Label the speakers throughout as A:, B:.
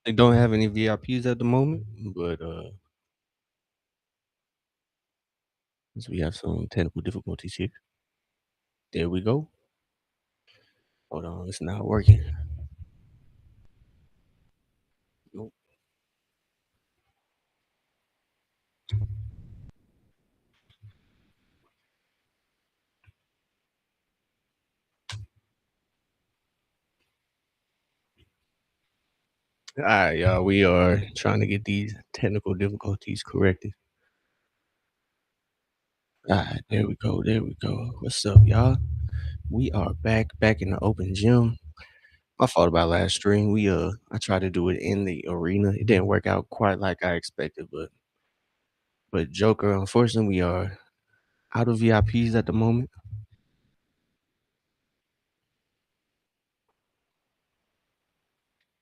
A: They don't have any VIPs at the moment, but, since we have some technical difficulties here. There we go. Hold on, it's not working. Nope. Alright, y'all, we are trying to get these technical difficulties corrected. Alright, there we go. What's up, y'all? We are back in the open gym. My fault about last stream. I tried to do it in the arena. It didn't work out quite like I expected, but Joker, unfortunately, we are out of VIPs at the moment.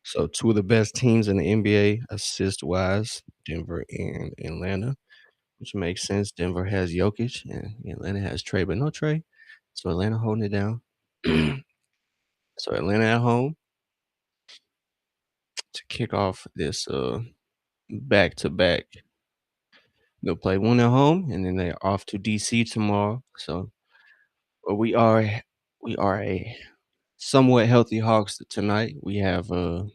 A: So two of the best teams in the NBA assist wise, Denver and Atlanta, which makes sense. Denver has Jokic and Atlanta has Trey, but no Trey. So Atlanta holding it down. So Atlanta at home to kick off this back to back. They'll play one at home and then they're off to DC tomorrow. So but we are a somewhat healthy Hawks tonight. We have no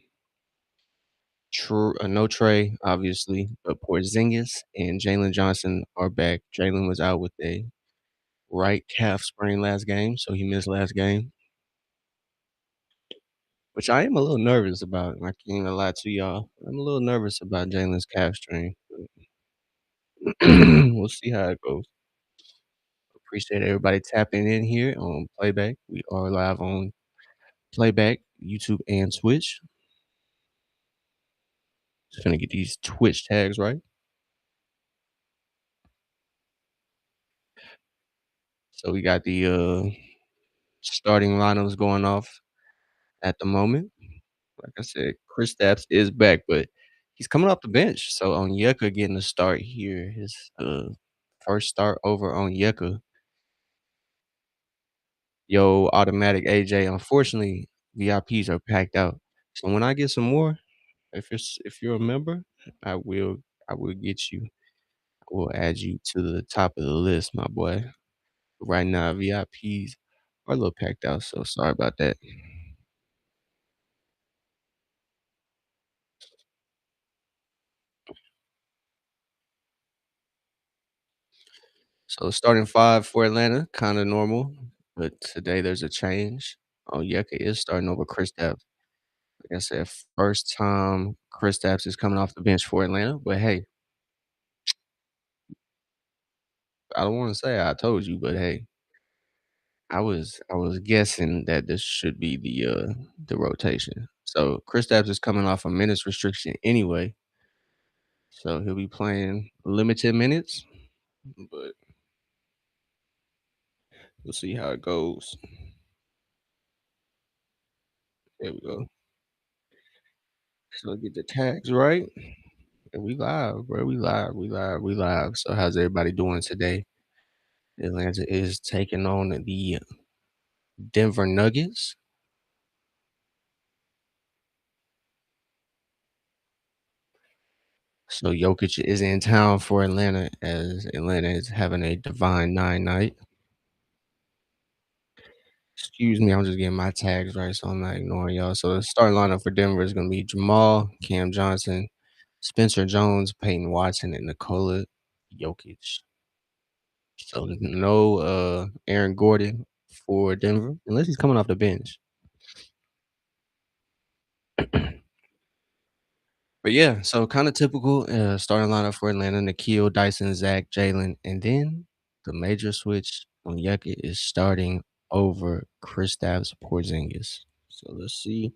A: Trey, obviously, but Porzingis and Jalen Johnson are back. Jalen was out with a right calf sprain last game, so he missed last game, which I am a little nervous about. I can't even lie to y'all. I'm a little nervous about Jalen's calf strain. We'll see how it goes. Appreciate everybody tapping in here on Playback. We are live on Playback, YouTube, and Twitch. Just gonna get these Twitch tags right. So we got the starting lineups going off at the moment. Like I said, Chris Stapps is back, but he's coming off the bench. So Onyeka getting a start here. His first start over Onyeka. Yo, automatic AJ. Unfortunately, VIPs are packed out. So when I get some more, if you're a member, I will I will get you. I will add you to the top of the list, my boy. Right now, VIPs are a little packed out, so sorry about that. So starting five for Atlanta, kind of normal, but today there's a change. Onyeka is starting over Kristaps. Like I said, first time Kristaps is coming off the bench for Atlanta, but hey, I don't want to say I told you, but hey, I was guessing that this should be the rotation. So Kristaps is coming off a minutes restriction anyway, so he'll be playing limited minutes, but we'll see how it goes. There we go. So get the tags right. And we live, bro. We live. So how's everybody doing today? Atlanta is taking on the Denver Nuggets. So Jokic is in town for Atlanta as Atlanta is having a divine nine night. Excuse me, I'm just getting my tags right, so I'm not ignoring y'all. So the starting lineup for Denver is gonna be Jamal, Cam Johnson, Spencer Jones, Peyton Watson, and Nikola Jokic. So no Aaron Gordon for Denver, unless he's coming off the bench. But yeah, so kind of typical starting lineup for Atlanta: Nikhil, Dyson, Zach, Jalen, and then the major switch on Onyeka is starting over Kristaps Porzingis. So let's see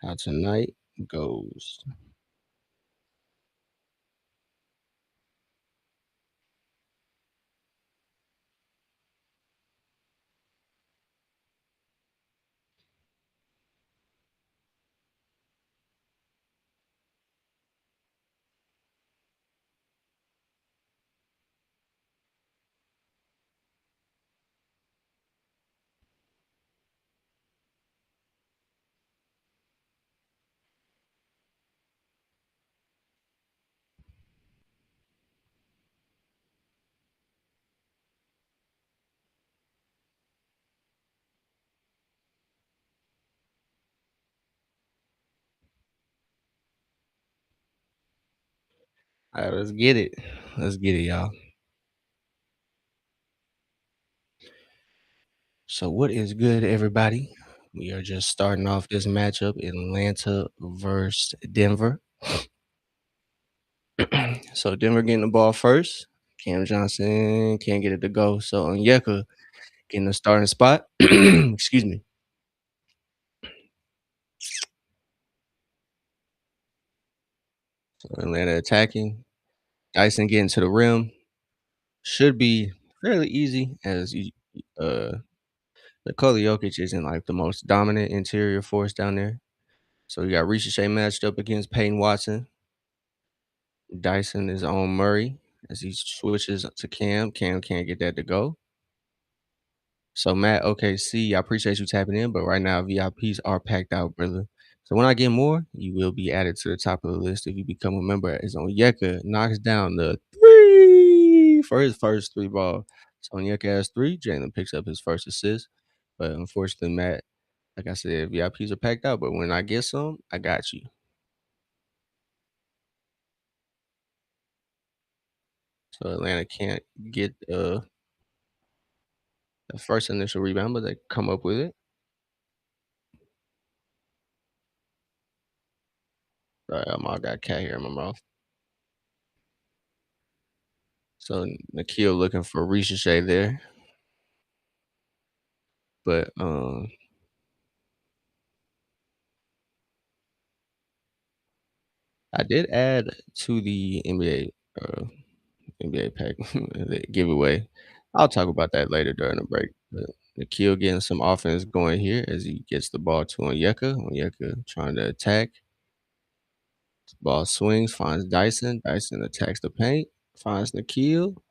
A: how tonight goes. Alright, let's get it. Let's get it, y'all. So, what is good, everybody? We are just starting off this matchup, Atlanta versus Denver. So, Denver getting the ball first. Cam Johnson can't get it to go. So, Onyeka getting the starting spot. Excuse me. So, Atlanta attacking. Dyson getting to the rim. Should be fairly easy as Nikola Jokic isn't like the most dominant interior force down there. So, you got Ricochet matched up against Peyton Watson. Dyson is on Murray as he switches to Cam. Cam can't get that to go. So Matt, OKC, I appreciate you tapping in, but right now VIPs are packed out, brother. So when I get more, you will be added to the top of the list if you become a member. As Onyeka knocks down the three for his first three ball. So Onyeka has three. Jalen picks up his first assist. But unfortunately, Matt, like I said, VIPs are packed out. But when I get some, I got you. So Atlanta can't get the first initial rebound, but they come up with it. Sorry, I got cat hair in my mouth. So Nikhil looking for Ricochet there, but I did add to the NBA pack the giveaway. I'll talk about that later during the break. But Nikhil getting some offense going here as he gets the ball to Onyeka. Onyeka trying to attack. Ball swings, finds Dyson. Dyson attacks the paint, finds Nikhil.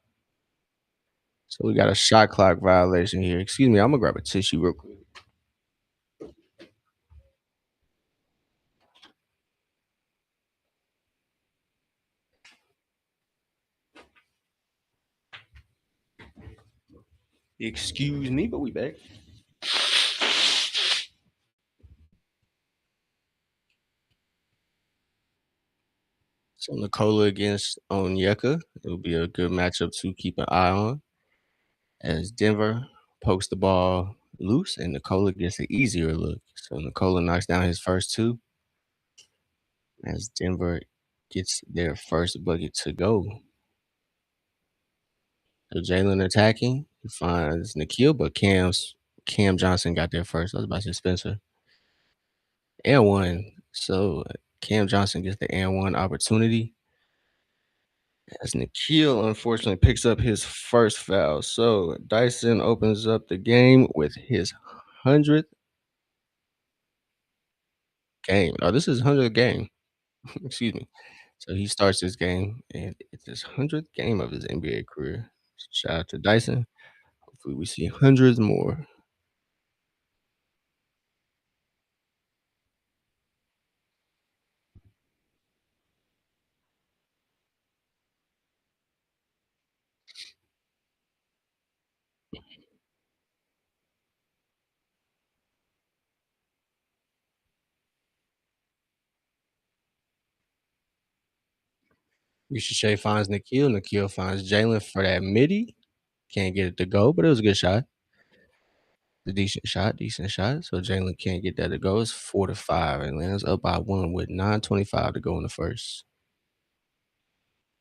A: So we got a shot clock violation here. Excuse me, I'm gonna grab a tissue real quick. Excuse me, but we back. So Nikola against Onyeka. It'll be a good matchup to keep an eye on as Denver pokes the ball loose and Nikola gets an easier look. So Nikola knocks down his first two as Denver gets their first bucket to go. So Jalen attacking. He finds Nikhil, but Cam Johnson got there first. I was about to say Spencer. And one. So Cam Johnson gets the and one opportunity. As Nikhil unfortunately picks up his first foul. So Dyson opens up the game with his 100th game. Oh, this is his 100th game. Excuse me. So he starts this game, and it's his 100th game of his NBA career. Shout out to Dyson. Hopefully, we see hundreds more. Ricochet finds Nikhil. Nikhil finds Jalen for that midi. Can't get it to go, but it was a good shot. A decent shot, decent shot. So Jalen can't get that to go. It's 4-5. Atlanta's up by one with 9:25 to go in the first.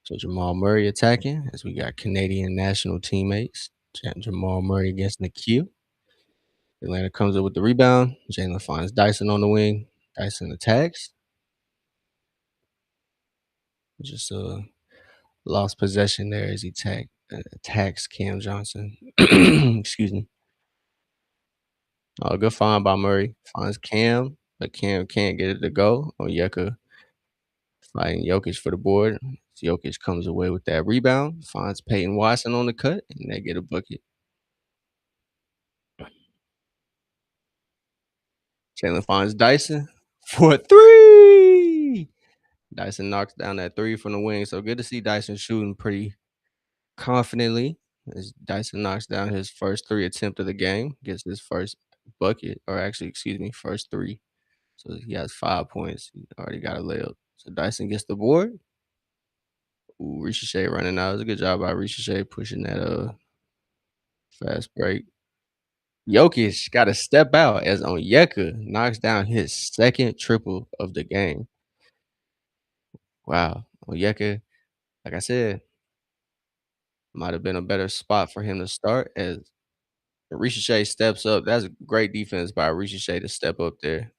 A: So Jamal Murray attacking as we got Canadian national teammates. Jamal Murray against Nikhil. Atlanta comes up with the rebound. Jalen finds Dyson on the wing. Dyson attacks. Just lost possession there as he attacks Cam Johnson. Excuse me. Good find by Murray. Finds Cam, but Cam can't get it to go. Onyeka fighting Jokic for the board. Jokic comes away with that rebound. Finds Peyton Watson on the cut, and they get a bucket. Jalen finds Dyson for a three. Dyson knocks down that three from the wing. So good to see Dyson shooting pretty confidently as Dyson knocks down his first three attempt of the game, gets his first bucket, or actually, excuse me, first three. So he has 5 points. He already got a layup. So Dyson gets the board. Ooh, Ricochet running out. It was a good job by Ricochet pushing that fast break. Jokic got to step out as Onyeka knocks down his second triple of the game. Wow. Onyeka, like I said, might have been a better spot for him to start as Ricochet steps up. That's a great defense by Ricochet to step up there.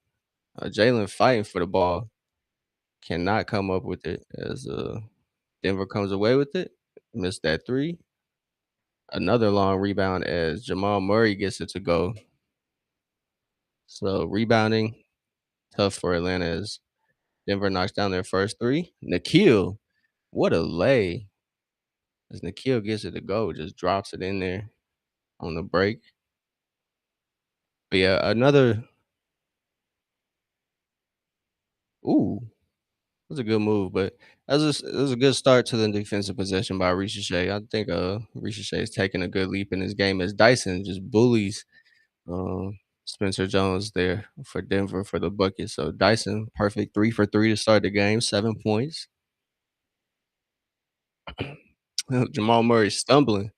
A: Jalen fighting for the ball, cannot come up with it as Denver comes away with it. Missed that three. Another long rebound as Jamal Murray gets it to go. So rebounding, tough for Atlanta as Denver knocks down their first three. Nikhil, what a lay. As Nikhil gets it to go, just drops it in there on the break. But yeah, another ooh, was a good move, but it was a good start to the defensive possession by Ricochet. I think Ricochet is taking a good leap in his game as Dyson just bullies Spencer Jones there for Denver for the bucket. So Dyson, perfect 3 for 3 to start the game, 7 points. Jamal Murray stumbling,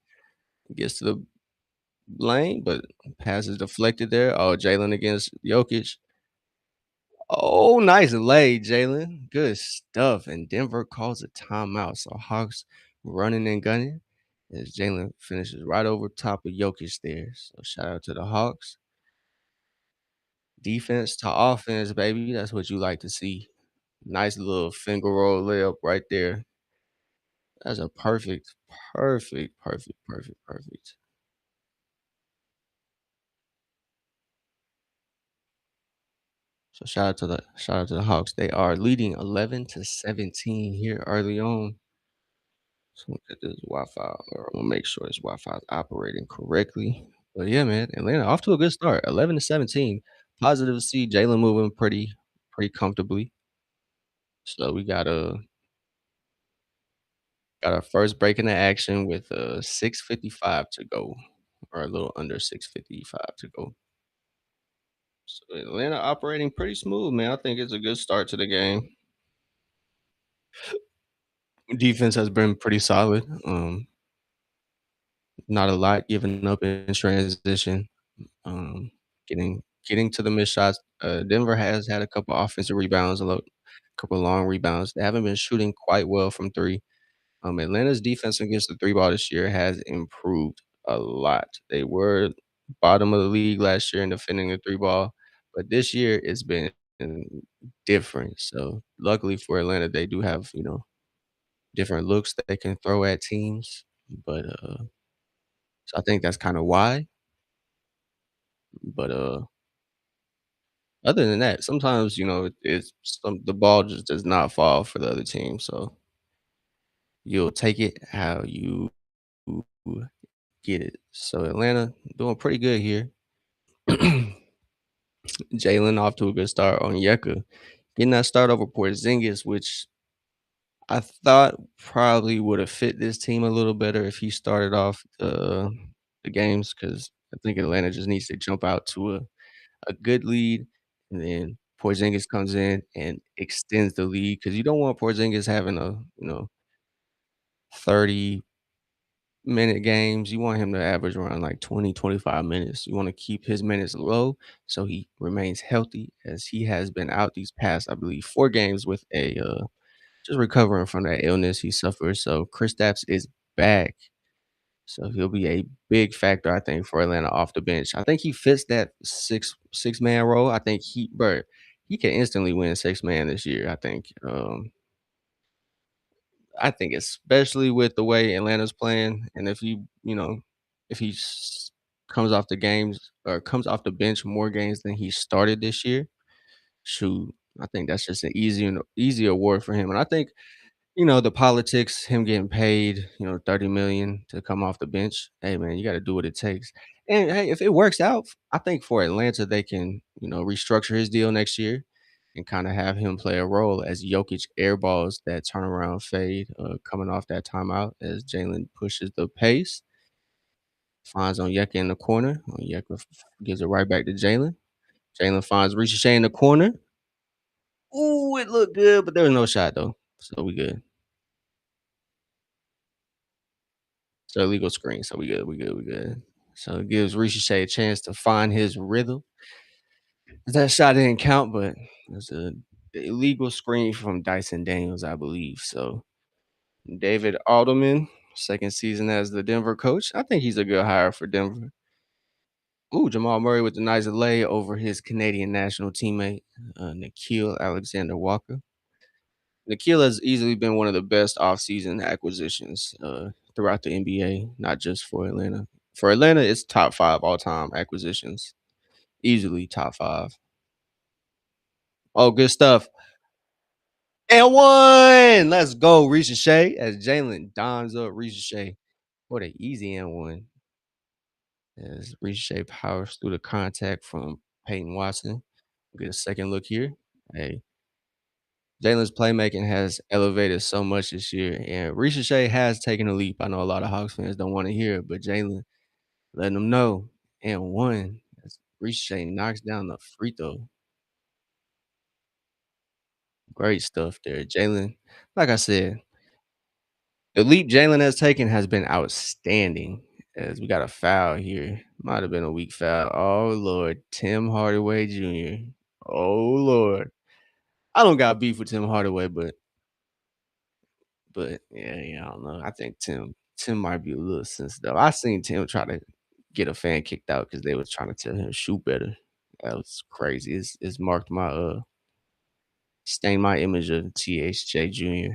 A: gets to the lane, but pass is deflected there. Oh, Jalen against Jokic. Oh, nice lay, Jalen. Good stuff. And Denver calls a timeout. So Hawks running and gunning as Jalen finishes right over top of Jokic there. So shout out to the Hawks. Defense to offense, baby. That's what you like to see. Nice little finger roll layup right there. That's a perfect. So shout out to the Hawks. They are leading 11-17 here early on. So look at this Wi-Fi, or I'm gonna make sure this Wi-Fi is operating correctly. But yeah, man, Atlanta off to a good start. 11-17. Positive to see Jalen moving pretty comfortably. So we got our first break in the action with 6:55 to go, or a little under 6:55 to go. So Atlanta operating pretty smooth, man. I think it's a good start to the game. Defense has been pretty solid. Not a lot given up in transition. Um, getting to the missed shots. Denver has had a couple offensive rebounds, couple long rebounds. They haven't been shooting quite well from three. Atlanta's defense against the three ball this year has improved a lot. They were bottom of the league last year in defending the three ball, but this year it's been different. So luckily for Atlanta, they do have different looks that they can throw at teams. But so I think that's kind of why. But other than that, sometimes the ball just does not fall for the other team. So you'll take it how you get it. So Atlanta doing pretty good here. Jalen off to a good start on Yeka. Getting that start over Porzingis, which I thought probably would have fit this team a little better if he started off the games because I think Atlanta just needs to jump out to a good lead, and then Porzingis comes in and extends the lead because you don't want Porzingis having 30-minute games. You want him to average around like 20-25 minutes. You want to keep his minutes low so he remains healthy as he has been out these past, I believe, 4 games with a just recovering from that illness he suffered. So Kristaps is back. So he'll be a big factor, I think, for Atlanta off the bench. I think he fits that six man role. I think he can instantly win 6 man this year. I think especially with the way Atlanta's playing, and if he comes off the games or comes off the bench more games than he started this year, shoot, I think that's just an easy award for him. And I think the politics, him getting paid, 30 million to come off the bench. Hey man, you gotta do what it takes. And hey, if it works out, I think for Atlanta, they can, restructure his deal next year and kind of have him play a role as Jokic airballs that turnaround fade coming off that timeout as Jalen pushes the pace, finds Onyeka in the corner. Onyeka gives it right back to Jalen. Jalen finds Ricochet in the corner. Ooh, it looked good, but there was no shot though. So we good. So illegal screen. So we good. We good. We good. So it gives Ricochet a chance to find his rhythm. That shot didn't count, but it's a illegal screen from Dyson Daniels, I believe. So David Alderman, second season as the Denver coach. I think he's a good hire for Denver. Ooh, Jamal Murray with the nice lay over his Canadian national teammate, Nikhil Alexander Walker. Nikhil has easily been one of the best offseason acquisitions throughout the NBA, not just for Atlanta. For Atlanta, it's top five all time acquisitions. Easily top five. Oh, good stuff. And one. Let's go, Ricochet. As Jalen dons up Ricochet. What an easy and one. As Ricochet powers through the contact from Peyton Watson. Get a second look here. Hey, Jalen's playmaking has elevated so much this year, and Ricochet has taken a leap. I know a lot of Hawks fans don't want to hear it, but Jalen letting them know. And one, as Ricochet knocks down the free throw. Great stuff there. Jalen, like I said, the leap Jalen has taken has been outstanding. As we got a foul here. Might have been a weak foul. Oh Lord. Tim Hardaway Jr. Oh Lord. I don't got beef with Tim Hardaway, but yeah, I don't know. I think Tim might be a little sensitive. I seen Tim try to get a fan kicked out because they was trying to tell him to shoot better. That was crazy. It's marked my stained my image of THJ Jr.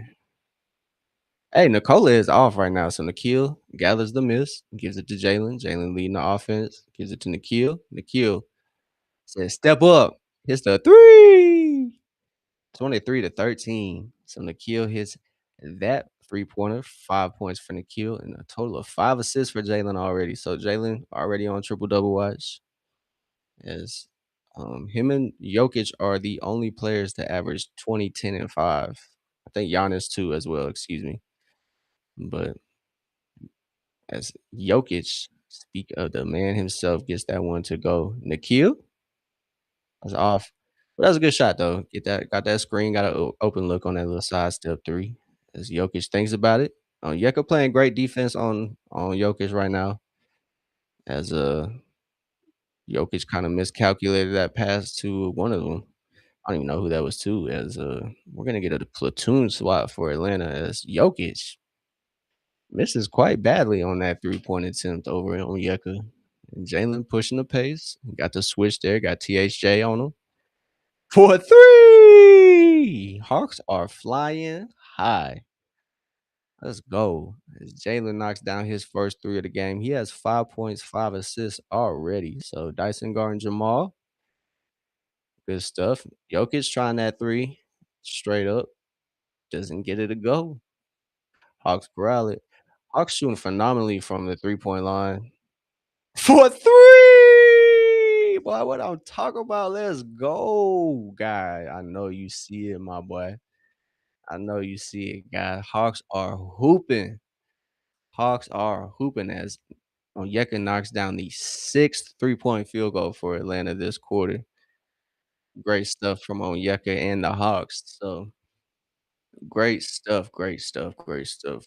A: Hey, Nikola is off right now, so Nikhil gathers the miss, gives it to Jalen. Jalen leading the offense, gives it to Nikhil. Nikhil says, "Step up." Hits the three. 23-13. So Nikhil hits that 3-pointer, 5 points for Nikhil, and a total of 5 assists for Jalen already. So Jalen already on triple double watch. As him and Jokic are the only players to average 20, 10, and 5. I think Giannis too as well, excuse me. But as Jokic, speak of the man himself, gets that one to go. Nikhil was off. But that was a good shot though. Got that screen, got an open look on that little side step three. As Jokic thinks about it. Yeka playing great defense on Jokic right now. As Jokic kind of miscalculated that pass to one of them. I don't even know who that was to. As we're gonna get a platoon swat for Atlanta as Jokic misses quite badly on that 3-point attempt over on Yeka. And Jalen pushing the pace. Got the switch there. Got THJ on him. For a three. Hawks are flying high. Let's go. As Jalen knocks down his first three of the game, he has 5 points, 5 assists already. So Dyson guarding Jamal. Good stuff. Jokic trying that three straight up. Doesn't get it to go. Hawks corral it. Hawks shooting phenomenally from the 3-point line. For three! Boy, what I'm talking about. Let's go, guy. I know you see it, my boy. I know you see it, guy. Hawks are hooping. Hawks are hooping as Onyeka knocks down the sixth 3-point field goal for Atlanta this quarter. Great stuff from Onyeka and the Hawks. So great stuff, great stuff, great stuff.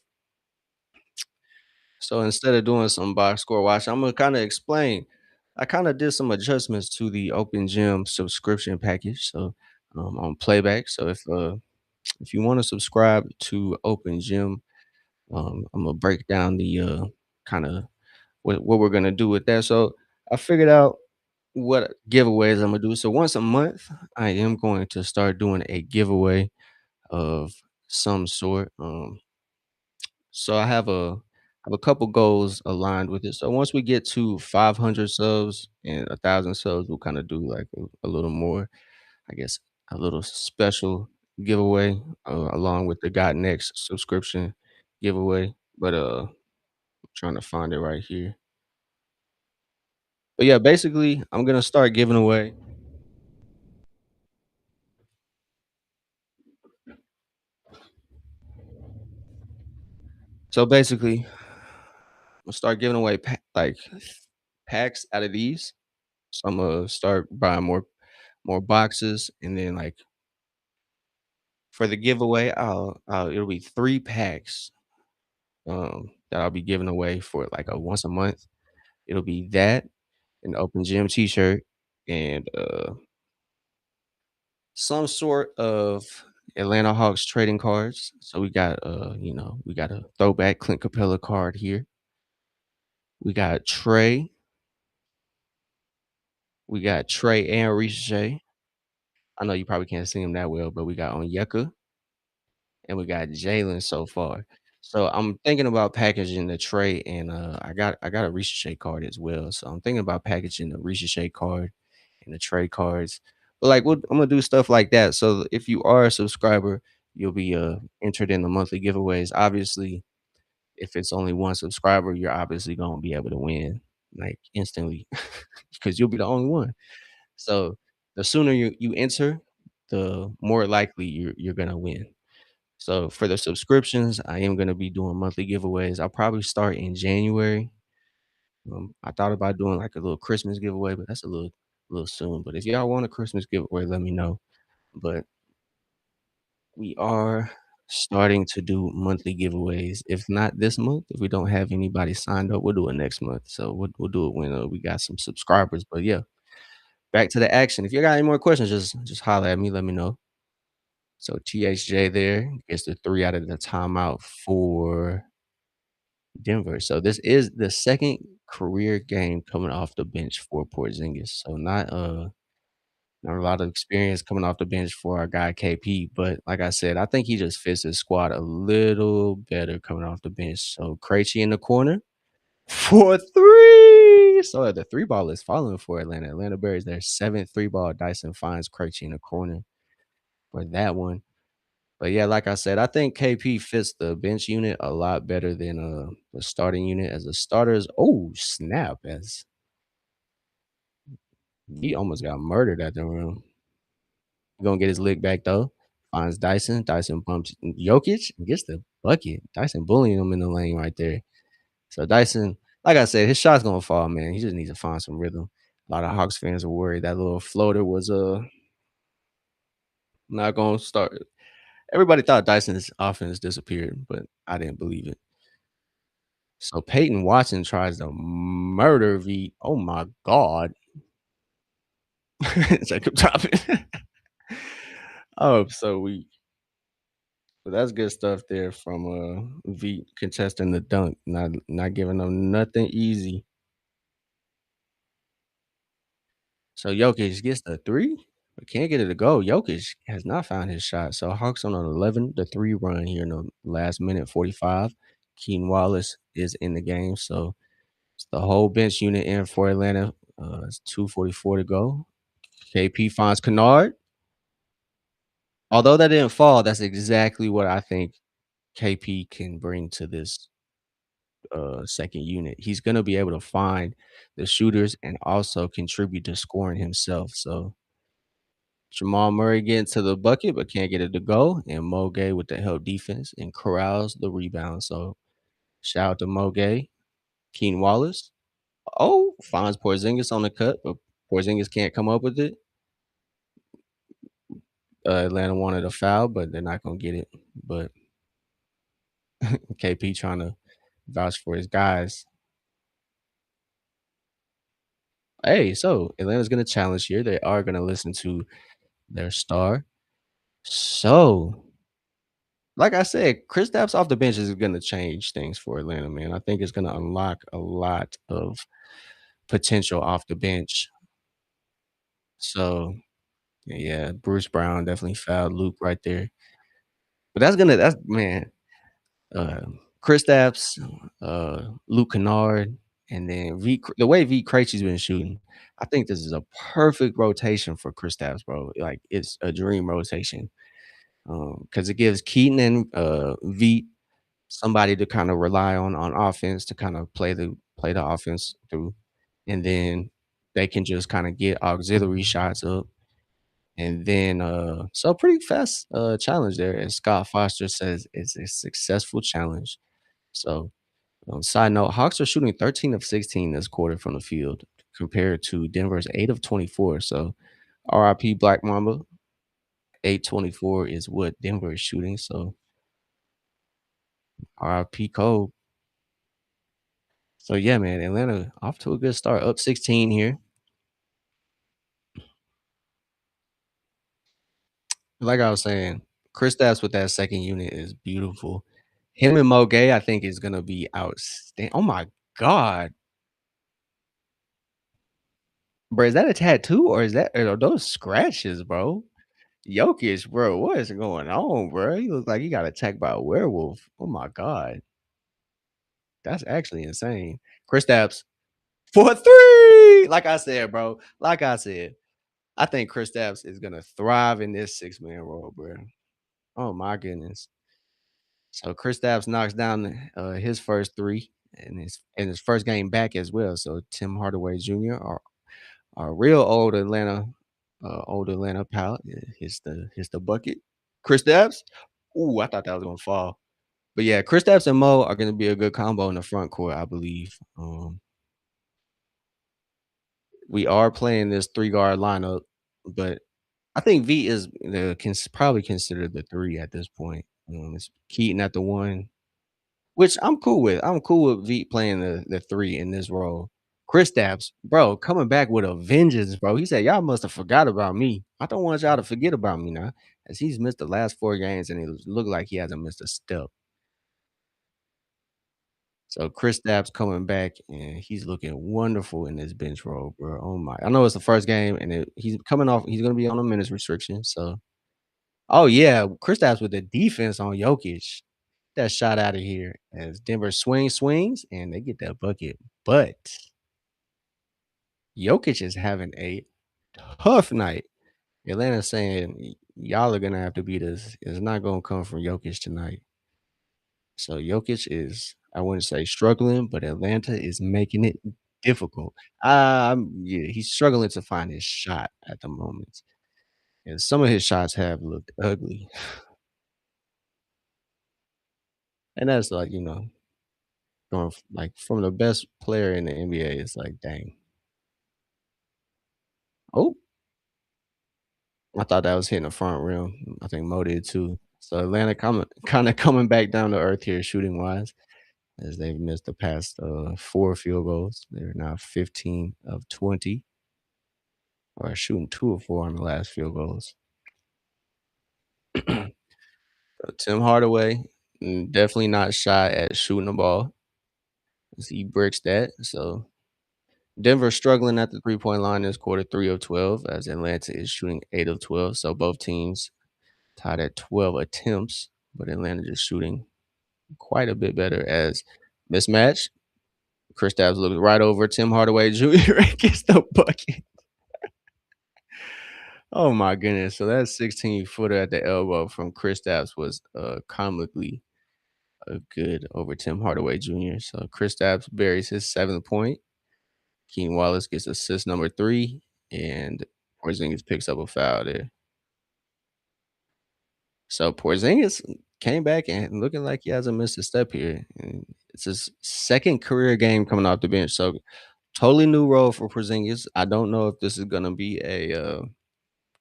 A: So instead of doing some box score watch, I'm gonna kind of explain. I kind of did some adjustments to the Open Gym subscription package. So on playback. So if you want to subscribe to Open Gym, I'm gonna break down the kind of what we're gonna do with that. So I figured out what giveaways I'm gonna do. So once a month, I am going to start doing a giveaway of some sort. So I have a couple goals aligned with it. So once we get to 500 subs and 1,000 subs, we'll kind of do like a little more, I guess, a little special giveaway along with the Got Next subscription giveaway. But I'm trying to find it right here. But yeah, basically, I'm gonna start giving away. So basically, I'm gonna start giving away like packs out of these. So I'm gonna start buying more boxes, and then like for the giveaway, it'll be 3 packs. that I'll be giving away for, like, a once a month. It'll be that, an open gym t-shirt, and, some sort of Atlanta Hawks trading cards. So we got a throwback Clint Capella card here. We got Trey. We got Trey and Ricochet. I know you probably can't see him that well, but we got Onyeka and we got Jalen so far. So I'm thinking about packaging the Trey and I got a Ricochet card as well. So I'm thinking about packaging the Ricochet card and the Trey cards. But like I'm gonna do stuff like that. So if you are a subscriber, you'll be entered in the monthly giveaways. Obviously, if it's only one subscriber, you're obviously gonna be able to win like instantly because you'll be the only one. So the sooner you enter, the more likely you're gonna win. So for the subscriptions, I am gonna be doing monthly giveaways. I'll probably start in January. I thought about doing like a little Christmas giveaway, but that's a little soon. But if y'all want a Christmas giveaway, let me know. But we are starting to do monthly giveaways. If not this month, if we don't have anybody signed up, we'll do it next month. So we'll do it when we got some subscribers. But yeah, back to the action. If you got any more questions, just holler at me. Let me know. So THJ there gets the 3 out of the timeout for Denver. So this is the second career game coming off the bench for Porzingis. So not a lot of experience coming off the bench for our guy KP, but like I said, I think he just fits his squad a little better coming off the bench. So Krejci in the corner for three. So the three ball is falling for Atlanta. Atlanta buries their seventh three ball. Dyson finds Krejci in the corner for that one. But yeah, like I said, I think KP fits the bench unit a lot better than the starting unit. As the starters, oh snap! As he almost got murdered at the rim. He gonna get his lick back though. Finds Dyson. Dyson bumps Jokic and gets the bucket. Dyson bullying him in the lane right there. So Dyson, like I said, his shot's gonna fall, man. He just needs to find some rhythm. A lot of Hawks fans are worried that little floater was not gonna start. Everybody thought Dyson's offense disappeared, but I didn't believe it. So Peyton Watson tries to murder V. Oh my god. Jacob Toppin. Oh, so weak. But that's good stuff there from V contesting the dunk, not giving them nothing easy. So Jokic gets the three, but can't get it to go. Jokic has not found his shot. So Hawks on an 11-3 run here in the last minute 45. Keen Wallace is in the game. So it's the whole bench unit in for Atlanta. It's 2:44 to go. KP finds Kennard. Although that didn't fall, that's exactly what I think KP can bring to this second unit. He's gonna be able to find the shooters and also contribute to scoring himself. So Jamal Murray getting to the bucket but can't get it to go, and Mo Gay with the help defense and corrals the rebound. So shout out to Mo Gay. Keen Wallace. Oh, finds Porzingis on the cut, but Porzingis can't come up with it. Atlanta wanted a foul, but they're not gonna get it. But KP trying to vouch for his guys. Hey, so Atlanta's gonna challenge here. They are gonna listen to their star. So, like I said, Chris Kristaps off the bench is gonna change things for Atlanta, man. I think it's gonna unlock a lot of potential off the bench. So, yeah, Bruce Brown definitely fouled Luke right there. But that's man, uh, Kristaps, Luke Kennard, and then the way V Krejci's been shooting, I think this is a perfect rotation for Kristaps, bro. Like it's a dream rotation. Because it gives Keaton and V somebody to kind of rely on offense to kind of play the offense through, and then they can just kind of get auxiliary shots up. And then, so pretty fast challenge there. As Scott Foster says, it's a successful challenge. So, side note, Hawks are shooting 13 of 16 this quarter from the field compared to Denver's 8 of 24. So, RIP Black Mamba, 824 is what Denver is shooting. So, RIP Cole. So yeah, man, Atlanta off to a good start, up 16 here. Like I was saying, Kristaps with that second unit is beautiful. Him and Mo Gay, I think, is gonna be outstanding. Oh my god, bro, is that a tattoo or is that are those scratches, bro? Jokic, bro, what is going on, bro? He looks like he got attacked by a werewolf. Oh my god, that's actually insane. Kristaps for three. Like I said, bro. Like I said, I think Kristaps is gonna thrive in this six-man role, bro. Oh my goodness. So Kristaps knocks down his first three and his first game back as well. So Tim Hardaway Jr. Our real old Atlanta pal hits the bucket. Kristaps. Ooh, I thought that was gonna fall. But yeah, Kristaps and Mo are gonna be a good combo in the front court, I believe. We are playing this three guard lineup, but I think V is probably considered the three at this point. It's Keaton at the one, which I'm cool with. I'm cool with Veet playing the 3 in this role. Kristaps, bro, coming back with a vengeance, bro. He said, "Y'all must have forgot about me. I don't want y'all to forget about me now." As he's missed the last 4 games and it looked like he hasn't missed a step. So Kristaps coming back and he's looking wonderful in this bench role, bro. Oh my. I know it's the first game and he's coming off, he's gonna be on a minutes restriction. So oh yeah, Kristaps with the defense on Jokic. That shot out of here as Denver swings, and they get that bucket. But Jokic is having a tough night. Atlanta's saying, y'all are gonna have to beat us. It's not gonna come from Jokic tonight. So Jokic is, I wouldn't say struggling, but Atlanta is making it difficult. Yeah, he's struggling to find his shot at the moment. And some of his shots have looked ugly. And that's like, going like from the best player in the NBA, it's like, dang. Oh, I thought that was hitting the front rim. I think Mo did too. So Atlanta coming kinda coming back down to earth here shooting wise as they've missed the past, 4 field goals. They're now 15 of 20 or shooting 2 of 4 on the last field goals. Tim Hardaway, definitely not shy at shooting the ball as he bricks that. So Denver struggling at the three-point line this quarter, 3 of 12 as Atlanta is shooting 8 of 12. So both teams tied at 12 attempts, but Atlanta just shooting quite a bit better as mismatch. Kristaps looks right over Tim Hardaway Jr. and gets the bucket. Oh my goodness. So that 16 footer at the elbow from Kristaps was comically good over Tim Hardaway Jr. So Kristaps buries his 7th point. Keen Wallace gets assist number 3, and Porzingis picks up a foul there. So Porzingis came back and looking like he hasn't missed a step here. And it's his second career game coming off the bench. So totally new role for Porzingis. I don't know if this is gonna be a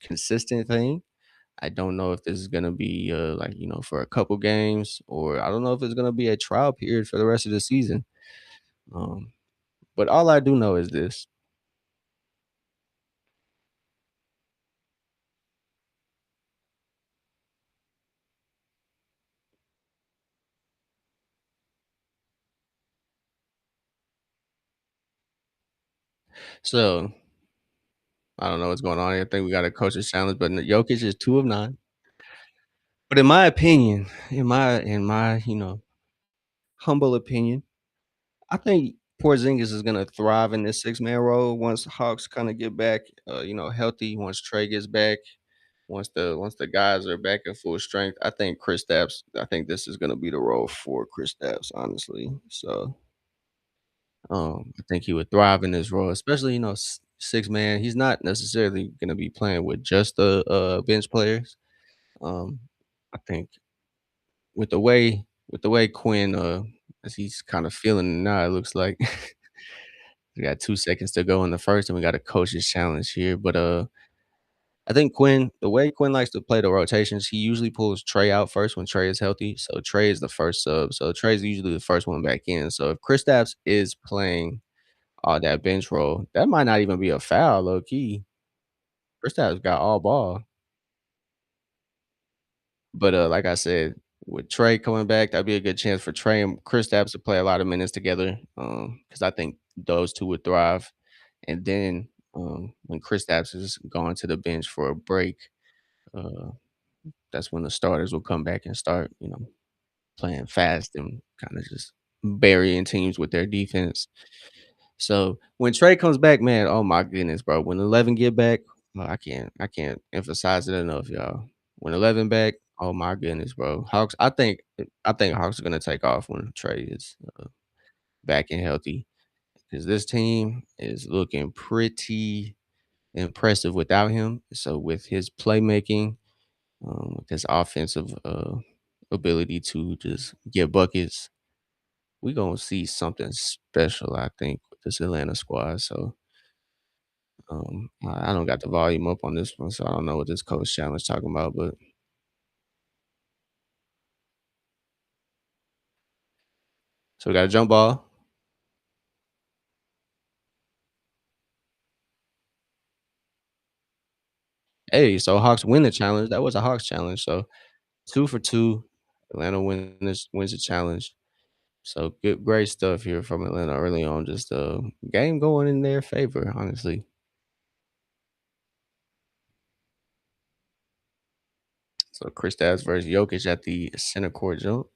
A: consistent thing. I don't know if this is gonna be like for a couple games, or I don't know if it's gonna be a trial period for the rest of the season. Um, but all I do know is this. So I don't know what's going on here. I think we got a coach's challenge, but Jokic is 2 of 9. But in my opinion, in my humble opinion, I think Porzingis is gonna thrive in this six-man role once Hawks kinda get back, healthy, once Trey gets back, once the guys are back at full strength. I think this is gonna be the role for Kristaps, honestly. So, I think he would thrive in this role, especially, 6 man. He's not necessarily gonna be playing with just the, bench players. Um, I think with the way Quinn, as he's kind of feeling now, it looks like we got 2 seconds to go in the first, and we got a coach's challenge here. But I think the way Quinn likes to play the rotations, he usually pulls Trey out first when Trey is healthy. So Trey is the first sub. So Trey's usually the first one back in. So if Kristaps is playing all that bench role, that might not even be a foul, low key. Kristaps got all ball. But like I said, with Trey coming back, that'd be a good chance for Trey and Kristaps to play a lot of minutes together. Because I think those two would thrive. And then when Kristaps is going to the bench for a break, uh, that's when the starters will come back and start, playing fast and kind of just burying teams with their defense. So when Trey comes back, man, oh my goodness, bro. When 11 get back, I can't emphasize it enough, y'all. When 11 back, oh my goodness, bro. Hawks, I think Hawks are gonna take off when Trey is back and healthy because this team is looking pretty impressive without him. So with his playmaking, with his offensive ability to just get buckets, we gonna see something special, I think, with this Atlanta squad. So I don't got the volume up on this one, so I don't know what this coach challenge talking about. But so we got a jump ball. Hey, so Hawks win the challenge. That was a Hawks challenge. So 2 for 2. Atlanta wins the challenge. So good, great stuff here from Atlanta early on. Just game going in their favor, honestly. So Kristaps versus Jokic at the center court jump.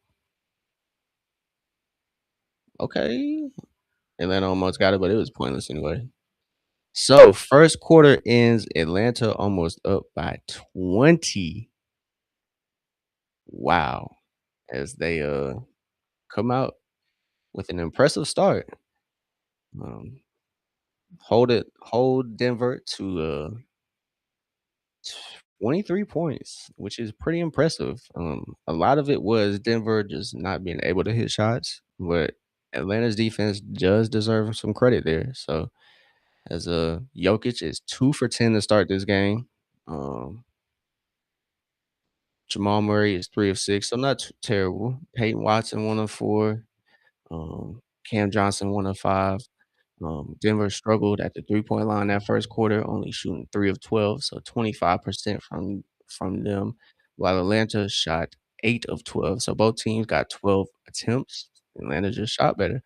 A: Okay, Atlanta almost got it, but it was pointless anyway. So first quarter ends. Atlanta almost up by 20. Wow, as they come out with an impressive start. Um, hold Denver to 23 points, which is pretty impressive. A lot of it was Denver just not being able to hit shots, but Atlanta's defense does deserve some credit there. So as Jokic is 2 for 10 to start this game. Um, Jamal Murray is 3 of 6, so not terrible. Peyton Watson 1 of 4. Cam Johnson 1 of 5. Denver struggled at the 3-point line that first quarter, only shooting 3 of 12, so 25% from them, while Atlanta shot 8 of 12. So both teams got 12 attempts. Atlanta just shot better.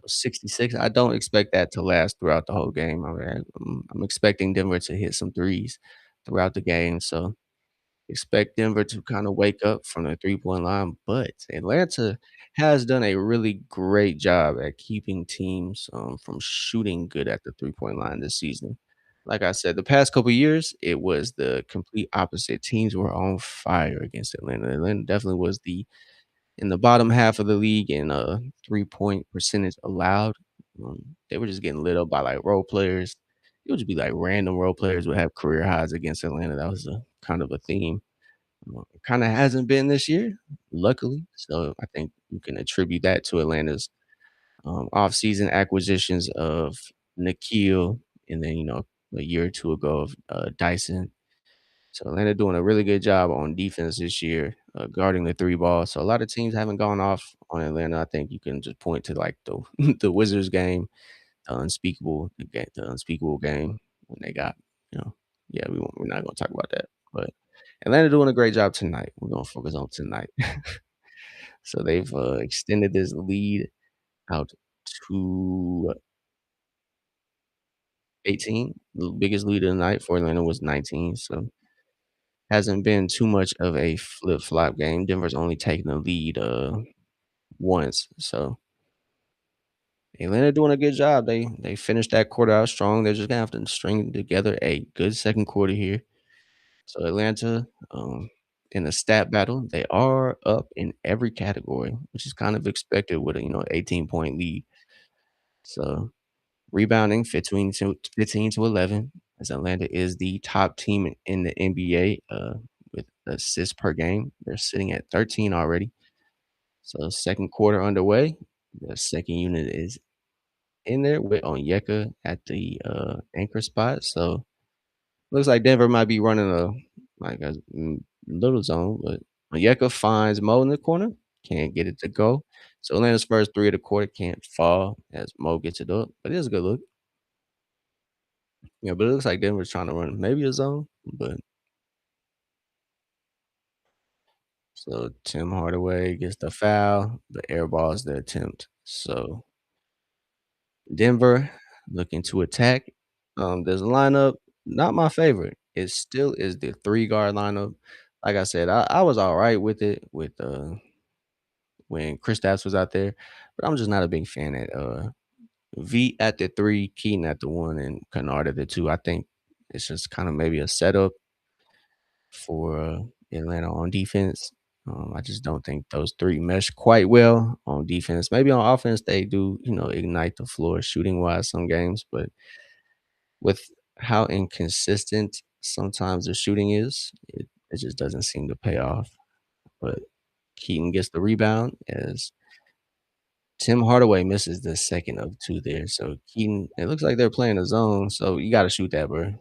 A: 66. I don't expect that to last throughout the whole game. I'm expecting Denver to hit some threes throughout the game. So expect Denver to kinda wake up from the three-point line, but Atlanta has done a really great job at keeping teams, from shooting good at the three-point line this season. Like I said, the past couple years, it was the complete opposite. Teams were on fire against Atlanta. Atlanta definitely was the in the bottom half of the league in, three-point percentage allowed. They were just getting lit up by, like, role players. It would just be, like, random role players would have career highs against Atlanta. That was a kind of a theme. Kinda hasn't been this year, luckily, so I think you can attribute that to Atlanta's, offseason acquisitions of Nickeil and then, a year or 2 ago of, Dyson. So Atlanta doing a really good job on defense this year, guarding the 3 ball. So a lot of teams haven't gone off on Atlanta. I think you can just point to, like, the the Wizards game, the unspeakable game when they got, you know yeah, we're not gonna talk about that, but Atlanta doing a great job tonight. We're gonna focus on tonight. So they've, extended this lead out to 18. The biggest lead of the night for Atlanta was 19, so hasn't been too much of a flip-flop game. Denver's only taken the lead, once, so Atlanta doing a good job. They finished that quarter out strong. They're just gonna have to string together a good second quarter here. So Atlanta, in the stat battle, they are up in every category, which is kind of expected with a 18-point lead. So rebounding 15 to 11, as Atlanta is the top team in the NBA with assists per game. They're sitting at 13 already. So second quarter underway. The second unit is in there with Onyeka at the anchor spot. So Looks like Denver might be running a like a little zone, but Onyeka finds Mo in the corner, can't get it to go. So Atlanta's first three of the quarter can't fall as Mo gets it up, but it is a good look. Yeah, but it looks like Denver's trying to run maybe a zone, but so Tim Hardaway gets the foul, but airballs the attempt. So Denver looking to attack. This lineup, not my favorite. It still is the three guard lineup. Like I said, I was all right with it with when Kristaps was out there, but I'm just not a big fan at V at the three, Keaton at the one, and Kennard at the two. I think it's just kind of maybe a setup for Atlanta on defense. I just don't think those three mesh quite well on defense. Maybe on offense, they do, ignite the floor shooting wise some games, but with how inconsistent sometimes the shooting is, it just doesn't seem to pay off. But Keaton gets the rebound as Tim Hardaway misses the second of two there. So Keaton, it looks like they're playing a zone. So you got to shoot that, bro.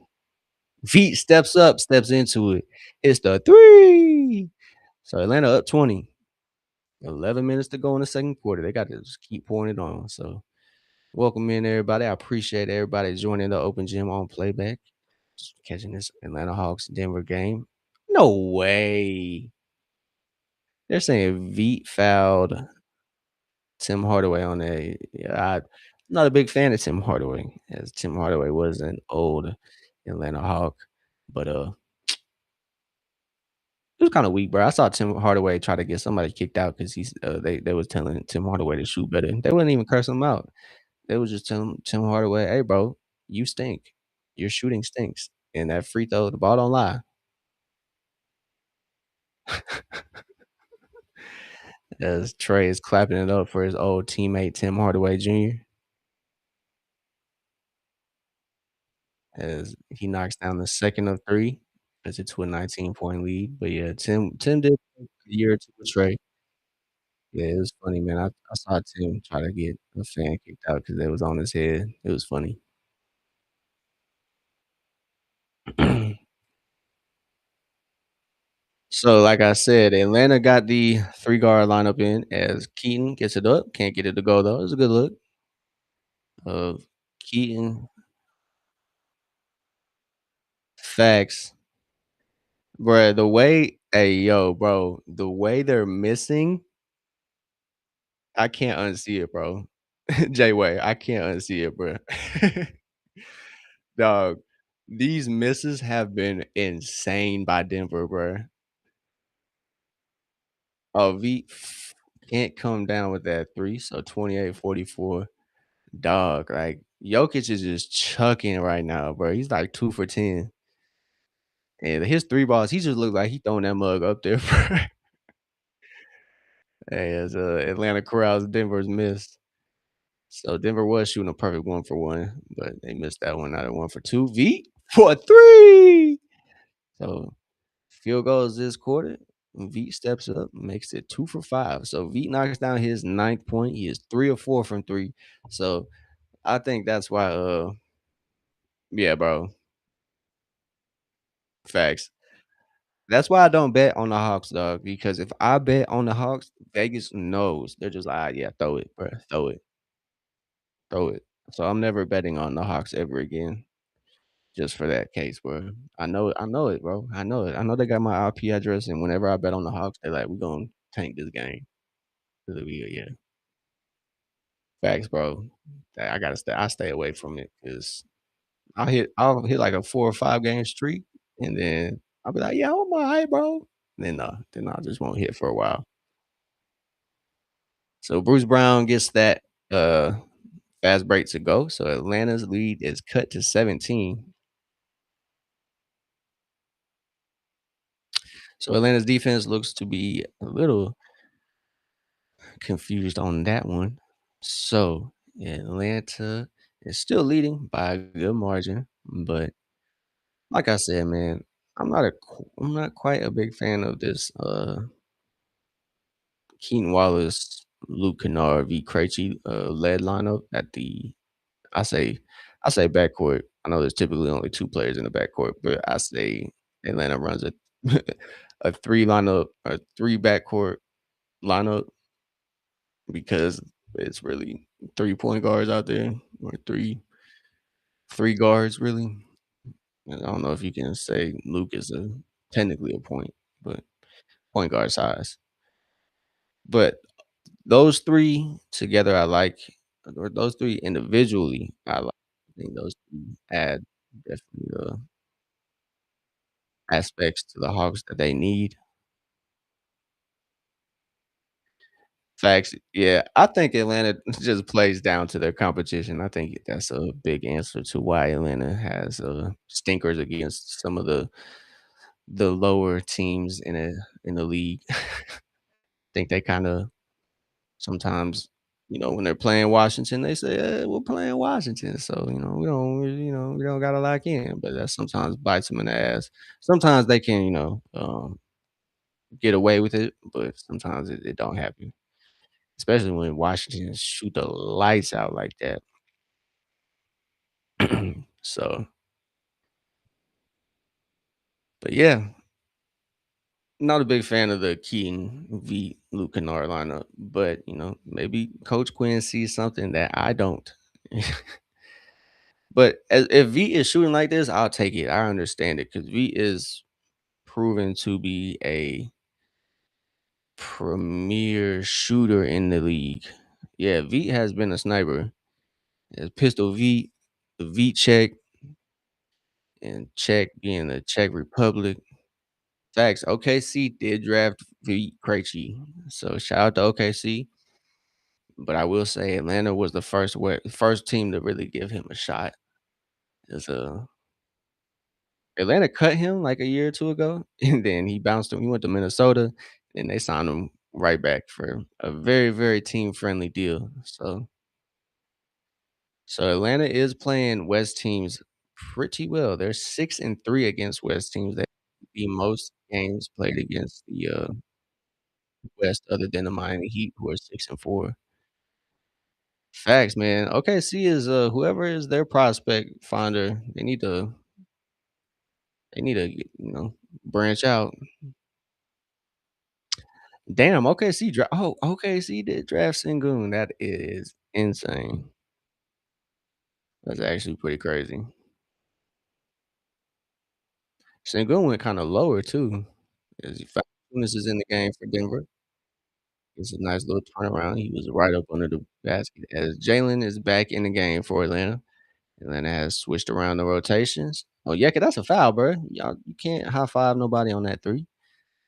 A: Feet steps up, steps into it. It's the three. So Atlanta up 20. 11 minutes to go in the second quarter. They got to just keep pouring it on. So welcome in, everybody. I appreciate everybody joining the Open Gym on playback. Just catching this Atlanta Hawks Denver game. No way. They're saying Veet fouled Tim Hardaway on a. Yeah, I'm not a big fan of Tim Hardaway, as Tim Hardaway was an old Atlanta Hawk. But it was kind of weak, bro. I saw Tim Hardaway try to get somebody kicked out because they was telling Tim Hardaway to shoot better. They wouldn't even curse him out. They was just telling Tim Hardaway, "Hey, bro, you stink. Your shooting stinks, and that free throw, the ball don't lie." As Trey is clapping it up for his old teammate Tim Hardaway Jr. as he knocks down the second of three, puts it to a 19-point lead. But yeah, Tim did a year or two with Trey. Yeah, it was funny, man. I saw Tim try to get a fan kicked out because they was on his head. It was funny. So, like I said, Atlanta got the three guard lineup in as Keaton gets it up, can't get it to go though. It's a good look of Keaton. Facts, bro. The way, hey yo, bro, the way they're missing, I can't unsee it, bro. Jay Way, I can't unsee it, bro. Dog, these misses have been insane by Denver, bro. Oh, V can't come down with that three, so 28-44. Dog, like, Jokic is just chucking right now, bro. He's like 2 for 10. And his 3 balls, he just looked like he throwing that mug up there, bro. Hey, as, Atlanta corrals Denver's missed. So Denver was shooting a perfect 1 for 1, but they missed that one out of 1 for 2. V for 3. So field goals this quarter. Veet steps up, makes it 2 for 5. So Veet knocks down his ninth point. He is 3 of 4 from 3. So I think that's why yeah, bro. Facts. That's why I don't bet on the Hawks, dog, because if I bet on the Hawks, Vegas knows. They're just like, "Ah, yeah, throw it, bro. Throw it. Throw it." So I'm never betting on the Hawks ever again just for that case, bro. I know it, bro. I know it. I know they got my IP address, and whenever I bet on the Hawks, they're like, "We're gonna tank this game." 'Cause yeah. Facts, bro. I gotta stay away from it because I'll hit like a 4 or 5 game streak, and then I'll be like, "Yeah, I'm alright, bro." Then I just won't hit for a while. So Bruce Brown gets that fast break to go. So Atlanta's lead is cut to 17. So Atlanta's defense looks to be a little confused on that one. So Atlanta is still leading by a good margin, but like I said, man, I'm not quite a big fan of this Keaton Wallace, Luke Kennard, V. Krejci led lineup at the I say I say backcourt. I know there's typically only 2 players in the backcourt, but I say Atlanta runs a a 3 lineup, a 3 backcourt lineup because it's really 3 point guards out there or 3 guards really. And I don't know if you can say Luke is a technically a point, but point guard size. But those 3 together I like, or those 3 individually I like. I think those 3 add definitely, aspects to the Hawks that they need. Facts. Yeah, I think Atlanta just plays down to their competition. I think that's a big answer to why Atlanta has, stinkers against some of the lower teams in the league. Think they kinda sometimes, when they're playing Washington, they say, we're playing Washington, so, we don't gotta lock in," but that sometimes bites them in the ass. Sometimes they can, get away with it, but sometimes it don't happen, especially when Washington shoot the lights out like that. So, but yeah, not a big fan of the Keaton v. Luke Kennard lineup, but, maybe Coach Quinn sees something that I don't. But as if V is shooting like this, I'll take it. I understand it because V is proven to be a premier shooter in the league. Yeah, V has been a sniper. As Pistol V, the V check, and Czech being the Czech Republic. Facts. OKC did draft V Krejci, so shout out to OKC. But I will say Atlanta was the first team to really give him a shot. As Atlanta cut him like a year or 2 ago, and then he bounced him. He went to Minnesota, and they signed him right back for a very, very team friendly deal. So Atlanta is playing West teams pretty well. They're 6-3 against West teams. They the most games played against the West other than the Miami Heat, who are 6-4. Facts, man. OKC is whoever is their prospect finder. They need to branch out. Damn, OKC did draft Sengun. That is insane. That's actually pretty crazy. Sengun went kinda lower too. As Valanciunas is in the game for Denver. It's a nice little turnaround. He was right up under the basket. As Jalen is back in the game for Atlanta. Atlanta has switched around the rotations. Oh, Onyeka, that's a foul, bro. Y'all, you can't high five nobody on that three.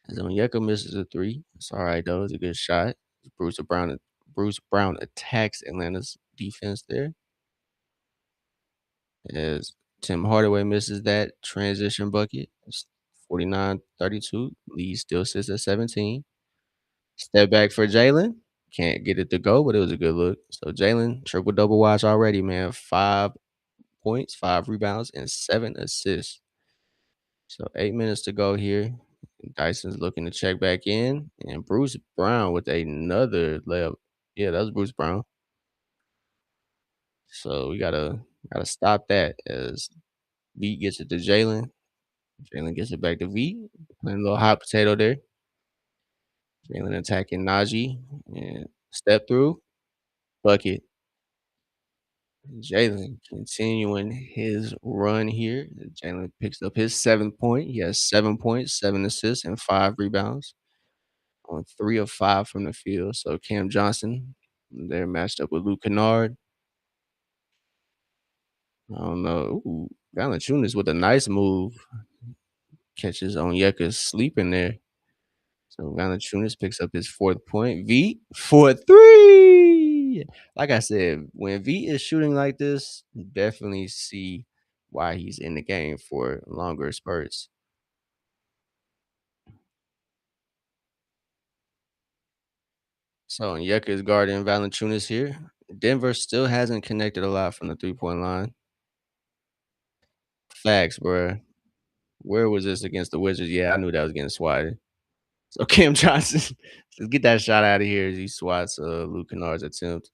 A: As Onyeka misses a three. It's all right though. It's a good shot. Bruce Brown Bruce Brown attacks Atlanta's defense there. As Tim Hardaway misses that transition bucket. It's 49-32. Lead still sits at 17. Step back for Jalen. Can't get it to go, but it was a good look. So Jalen, triple double watch already, man. 5 points, 5 rebounds, and 7 assists. So 8 minutes to go here. Dyson's looking to check back in. And Bruce Brown with another layup. Yeah, that was Bruce Brown. So we gotta stop that as V gets it to Jalen. Jalen gets it back to V. Playing a little hot potato there. Jalen attacking Najee and step through. Bucket. Jalen continuing his run here. Jalen picks up his 7th point. He has 7 points, 7 assists, and 5 rebounds on 3 of 5 from the field. So Cam Johnson, they're matched up with Luke Kennard. I don't know. Ooh, Valanciunas with a nice move. Catches Onyeka's sleeping there. So Valanciunas picks up his 4th point. V for 3. Like I said, when V is shooting like this, you definitely see why he's in the game for longer spurts. So Onyeka is guarding Valanciunas here. Denver still hasn't connected a lot from the 3-point line. Facts, bruh. Where was this against the Wizards? Yeah, I knew that was getting swatted. So Cam Johnson, just get that shot out of here as he swats Luke Kennard's attempt.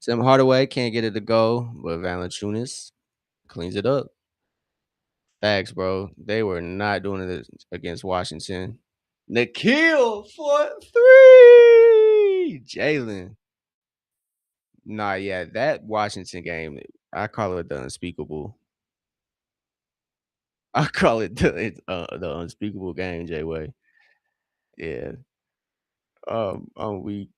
A: Tim Hardaway can't get it to go, but Valanciunas cleans it up. Facts, bro. They were not doing it against Washington. Nikhil for 3. Jalen. Nah, yeah, that Washington game, I call it the unspeakable. I call it the unspeakable game, J-Way. Yeah. We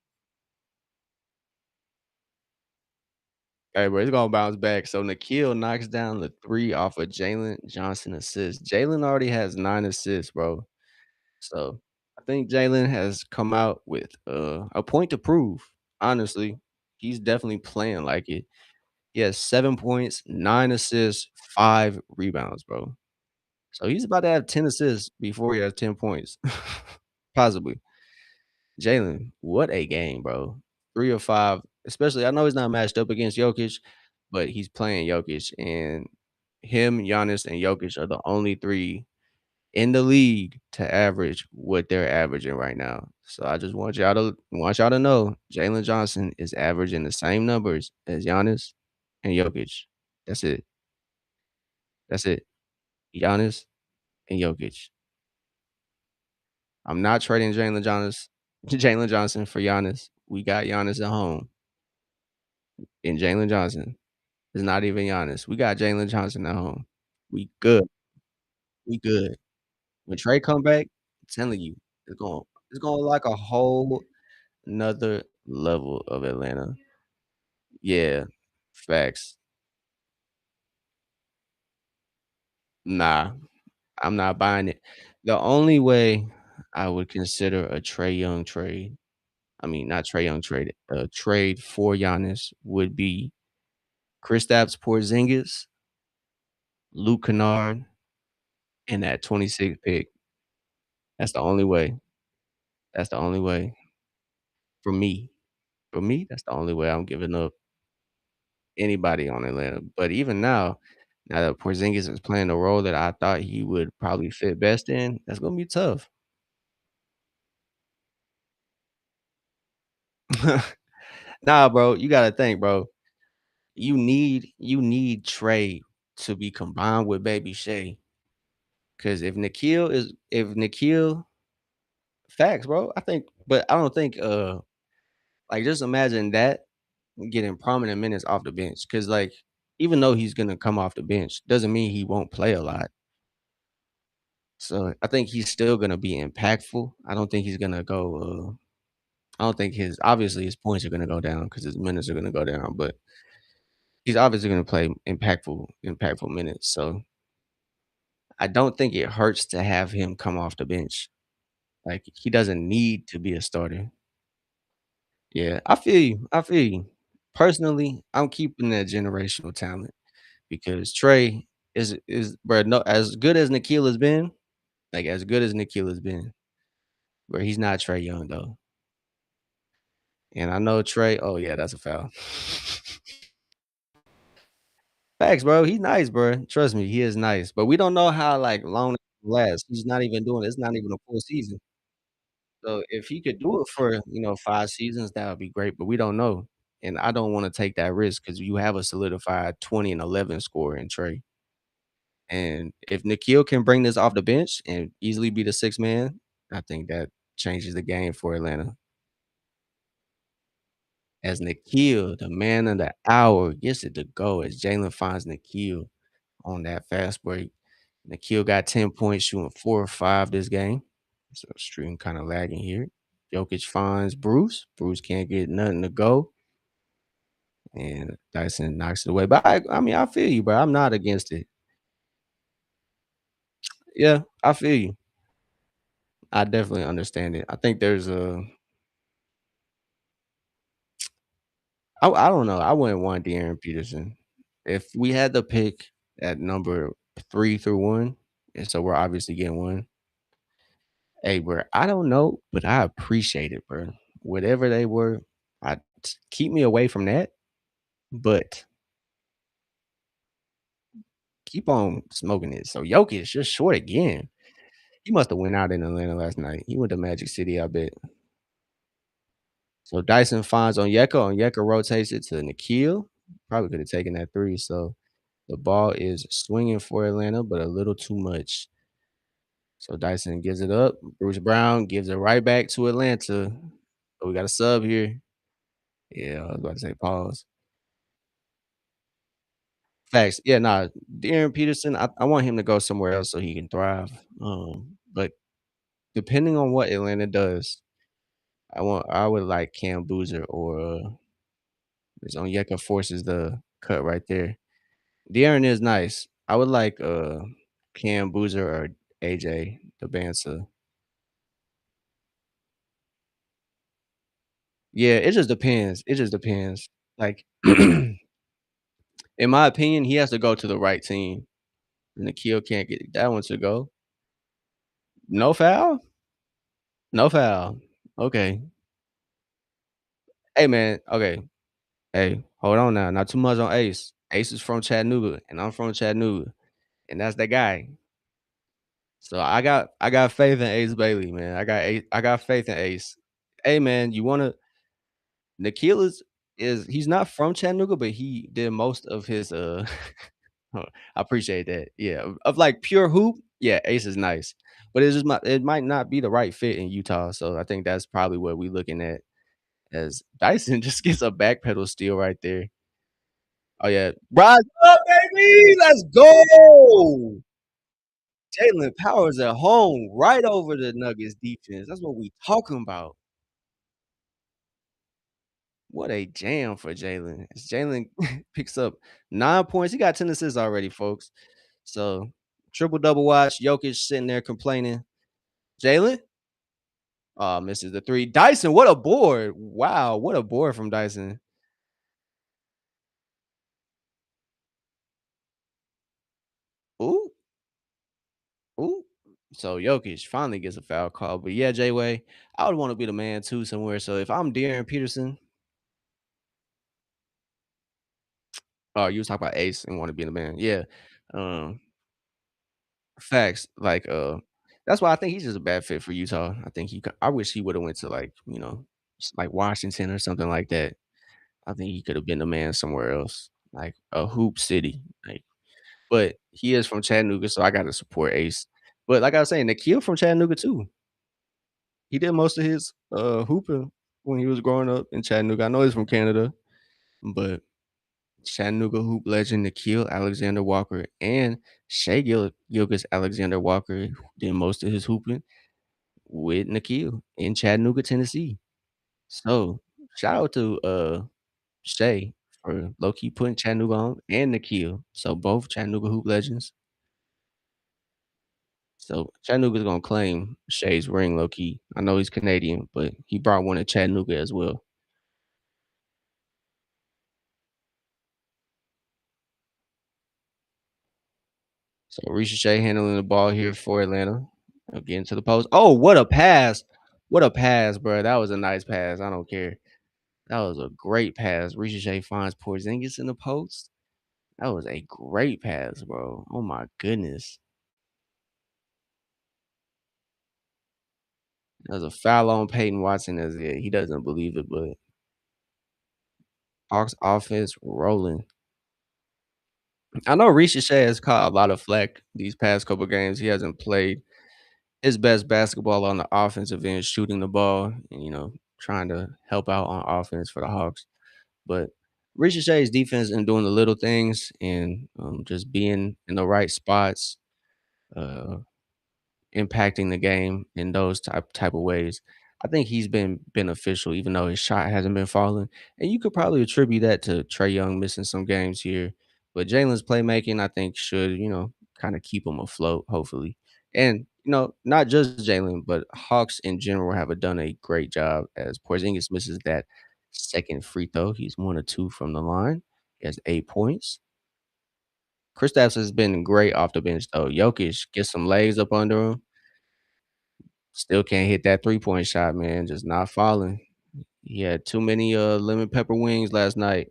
A: Hey, bro, it's gonna bounce back. So Nikhil knocks down the 3 off of Jalen Johnson assist. Jalen already has 9 assists, bro. So I think Jalen has come out with a point to prove. Honestly, he's definitely playing like it. He has 7 points, 9 assists, 5 rebounds, bro. So he's about to have 10 assists before he has 10 points. Possibly. Jalen, what a game, bro. 3 of 5, especially I know he's not matched up against Jokic, but he's playing Jokic, and him, Giannis, and Jokic are the only 3 in the league to average what they're averaging right now. So I just want y'all to know Jalen Johnson is averaging the same numbers as Giannis and Jokic. That's it. That's it. Giannis and Jokic. I'm not trading Jalen Johnson for Giannis. We got Giannis at home, and Jalen Johnson is not even Giannis. We got Jalen Johnson at home. We good. We good. When Trey come back, I'm telling you, it's going like a whole another level of Atlanta. Yeah, facts. Nah, I'm not buying it. The only way I would consider a Trey Young trade, I mean, not Trey Young trade, a trade for Giannis would be Kristaps Porzingis, Luke Kennard, and that 26 pick. That's the only way. That's the only way for me. For me, that's the only way I'm giving up anybody on Atlanta. But even now that Porzingis is playing the role that I thought he would probably fit best in, that's gonna be tough. Nah, bro, you gotta think, bro. You need Trey to be combined with Baby Shay. Cause if Nikhil facts, bro, I think but I don't think like just imagine that getting prominent minutes off the bench. Cause like even though he's gonna come off the bench, doesn't mean he won't play a lot. So I think he's still gonna be impactful. I don't think he's gonna go I don't think his obviously his points are gonna go down because his minutes are gonna go down, but he's obviously gonna play impactful minutes. So I don't think it hurts to have him come off the bench. Like he doesn't need to be a starter. Yeah, I feel you. I feel you. Personally, I'm keeping that generational talent because Trey is bro, no as good as Nikhil has been, like as good as Nikhil has been, but he's not Trey Young though. And I know Trey, oh yeah, that's a foul. Facts, bro. He's nice, bro. Trust me, he is nice. But we don't know how like long it lasts. He's not even doing it's not even a full season. So if he could do it for, 5 seasons, that would be great, but we don't know. And I don't wanna take that risk because you have a solidified 20 and 11 scorer in Trey. And if Nikhil can bring this off the bench and easily be the 6th man, I think that changes the game for Atlanta. As Nikhil, the man of the hour, gets it to go as Jalen finds Nikhil on that fast break. Nikhil got 10 points, shooting 4 or 5 this game. So stream kind of lagging here. Jokic finds Bruce. Bruce can't get nothing to go. And Dyson knocks it away. But I mean, I feel you, bro. I'm not against it. Yeah, I feel you. I definitely understand it. I think there's a I don't know. I wouldn't want De'Aaron Peterson. If we had to pick at number 3 through 1, and so we're obviously getting 1. Hey, bro, I don't know, but I appreciate it, bro. Whatever they were, I keep me away from that, but keep on smoking it. So Jokic is just short again. He must have went out in Atlanta last night. He went to Magic City, I bet. So Dyson finds Onyeka. Onyeka rotates it to Nikhil. Probably could have taken that 3, so The ball is swinging for Atlanta, but a little too much. So Dyson gives it up. Bruce Brown gives it right back to Atlanta. Oh, we got a sub here. Yeah, I was about to say pause. Facts. Yeah, nah. De'Aaron Peterson, I want him to go somewhere else so he can thrive. But depending on what Atlanta does, I would like Cam Boozer or his Onyeka forces the cut right there. De'Aaron is nice. I would like Cam Boozer or AJ Dabansa. Yeah, it just depends. It just depends. Like in my opinion, he has to go to the right team. Nikhil can't get that one to go. No foul? No foul. Okay. Hey man, okay. Hey, hold on now. Not too much on Ace. Ace is from Chattanooga, and I'm from Chattanooga, and that's the guy. So I got faith in Ace Bailey, man. I got faith in Ace. Hey man, you wanna Nikhil is he's not from Chattanooga, but he did most of his I appreciate that. Yeah, of like pure hoop, yeah, Ace is nice. But it might not be the right fit in Utah. So I think that's probably what we looking at as Dyson just gets a backpedal steal right there. Oh yeah. Rise up, baby! Let's go! Jalen Powers at home, right over the Nuggets defense. That's what we talking about. What a jam for Jalen. As Jalen picks up 9 points. He got 10 assists already, folks. So triple double watch. Jokic sitting there complaining. Jalen? Misses the three. Dyson, what a board. Wow, what a board from Dyson. Ooh, ooh. So Jokic finally gets a foul call. But yeah, J Way, I would want to be the man too somewhere. So if I'm De'Aaron Peterson, oh, you was talking about Ace and want to be the man. Yeah. Um, Facts. Like, that's why I think he's just a bad fit for Utah. I think I wish he would have went to like, like Washington or something like that. I think he could have been the man somewhere else, like a hoop city. Like, but he is from Chattanooga, so I got to support Ace. But like I was saying, Nikhil from Chattanooga too. He did most of his hooping when he was growing up in Chattanooga. I know he's from Canada, but Chattanooga hoop legend Nikhil Alexander Walker and Gilgis Alexander Walker did most of his hooping with Nikhil in Chattanooga, Tennessee. So shout out to Shay for low key putting Chattanooga on and Nikhil. So both Chattanooga hoop legends. So Chattanooga's gonna claim Shay's ring low key. I know he's Canadian, but he brought one to Chattanooga as well. So Risha Shea handling the ball here for Atlanta. Getting to the post. Oh, what a pass. What a pass, bro. That was a nice pass. I don't care. That was a great pass. Risha Shea finds Porzingis in the post. That was a great pass, bro. Oh my goodness. There's a foul on Peyton Watson as he doesn't believe it, but Hawks offense rolling. I know Risha Shea has caught a lot of flack these past couple games. He hasn't played his best basketball on the offensive end, shooting the ball and trying to help out on offense for the Hawks. But Risha Shea's defense and doing the little things and just being in the right spots. Uh, Impacting the game in those type of ways. I think he's been beneficial, even though his shot hasn't been falling. And you could probably attribute that to Trey Young missing some games here. But Jalen's playmaking, I think, should, kind of keep him afloat, hopefully. And, not just Jalen, but Hawks in general have done a great job as Porzingis misses that second free throw. He's 1 of 2 from the line. He has 8 points. Kristaps has been great off the bench, though. Jokic gets some legs up under him. Still can't hit that three-point shot, man, just not falling. He had too many, lemon pepper wings last night.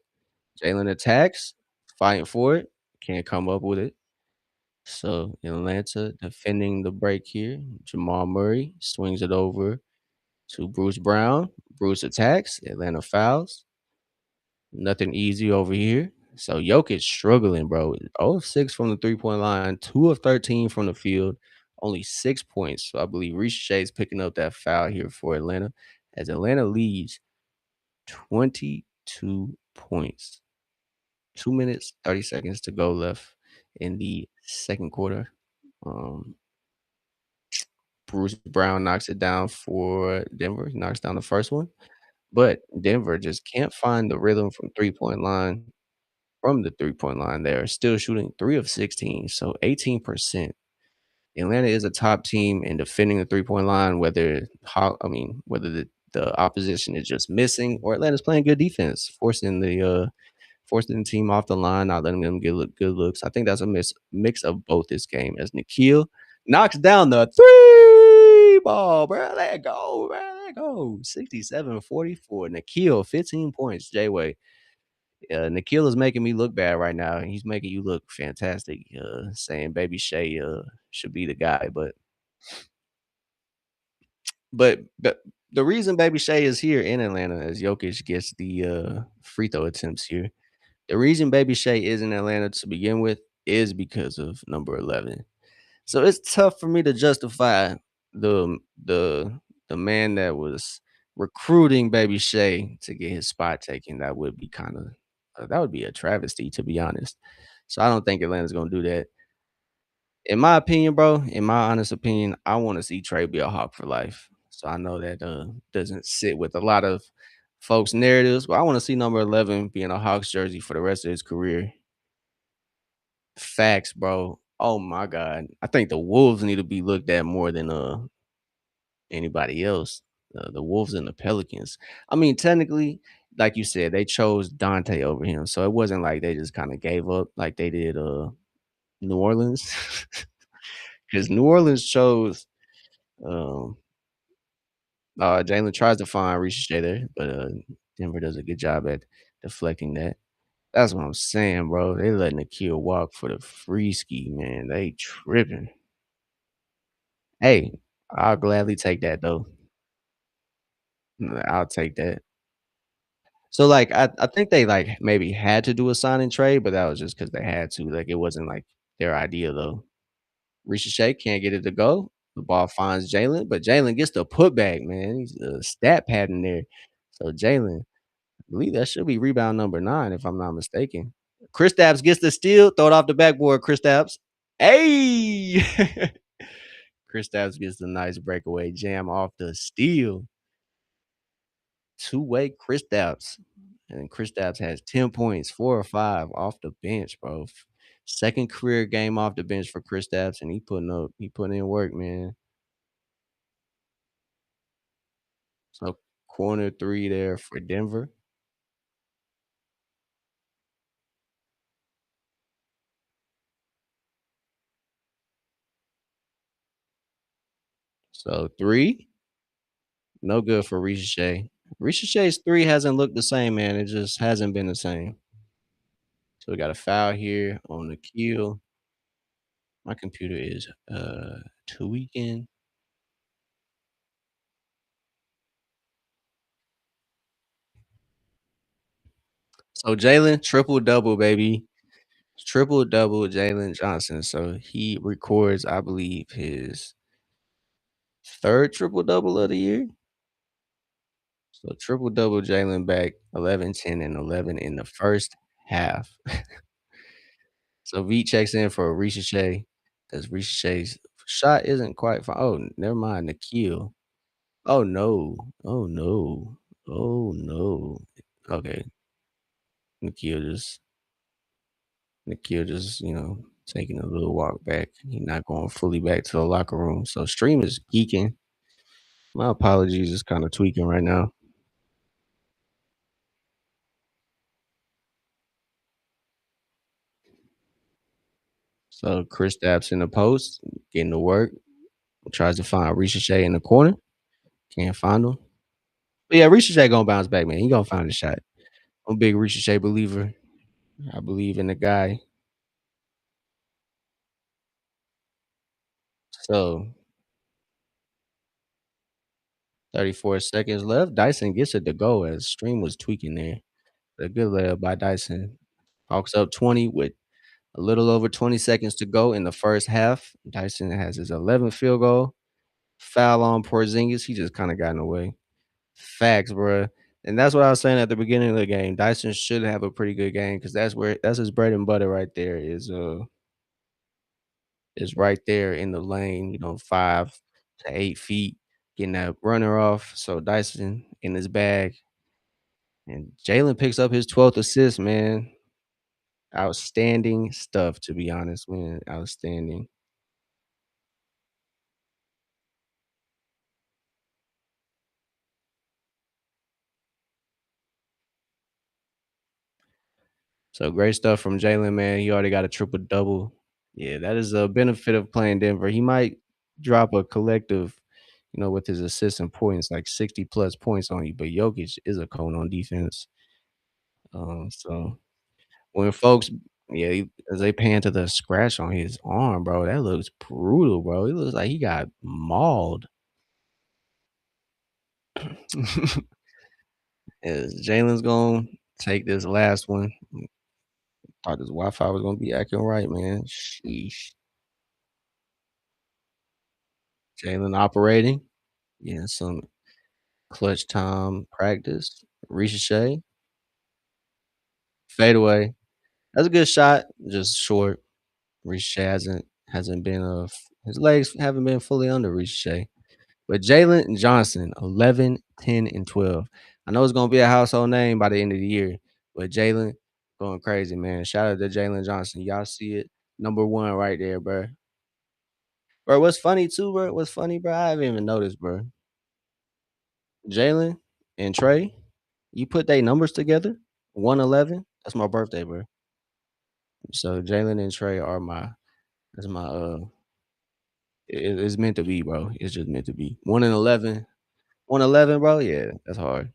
A: Jalen attacks, fighting for it, can't come up with it. So, Atlanta defending the break here. Jamal Murray swings it over to Bruce Brown. Bruce attacks, Atlanta fouls. Nothing easy over here. So Jokic struggling, bro. 0 of 6 from the 3-point line, 2 of 13 from the field, only 6 points. So I believe Ricochet is picking up that foul here for Atlanta as Atlanta leads 22 points. 2 minutes, 30 seconds to go left in the second quarter. Um, Bruce Brown knocks it down for Denver. He knocks down the first one, but Denver just can't find the rhythm from 3-point line. From the 3-point line, they're still shooting 3 of 16, so 18%. Atlanta is a top team in defending the 3-point line, whether the opposition is just missing or Atlanta's playing good defense, forcing the team off the line, not letting them get good looks. I think that's a mix of both this game as Nikhil knocks down the three ball, bro. Let go, bro. Let go. 67-44. Nikhil, 15 points. J-Way. Nikhil is making me look bad right now. He's making you look fantastic. Saying Baby Shay should be the guy, but the reason Baby Shay is here in Atlanta as Jokic gets the free throw attempts here. The reason Baby Shay is in Atlanta to begin with is because of number 11. So it's tough for me to justify the the the man that was recruiting Baby Shay to get his spot taken. That would be kind of that would be a travesty, to be honest. So I don't think Atlanta's gonna do that. In my opinion, bro, in my honest opinion, I want to see Trey be a Hawk for life. So I know that doesn't sit with a lot of folks' narratives, but I want to see number 11 be in a Hawks jersey for the rest of his career. Facts, bro. Oh my god. I think the Wolves need to be looked at more than anybody else. The Wolves and the Pelicans. I mean, technically, like you said, they chose Dante over him. So it wasn't like they just kind of gave up like they did New Orleans. Because New Orleans chose um Jalen tries to find Ricochet there, but Denver does a good job at deflecting that. That's what I'm saying, bro. They letting the kid walk for the free ski, man. They tripping. Hey, I'll gladly take that though. I'll take that. So like I think they like maybe had to do a sign and trade, but that was just because they had to. Like it wasn't like their idea though. Ricochet can't get it to go. The ball finds Jalen, but Jalen gets the putback, man. He's a stat pattern there. So Jalen, I believe that should be rebound number 9, if I'm not mistaken. Kristaps gets the steal, throw it off the backboard. Kristaps. Hey! Kristaps gets the nice breakaway jam off the steal. Two-way Kristaps. And Kristaps has 10 points, 4 or 5 off the bench, bro. Second career game off the bench for Kristaps, and he putting in work, man. So corner 3 there for Denver. So 3, no good for Ricochet. Ricochet's 3 hasn't looked the same, man. It just hasn't been the same. So we got a foul here on the kill. My computer is tweaking. So Jalen triple double, baby. Triple double Jalen Johnson. So he records, I believe, his third triple double of the year. So triple double Jalen back 11, 10, and 11 in the first half. So V checks in for Ricochet because Ricochet's shot isn't quite fine. Oh, never mind. The kill. Oh no. Oh no. Oh no. Okay. Nikhil just Nikhil just, taking a little walk back. He not going fully back to the locker room. So stream is geeking. My apologies, it's kind of tweaking right now. So Chris Stapps in the post, getting to work, tries to find Ricochet in the corner. Can't find him. But yeah, Ricochet gonna bounce back, man. He gonna find a shot. I'm a big Ricochet believer. I believe in the guy. So 34 seconds left. Dyson gets it to go as stream was tweaking there. A good layup by Dyson. Hawks up 20 with a little over 20 seconds to go in the first half. Dyson has his 11th field goal. Foul on Porzingis. He just kinda got in the way. Facts, bruh. And that's what I was saying at the beginning of the game. Dyson should have a pretty good game because that's his bread and butter right there is right there in the lane, 5 to 8 feet, getting that runner off. So Dyson in his bag. And Jalen picks up his 12th assist, man. Outstanding stuff, to be honest, man. Outstanding. So great stuff from Jalen, man. He already got a triple double. Yeah, that is a benefit of playing Denver. He might drop a collective, with his assists and points, like 60 plus points on you. But Jokic is a cone on defense. So when folks, yeah, as they pan to the scratch on his arm, bro, that looks brutal, bro. He looks like he got mauled. As Jalen's gonna take this last one. Thought this Wi-Fi was gonna be acting right, man. Sheesh. Jalen operating. Yeah, some clutch time practice. Ricochet. Fadeaway. That's a good shot, just short. Ricochet hasn't been his legs haven't been fully under Ricochet. But Jalen Johnson, 11, 10, and 12. I know it's gonna be a household name by the end of the year, but Jalen going crazy, man. Shout out to Jalen Johnson. Y'all see it. Number one right there, bro. Bro, what's funny too, bro? What's funny, bro? I haven't even noticed, bro. Jalen and Trey, you put their numbers together, 111. That's my birthday, bro. So Jalen and Trey are that's my it's meant to be, bro. It's just meant to be. 1 and 11. 111, bro. Yeah, that's hard.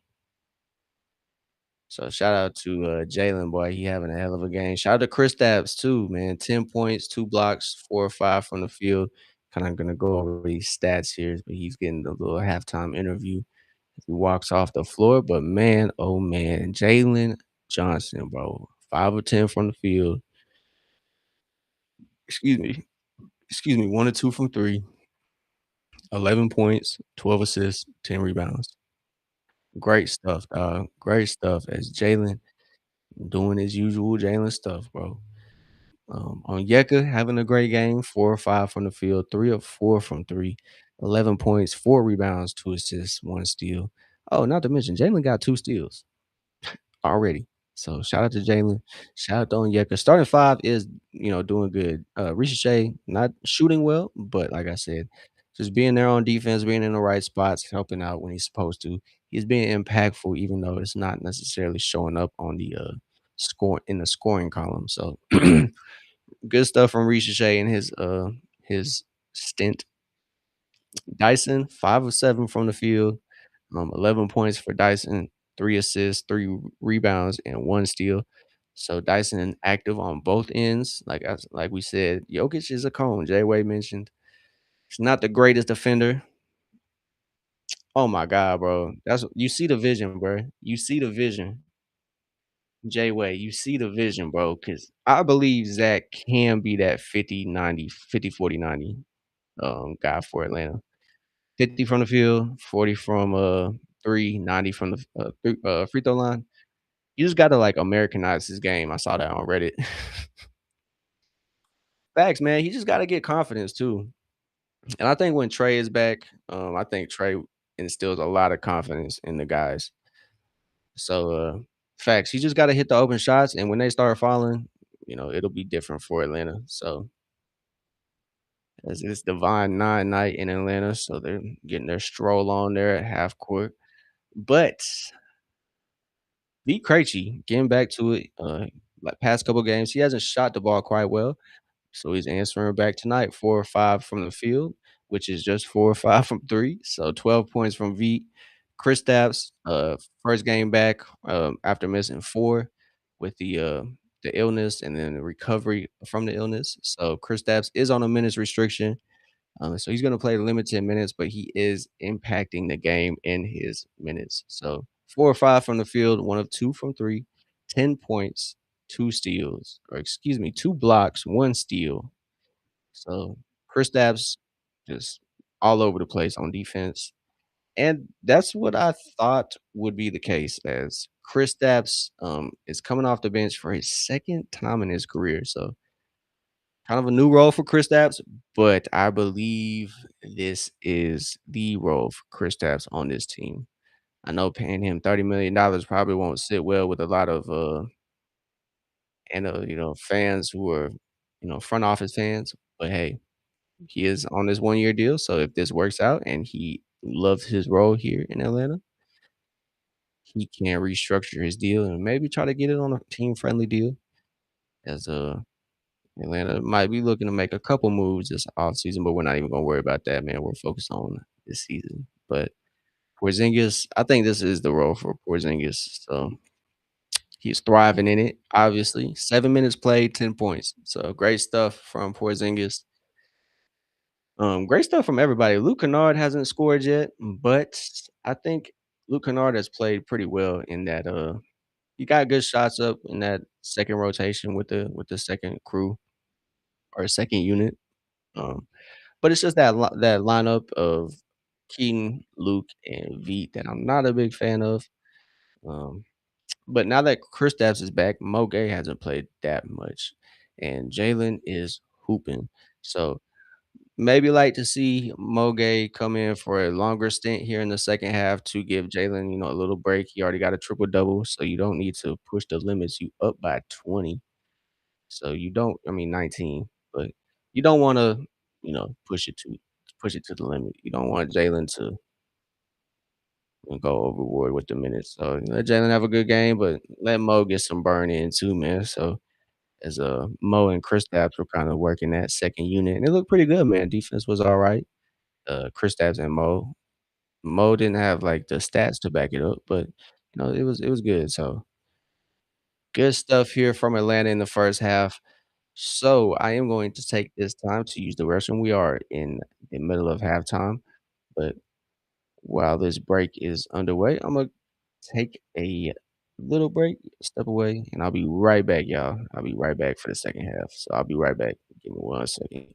A: So shout out to Jalen, boy. He having a hell of a game. Shout out to Chris Stapps too, man. 10 points, 2 blocks, 4 or 5 from the field. Kind of gonna go over these stats here, but he's getting the little halftime interview. He walks off the floor, but man, oh man, Jalen Johnson, bro, 5 or 10 from the field. Excuse me, excuse me, 1 or 2 from three. 11 points, 12 assists, 10 rebounds. Great stuff, dog. Great stuff. As Jalen doing his usual Jalen stuff, bro. Onyeka having a great game, 4 or 5 from the field, 3 or 4 from three, 11 points, 4 rebounds, 2 assists, 1 steal. Oh, not to mention Jalen got 2 steals already. So shout out to Jalen. Shout out to Onyeka. Starting five is doing good. Ricochet not shooting well, but like I said, just being there on defense, being in the right spots, helping out when he's supposed to. He's being impactful, even though it's not necessarily showing up on the scoring column. So good stuff from Ricochet and his stint. Dyson, 5 of 7 from the field, 11 points for Dyson, 3 assists, 3 rebounds, and 1 steal. So Dyson active on both ends. Like we said, Jokic is a cone. Jay Way mentioned he's not the greatest defender. Oh my god, bro. That's you see the vision, bro. You see the vision. Jay Way, you see the vision, bro. Because I believe Zach can be that 50-90, 50-40-90 guy for Atlanta. 50 from the field, 40 from, 3, 90 from the, free throw line. You just gotta, like, Americanize his game. I saw that on Reddit. Facts, man. He just gotta get confidence too. And I think when Trey is back, I think Trey instills a lot of confidence in the guys. So, facts. He just gotta hit the open shots, and when they start falling, it'll be different for Atlanta. So, as it's Divine 9 night in Atlanta, so they're getting their stroll on there at half court. But B. Krejci, getting back to it, like past couple games, he hasn't shot the ball quite well, so he's answering back tonight, 4 or 5 from the field, which is just 4 or 5 from three, so 12 points from V. Kristaps, first game back, after missing 4 with the illness and then the recovery from the illness, so Kristaps is on a minutes restriction. So he's going to play limited minutes, but he is impacting the game in his minutes. So 4 or 5 from the field, 1 of 2 from three, 10 points. 2 steals, or excuse me, 2 blocks, 1 steal. So Kristaps just all over the place on defense. And that's what I thought would be the case, as Kristaps is coming off the bench for his second time in his career. So kind of a new role for Kristaps, but I believe this is the role for Kristaps on this team. I know paying him $30 million probably won't sit well with a lot of fans who are, front office fans. But hey, he is on this 1 year deal. So if this works out and he loves his role here in Atlanta, he can restructure his deal and maybe try to get it on a team friendly deal. As Atlanta might be looking to make a couple moves this offseason, but we're not even gonna worry about that, man. We're focused on this season. But Porzingis, I think this is the role for Porzingis. So he's thriving in it, obviously. 7 minutes played, 10 points. So great stuff from Porzingis. Great stuff from everybody. Luke Kennard hasn't scored yet, but I think Luke Kennard has played pretty well in that. He got good shots up in that second rotation with the second crew or second unit. Um, but it's just that lineup of Keaton, Luke, and Veet that I'm not a big fan of. Um, but now that Kristaps is back, Mo Gay hasn't played that much, and Jalen is hooping. So maybe like to see Mo Gay come in for a longer stint here in the second half to give Jalen, a little break. He already got a triple double, so you don't need to push the limits. You up by 20. So you don't, I mean 19, but you don't wanna, push it to the limit. You don't want Jalen to go overboard with the minutes. So let Jalen have a good game, but let Mo get some burn in too, man. So as Mo and Kristaps were kind of working that second unit, and it looked pretty good, man. Defense was all right. Kristaps and Mo. Mo didn't have like the stats to back it up, but it was good. So good stuff here from Atlanta in the first half. So I am going to take this time to use the restroom. We are in the middle of halftime, but while this break is underway, I'm gonna take a little break, step away, and I'll be right back, y'all. I'll be right back for the second half. So I'll be right back. Give me 1 second.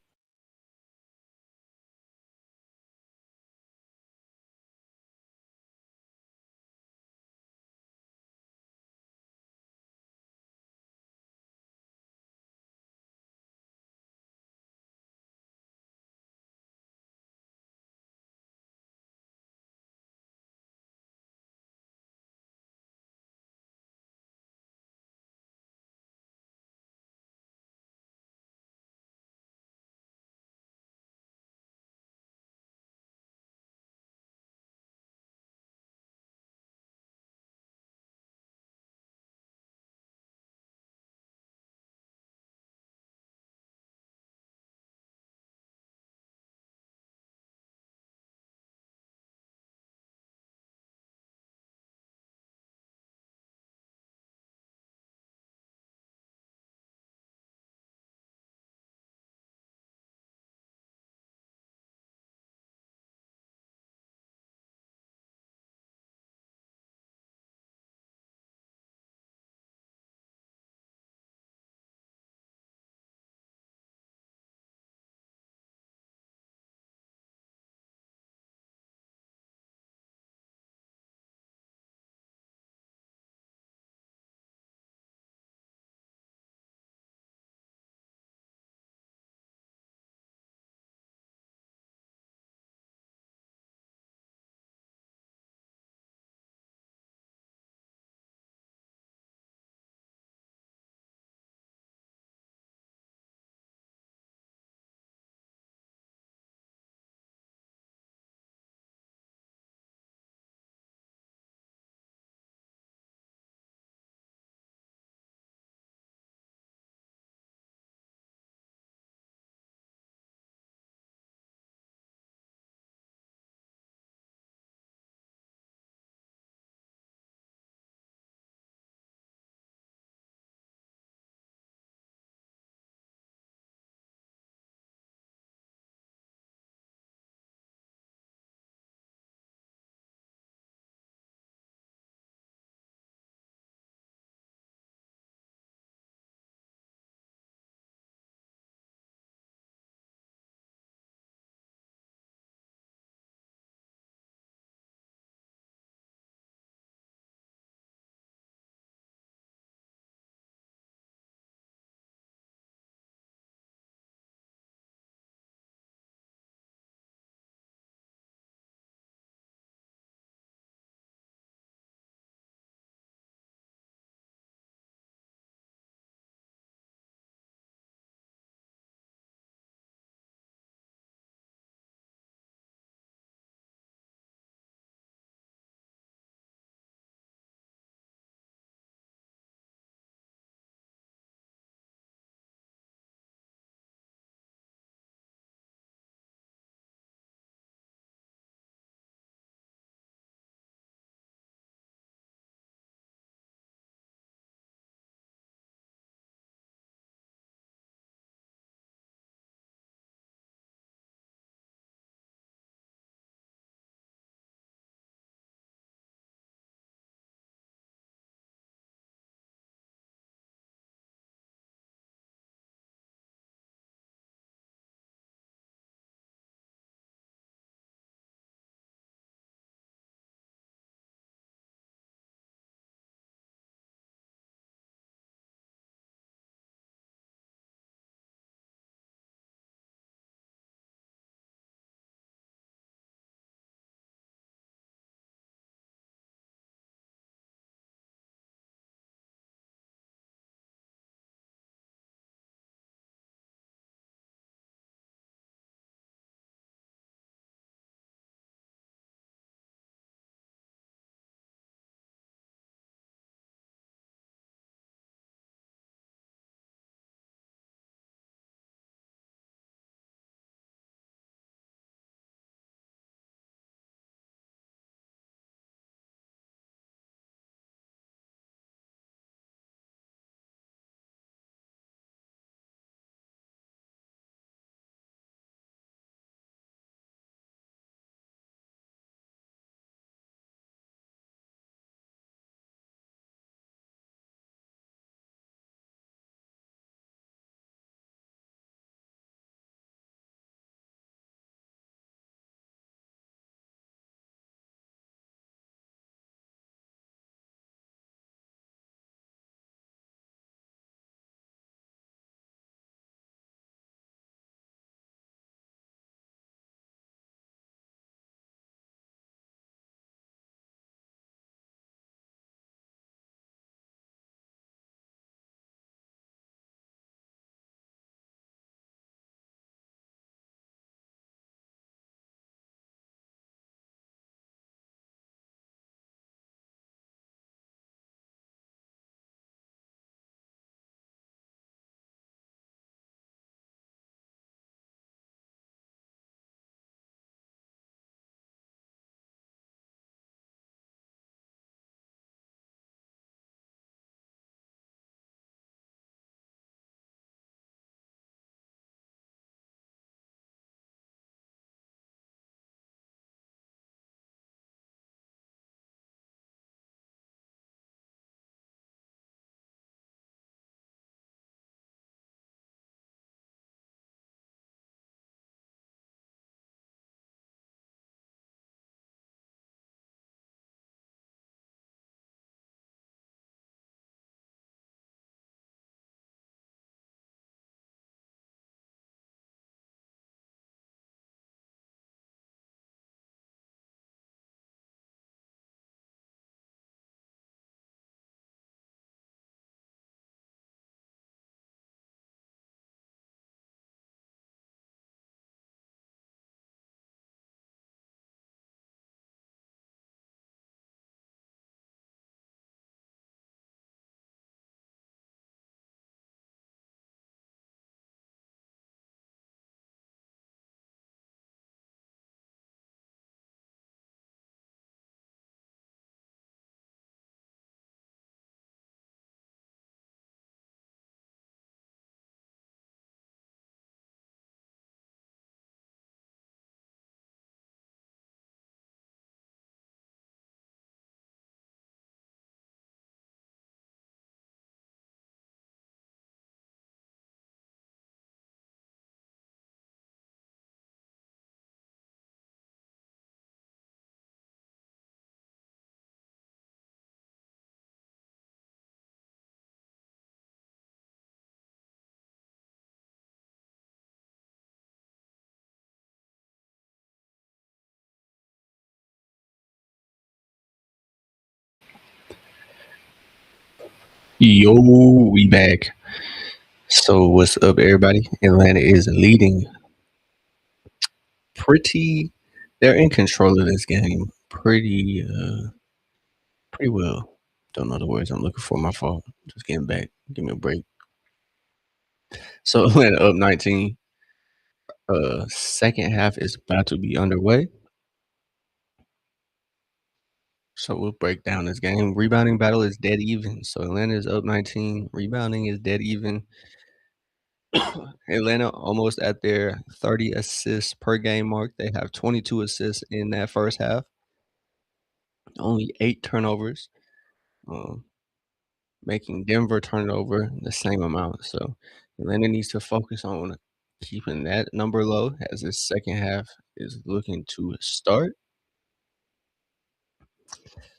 A: Yo, we back. So what's up, everybody? Atlanta is leading pretty. They're in control of this game pretty well. Don't know the words I'm looking for. My fault. Just getting back. Give me a break. So Atlanta up 19. Second half is about to be underway. So we'll break down this game. Rebounding battle is dead even. So Atlanta is up 19. Rebounding is dead even. Atlanta almost at their 30 assists per game mark. They have 22 assists in that first half, only 8 turnovers, um, making Denver turn it over the same amount. So Atlanta needs to focus on keeping that number low as this second half is looking to start.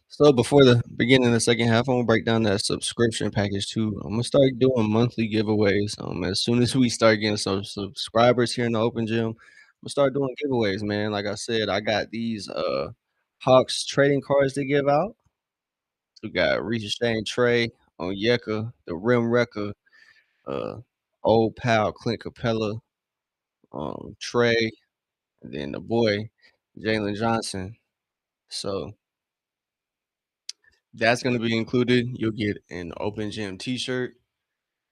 A: So before the beginning of the second half, I'm gonna break down that subscription package too. I'm gonna start doing monthly giveaways. As soon as we start getting some subscribers here in the open gym, I'm gonna start doing giveaways, man. Like I said, I got these Hawks trading cards to give out. We got Ricochet and Trey, Onyeka, the Rim Wrecker, uh, old pal Clint Capella, Trey, and then the boy Jalen Johnson. So that's gonna be included. You'll get an open gym T-shirt.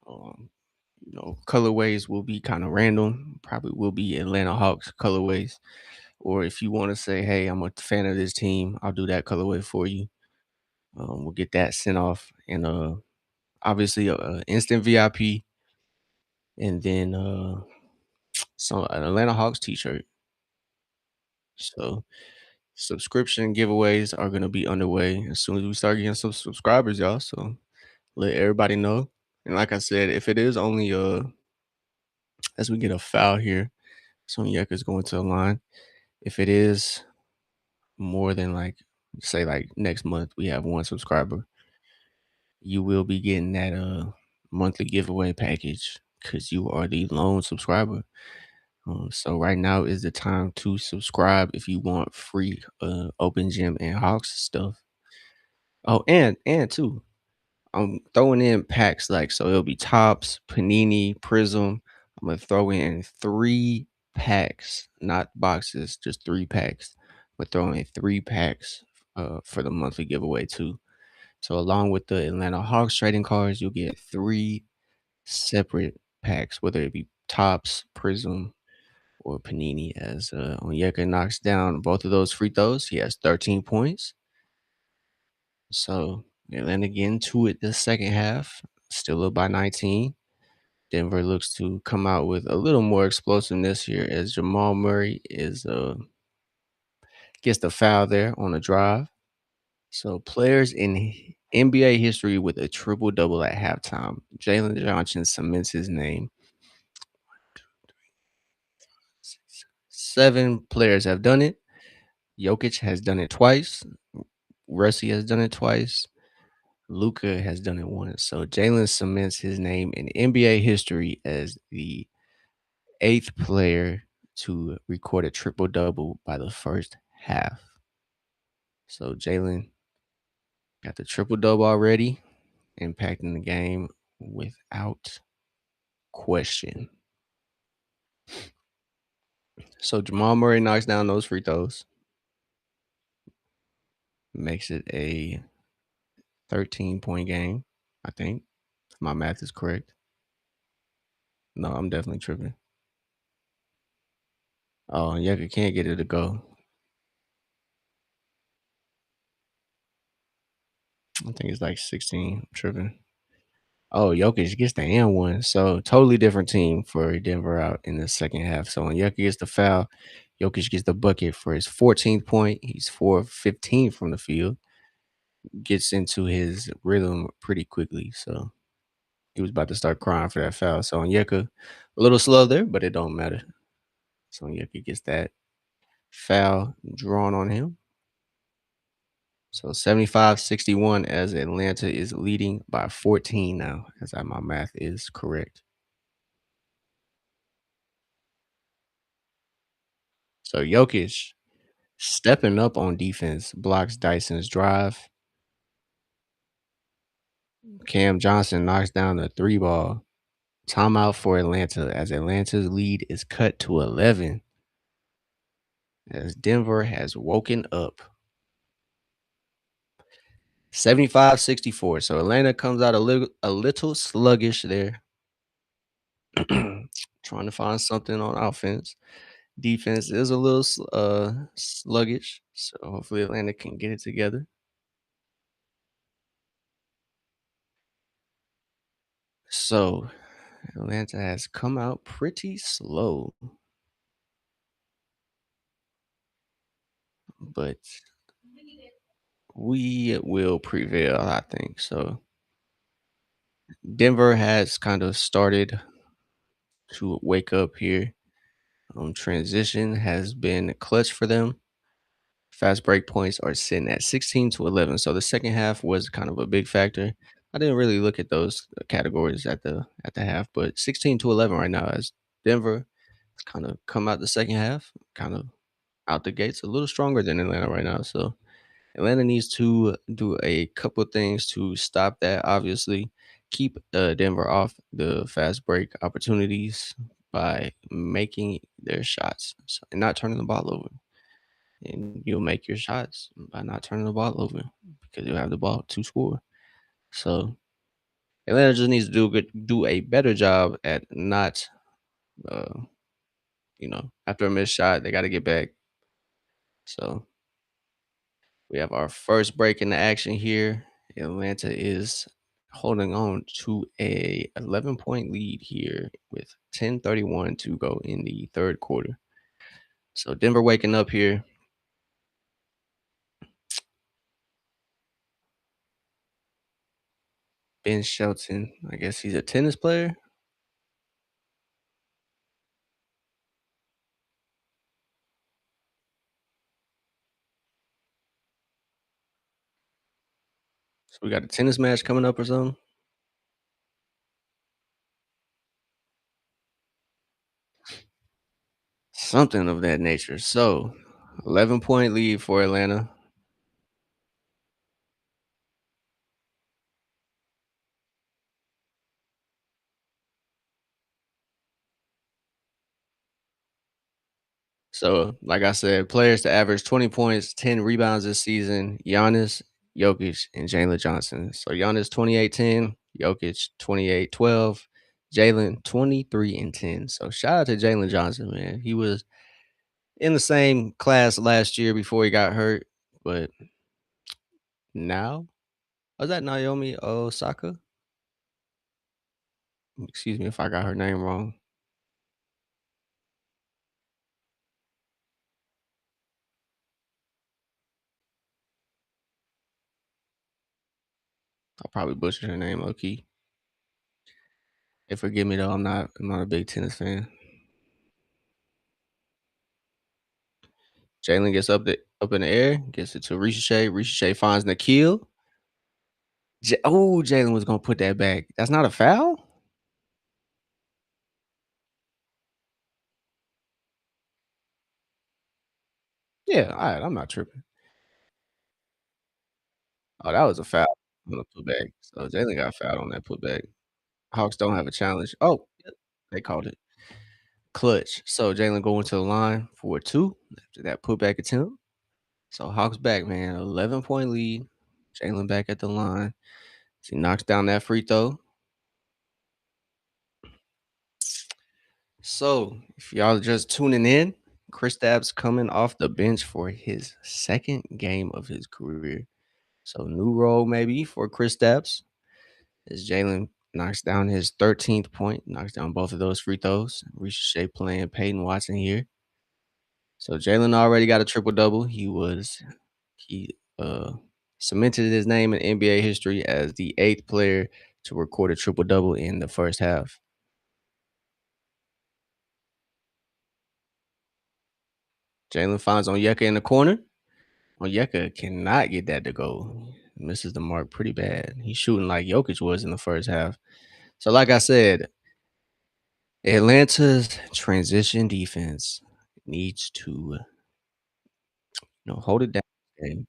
A: Um, colorways will be kind of random. Probably will be Atlanta Hawks colorways. Or if you want to say, "Hey, I'm a fan of this team," I'll do that colorway for you. We'll get that sent off, and obviously instant VIP, and then so an Atlanta Hawks T-shirt. So subscription giveaways are gonna be underway as soon as we start getting some subscribers, y'all. So let everybody know. And like I said, if it is only as we get a foul here, Sonyeka's going to the line. If it is more than like say like next month we have one subscriber, you will be getting that monthly giveaway package because you are the lone subscriber. So right now is the time to subscribe if you want free open gym and Hawks stuff. Oh, and too, I'm throwing in packs like so it'll be Tops, Panini, Prism. I'm gonna throw in 3 packs, not boxes, just 3 packs. We're throwing in 3 packs for the monthly giveaway too. So along with the Atlanta Hawks trading cards, you'll get 3 separate packs, whether it be Tops, Prism, or Panini. As Onyeka knocks down both of those free throws, he has 13 points. So Atlanta getting to it this second half, still up by 19. Denver looks to come out with a little more explosiveness here as Jamal Murray is gets the foul there on the drive. So players in NBA history with a triple double at halftime. Jalen Johnson cements his name. 7 players have done it. Jokic has done it twice. Russi has done it twice. Luca has done it once. So Jalen cements his name in NBA history as the 8th player to record a triple double by the first half. So Jalen got the triple double already, impacting the game without question. So Jamal Murray knocks down those free throws, makes it a 13-point game, I think. If my math is correct. No, I'm definitely tripping. Oh, Yucca can't get it to go. I think it's like 16. I'm tripping. Oh, Jokic gets the and one. So totally different team for Denver out in the second half. So when Jokic gets the foul, Jokic gets the bucket for his 14th point. He's 4 of 15 from the field. Gets into his rhythm pretty quickly. So he was about to start crying for that foul. So Onyeka, a little slow there, but it don't matter. So Onyeka gets that foul drawn on him. So 75-61 as Atlanta is leading by 14 now, as my math is correct. So Jokic stepping up on defense, blocks Dyson's drive. Cam Johnson knocks down the 3 ball. Timeout for Atlanta as Atlanta's lead is cut to 11 as Denver has woken up. 75-64. So Atlanta comes out a little sluggish there. Trying to find something on offense. Defense is a little sluggish. So hopefully Atlanta can get it together. So Atlanta has come out pretty slow, but we will prevail, I think. So Denver has kind of started to wake up here. Transition has been clutch for them. Fast break points are sitting at 16-11. So the second half was kind of a big factor. I didn't really look at those categories at the half, but 16-11 right now as Denver has kind of come out the second half, kind of out the gates a little stronger than Atlanta right now. So Atlanta needs to do a couple things to stop that. Obviously, keep Denver off the fast break opportunities by making their shots and not turning the ball over. And you'll make your shots by not turning the ball over because you'll have the ball to score. So Atlanta just needs to do a better job at not, uh, after a missed shot, they got to get back. So we have our first break in the action here. Atlanta is holding on to a 11-point lead here with 10:31 to go in the third quarter. So Denver waking up here. Ben Shelton, I guess he's a tennis player. So we got a tennis match coming up or something. Something of that nature. So 11-point lead for Atlanta. So, like I said, players to average 20 points, 10 rebounds this season, Giannis, Jokic, and Jalen Johnson. So Giannis 28-10, Jokic 28-12, Jalen 23-10. So shout out to Jalen Johnson, man. He was in the same class last year before he got hurt, but now was that Naomi Osaka? Excuse me if I got her name wrong. I probably butchered her name, low key. And forgive me though, I'm not a big tennis fan. Jalen gets up in the air, gets it to Ricochet. Ricochet finds Nikhil. Jalen was gonna put that back. That's not a foul? Yeah, all right, I'm not tripping. Oh, that was a foul on the putback. So Jalen got fouled on that putback. Hawks don't have a challenge. Oh, yep, they called it. Clutch. So Jalen going to the line for 2 after that putback attempt. So Hawks back, man. 11-point lead. Jalen back at the line. He knocks down that free throw. So, if y'all are just tuning in, Kristaps coming off the bench for his second game of his career. So, new role maybe for Kristaps as Jalen knocks down his 13th point, knocks down both of those free throws. Ricochet playing Peyton Watson here. So, Jalen already got a triple double. He cemented his name in NBA history as the eighth player to record a triple double in the first half. Jalen finds Onyeka in the corner. Onyeka cannot get that to go. Misses the mark pretty bad. He's shooting like Jokic was in the first half. So, like I said, Atlanta's transition defense needs to, hold it down. And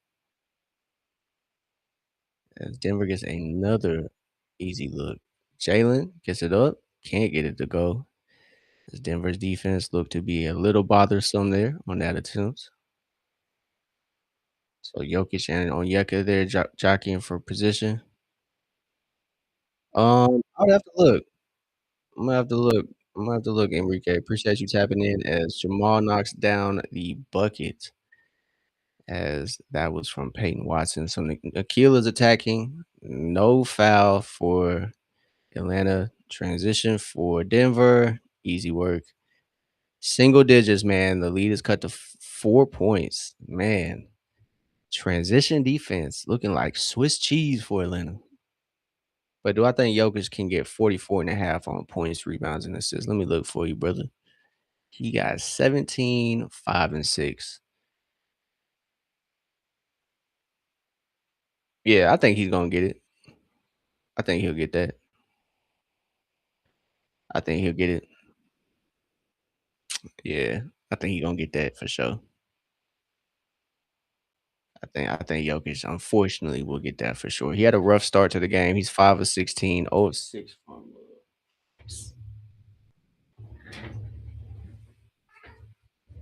A: as Denver gets another Easy look. Jalen gets it up, can't get it to go. As Denver's defense looked to be a little bothersome there on that attempt. So Jokic and Onyeka there jockeying for position. I would have to look. I'm gonna have to look. I'm gonna have to look, Enrique. Appreciate you tapping in as Jamal knocks down the bucket as that was from Peyton Watson. So Nikhil is attacking. No foul for Atlanta. Transition for Denver. Easy work. Single digits, man. The lead is cut to 4 points. Man, transition defense looking like Swiss cheese for Atlanta. But do I think Jokic can get 44.5 on points, rebounds, and assists? Let me look for you, brother. He got 17, 5, and 6. Yeah, I think he's gonna get it. I think he'll get that. I think he'll get it. Yeah, I think he's gonna get that for sure. I think Jokic unfortunately will get that for sure. He had a rough start to the game. He's 5 of 16, 0 of 6 from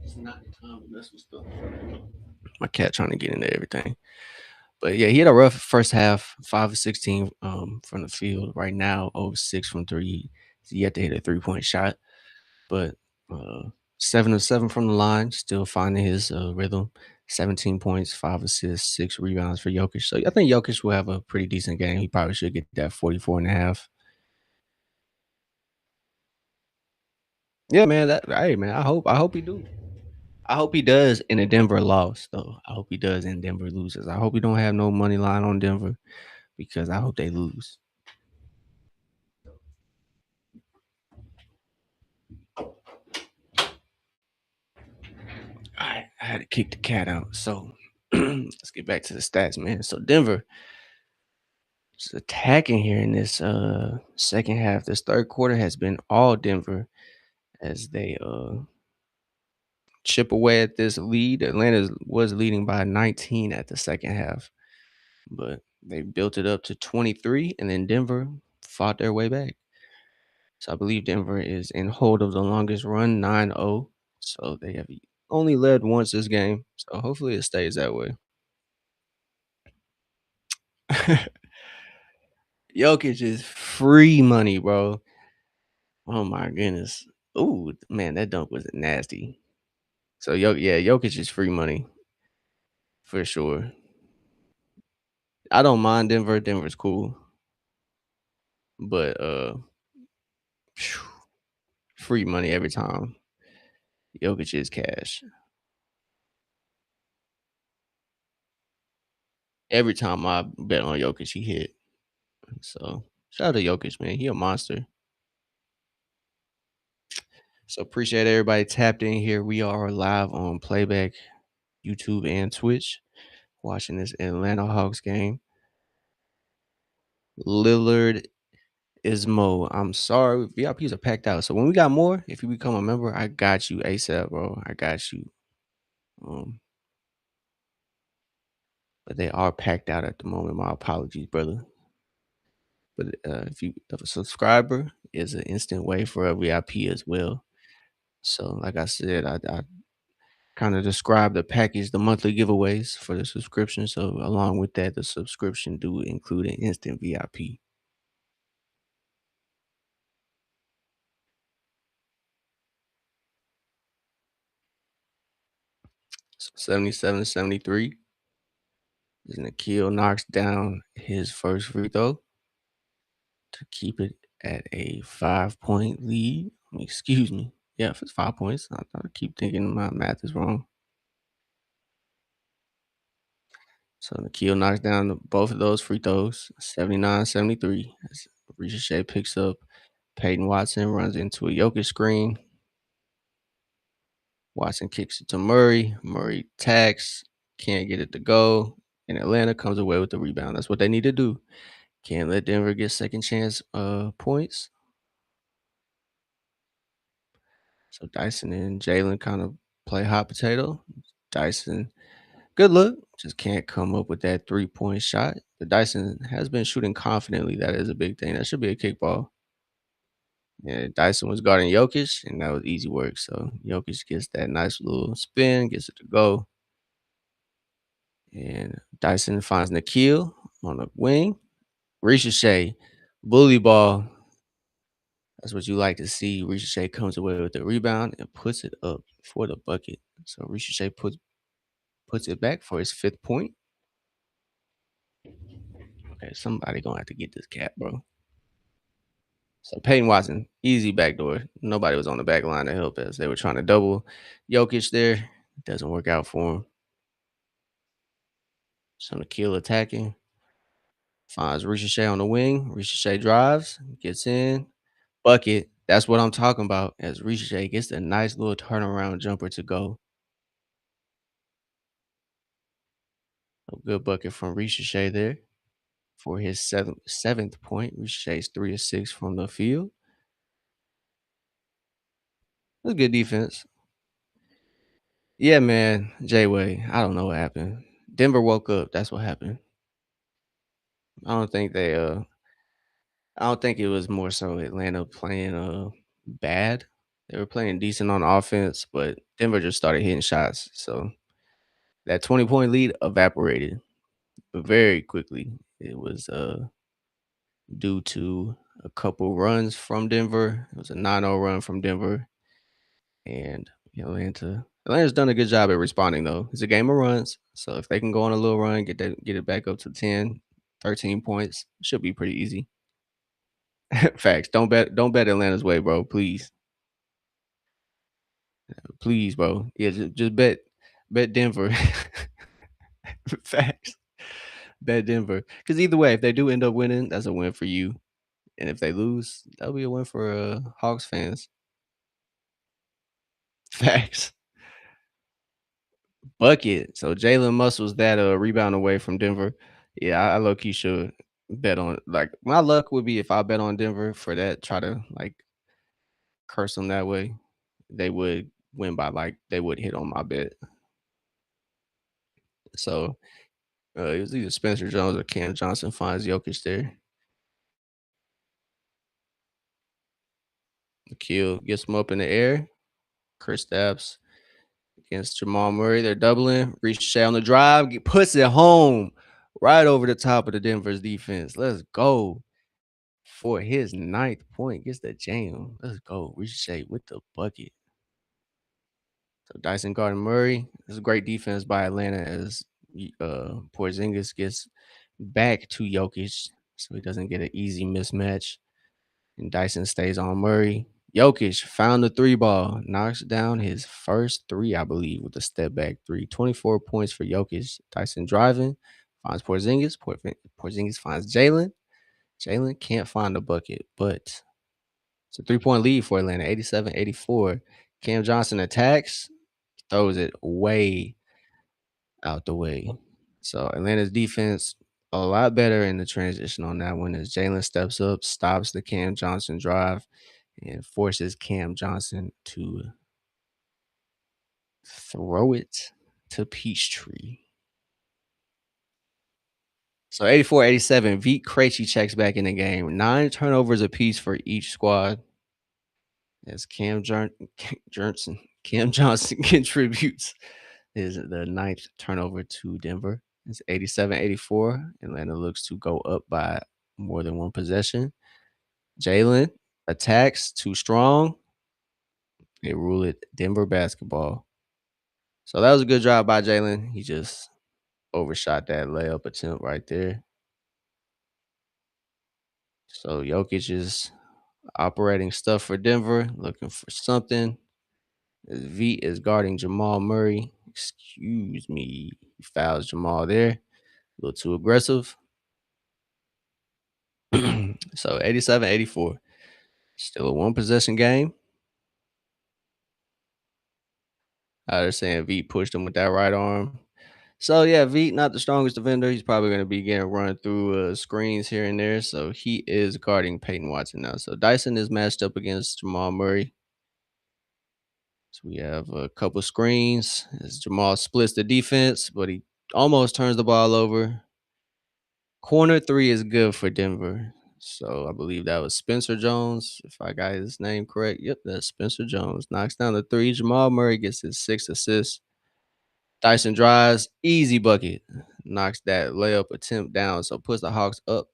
A: it's not the time to mess with stuff. My cat trying to get into everything. But yeah, he had a rough first half, 5 of 16 from the field. Right now, 0 of 6 from three. He's yet to hit a 3-point shot. But 7 of 7 from the line, still finding his rhythm. 17 points, 5 assists, 6 rebounds for Jokic. So I think Jokic will have a pretty decent game. He probably should get that 44.5. Yeah, man. Hey, man. I hope he do. I hope he does in a Denver loss, though. I hope he does in Denver loses. I hope he don't have no money line on Denver because I hope they lose. I had to kick the cat out. So let's get back to the stats, man. So Denver is attacking here in this second half. This third quarter has been all Denver as they chip away at this lead. Atlanta was leading by 19 at the second half, but they built it up to 23, and then Denver fought their way back. So I believe Denver is in hold of the longest run, 9-0. So they have only led once this game. So hopefully it stays that way. Jokic is free money, bro. Oh my goodness. Ooh, man, that dunk was nasty. So yeah, Jokic is free money for sure. I don't mind Denver. Denver's cool, but phew, free money every time. Jokic is cash. Every time I bet on Jokic, he hit. So shout out to Jokic, man. He a monster. So appreciate everybody tapped in here. We are live on playback, YouTube and Twitch, watching this Atlanta Hawks game. Lillard Ismo. I'm sorry, VIPs are packed out. So when we got more, if you become a member, I got you ASAP, bro. I got you. Um, but they are packed out at the moment. My apologies, brother. But if a subscriber is an instant way for a VIP as well. So like I said, I kind of describe the package, the monthly giveaways for the subscription. So along with that, the subscription do include an instant VIP. So 77-73. As Nikhil knocks down his first free throw to keep it at a 5-point lead. Excuse me. Yeah, if it's 5 points, I keep thinking my math is wrong. So Nikhil knocks down both of those free throws, 79-73. As Ricochet picks up Peyton Watson, runs into a Jokic screen. Watson kicks it to Murray. Murray tacks, can't get it to go. And Atlanta comes away with the rebound. That's what they need to do. Can't let Denver get second chance points. So Dyson and Jalen kind of play hot potato. Dyson, good look, just can't come up with that 3-point shot. But Dyson has been shooting confidently. That is a big thing. That should be a kickball. Yeah, Dyson was guarding Jokic, and that was easy work. So Jokic gets that nice little spin, gets it to go, and Dyson finds Nikhil on the wing. Ricochet, bully ball. That's what you like to see. Ricochet comes away with the rebound and puts it up for the bucket. So Ricochet puts it back for his fifth point. Okay, somebody gonna have to get this cat, bro. So Peyton Watson, easy backdoor. Nobody was on the back line to help us. They were trying to double Jokic there. Doesn't work out for him. So Nikhil attacking. Finds Ricochet on the wing. Ricochet drives, gets in. Bucket. That's what I'm talking about. As Ricochet gets a nice little turnaround jumper to go. A good bucket from Ricochet there for his seventh point. Ricochet's 3 of 6 from the field. It was good defense. Yeah, man. J-Way. I don't know what happened. Denver woke up. That's what happened. I don't think they I don't think it was more so Atlanta playing bad. They were playing decent on offense, but Denver just started hitting shots. So that 20-point lead evaporated very quickly. It was due to a couple runs from Denver. It was a 9-0 run from Denver. And Atlanta's done a good job at responding though. It's a game of runs. So if they can go on a little run, get it back up to 10, 13 points, should be pretty easy. Facts. Don't bet Atlanta's way, bro. Please. Please, bro. Yeah, just bet Denver. Facts. Bet Denver. Because either way, if they do end up winning, that's a win for you. And if they lose, that'll be a win for Hawks fans. Facts. Bucket. So Jalen Muscles that rebound away from Denver. Yeah, I low key should bet on like my luck would be if I bet on Denver for that, try to like curse them that way. They would win by like they would hit on my bet. So it was either Spencer Jones or Cam Johnson finds Jokic there. Kill gets him up in the air. Chris Stapps against Jamal Murray. They're doubling. Ricochet on the drive. Puts it home right over the top of the Denver's defense. Let's go. For his ninth point. Gets the jam. Let's go. Ricochet with the bucket. So Dyson Garden Murray. This is a great defense by Atlanta as Porzingis gets back to Jokic so he doesn't get an easy mismatch. And Dyson stays on Murray. Jokic found the three ball, knocks down his first three, I believe, with a step back three. 24 points for Jokic. Dyson driving, finds Porzingis. Porzingis finds Jalen. Jalen can't find the bucket, but it's a 3-point lead for Atlanta, 87-84. Cam Johnson attacks, throws it way out the way. So Atlanta's defense a lot better in the transition on that one as Jalen steps up, stops the Cam Johnson drive, and forces Cam Johnson to throw it to Peachtree. So 84-87, Vit Krejci checks back in the game. 9 turnovers apiece for each squad as Cam Johnson contributes is the ninth turnover to Denver. It's 87-84. Atlanta looks to go up by more than one possession. Jalen attacks too strong. They rule it Denver basketball. So that was a good job by Jalen. He just overshot that layup attempt right there. So Jokic is operating stuff for Denver, looking for something. As V is guarding Jamal Murray. Excuse me. He fouls Jamal there. A little too aggressive. So 87-84. Still a one possession game. They're saying V pushed him with that right arm. So yeah, V not the strongest defender. He's probably going to be getting run through screens here and there. So he is guarding Peyton Watson now. So Dyson is matched up against Jamal Murray. So we have a couple screens as Jamal splits the defense, but he almost turns the ball over. Corner 3 is good for Denver. So I believe that was Spencer Jones, if I got his name correct. Yep, that's Spencer Jones. Knocks down the three. Jamal Murray gets his sixth assist. Dyson Dries, easy bucket. Knocks that layup attempt down. So puts the Hawks up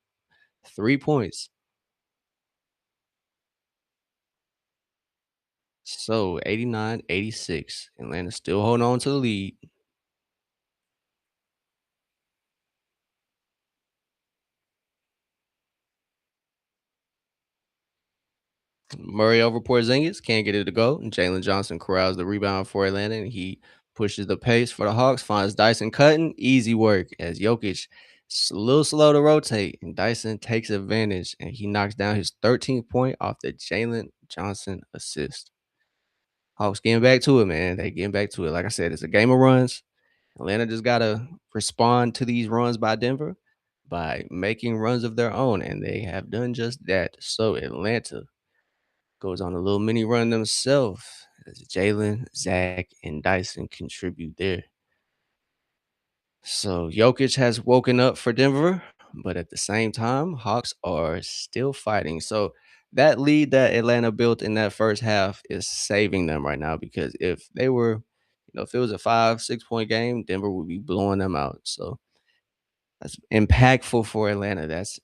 A: 3 points. So 89-86. Atlanta still holding on to the lead. Murray over Porzingis, can't get it to go. And Jalen Johnson corrals the rebound for Atlanta, and he pushes the pace for the Hawks. Finds Dyson cutting, easy work as Jokic a little slow to rotate, and Dyson takes advantage, and he knocks down his 13th point off the Jalen Johnson assist. Hawks getting back to it, man. They getting back to it. Like I said, it's a game of runs. Atlanta just gotta respond to these runs by Denver by making runs of their own, and they have done just that. So Atlanta goes on a little mini run themselves as Jalen, Zach, and Dyson contribute there. So Jokic has woken up for Denver, but at the same time, Hawks are still fighting. So that lead that Atlanta built in that first half is saving them right now because if they were, if it was a 5, 6 point game, Denver would be blowing them out. So that's impactful for Atlanta. That's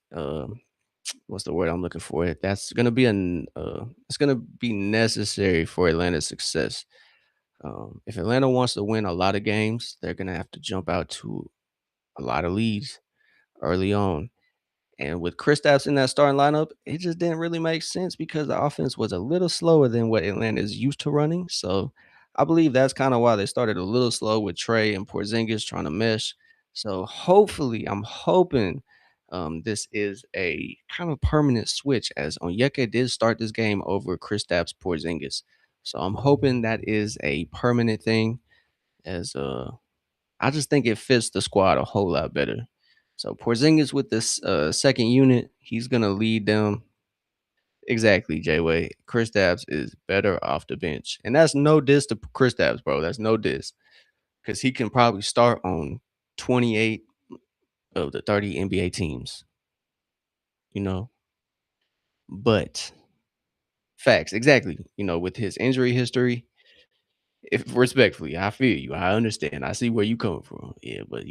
A: what's the word I'm looking for? That's gonna be it's gonna be necessary for Atlanta's success. If Atlanta wants to win a lot of games, they're gonna have to jump out to a lot of leads early on. And with Kristaps in that starting lineup, it just didn't really make sense because the offense was a little slower than what Atlanta is used to running. So I believe that's kind of why they started a little slow with Trey and Porzingis trying to mesh. So hopefully, I'm hoping this is a kind of permanent switch as Onyeka did start this game over Kristaps Porzingis. So I'm hoping that is a permanent thing as I just think it fits the squad a whole lot better. So Porzingis with this second unit, he's gonna lead them exactly. J-Way, Kristaps is better off the bench, and that's no diss to Kristaps, bro. That's no diss because he can probably start on 28 of the 30 NBA teams. You know, but facts exactly. With his injury history, if respectfully, I feel you. I understand. I see where you coming from. Yeah, but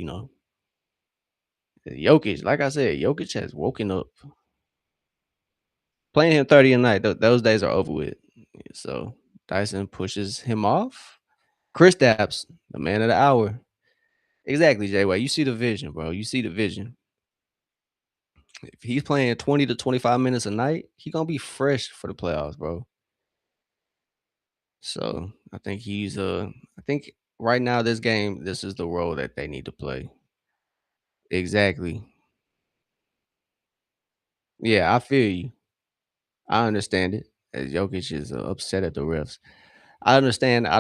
A: Jokic, like I said, Jokic has woken up. Playing him 30 a night, those days are over with. So Dyson pushes him off. Kristaps, the man of the hour. Exactly, Jay Way. You see the vision, bro. You see the vision. If he's playing 20 to 25 minutes a night, he gonna be fresh for the playoffs, bro. So I think I think right now this game, this is the role that they need to play. Exactly. Yeah, I feel you. I understand it. As Jokic is upset at the refs. I understand. I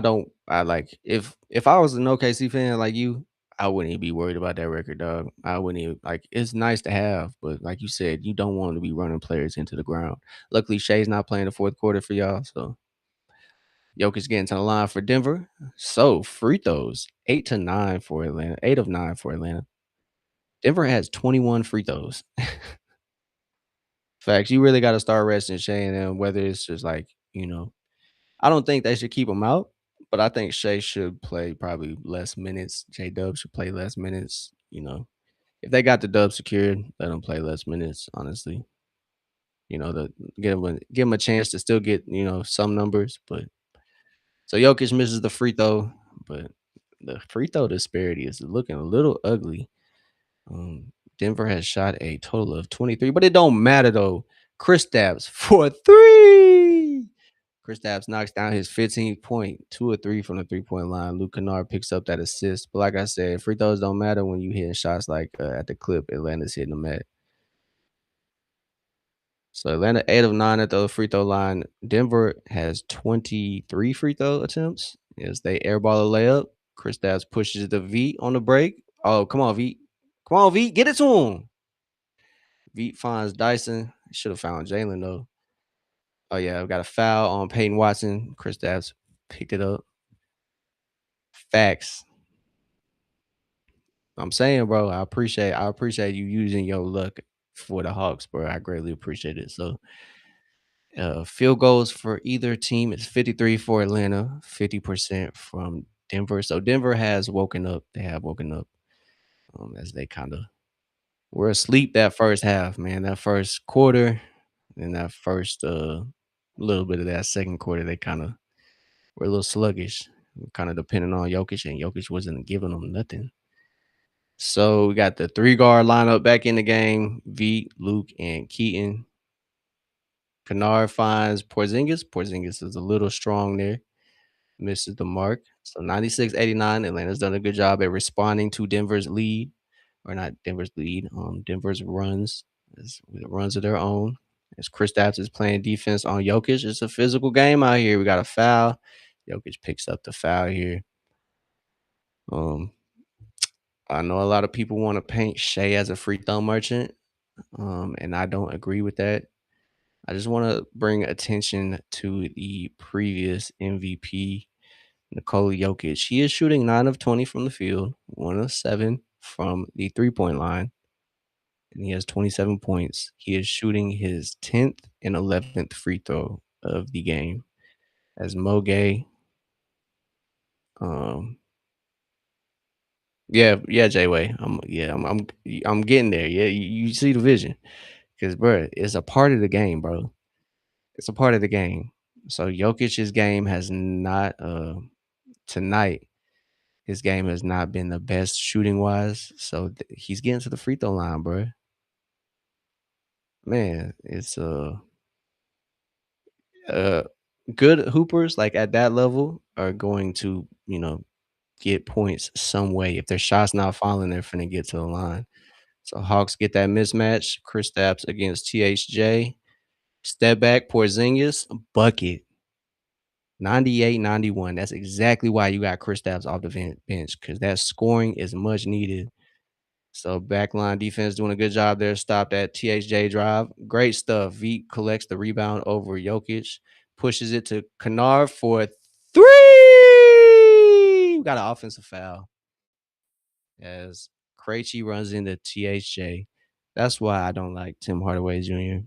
A: like if I was an OKC fan like you, I wouldn't even be worried about that record, dog. I wouldn't even like. It's nice to have, but like you said, you don't want to be running players into the ground. Luckily, Shay's not playing the fourth quarter for y'all, so Jokic getting to the line for Denver. So free throws, 8 to 9 for Atlanta. 8 of 9 for Atlanta. Denver has 21 free throws. Facts. You really got to start resting Shay and them. Whether it's just like I don't think they should keep him out, but I think Shea should play probably less minutes. J Dub should play less minutes. If they got the dub secured, let him play less minutes. Honestly, the give him a chance to still get some numbers. But so Jokic misses the free throw, but the free throw disparity is looking a little ugly. Denver has shot a total of 23, but it don't matter though. Kristaps for three. Kristaps knocks down his 15th point, 2 or 3 from the 3 point line. Luke Kennard picks up that assist. But like I said, free throws don't matter when you hitting shots like at the clip Atlanta's hitting them at. So Atlanta 8 of 9 at the free throw line. Denver has 23 free throw attempts as they airball a layup. Kristaps pushes the V on the break. Oh, come on, V. Come on, V. Get it to him. V finds Dyson. Should have found Jalen though. Oh yeah, I've got a foul on Peyton Watson. Kristaps picked it up. Facts. I'm saying, bro, I appreciate you using your luck for the Hawks, bro. I greatly appreciate it. So, field goals for either team is 53 for Atlanta, 50% from Denver. So Denver has woken up. They have woken up as they kind of were asleep that first half, man. That first quarter and that first little bit of that second quarter, they kind of were a little sluggish, kind of depending on Jokic, and Jokic wasn't giving them nothing. So we got the three guard lineup back in the game: Veet, Luke, and Keaton. Kennard finds Porzingis. Porzingis is a little strong there, misses the mark. So 96-89. Atlanta's done a good job at responding to Denver's lead, or not Denver's lead, Denver's runs, with runs of their own. As Kristaps is playing defense on Jokic, it's a physical game out here. We got a foul. Jokic picks up the foul here. Um, I know a lot of people want to paint Shea as a free throw merchant, and I don't agree with that. I just want to bring attention to the previous MVP, Nikola Jokic. He is shooting 9 of 20 from the field, 1 of 7 from the three-point line, and he has 27 points. He is shooting his 10th and 11th free throw of the game. As Moge, um, yeah, J-Way. I'm getting there. Yeah, you see the vision. Because, bro, it's a part of the game, bro. It's a part of the game. So Jokic's game has not tonight. His game has not been the best shooting wise. So he's getting to the free throw line, bro. Man, it's uh good hoopers like at that level are going to, get points some way. If their shots not falling, they're finna get to the line. So Hawks get that mismatch. Kristaps against THJ. Step back, Porzingis, bucket. 98-91. That's exactly why you got Kristaps off the bench, because that scoring is much needed. So backline defense doing a good job there. Stop that THJ drive. Great stuff. Veet collects the rebound over Jokic, pushes it to Kennard for three. We got an offensive foul as Krejci runs into THJ. That's why I don't like Tim Hardaway Jr.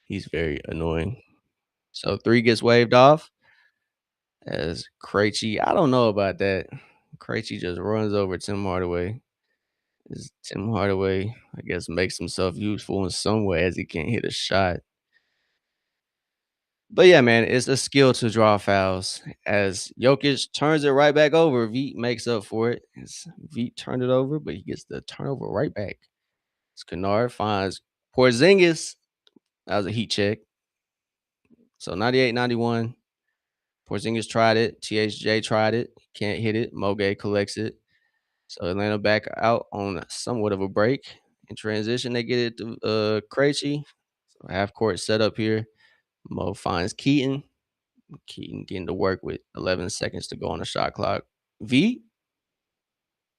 A: He's very annoying. So three gets waved off as Krejci. I don't know about that. Krejci just runs over Tim Hardaway. As Tim Hardaway, I guess, makes himself useful in some way as he can't hit a shot. But yeah, man, it's a skill to draw fouls. As Jokic turns it right back over, Veet makes up for it. As Veet turned it over, but he gets the turnover right back. As Kennard finds Porzingis. That was a heat check. So 98-91. Porzingis tried it. THJ tried it. Can't hit it. Moge collects it. So Atlanta back out on somewhat of a break. In transition, they get it to Krejci. So half court set up here. Mo finds Keaton. Keaton getting to work with 11 seconds to go on the shot clock. V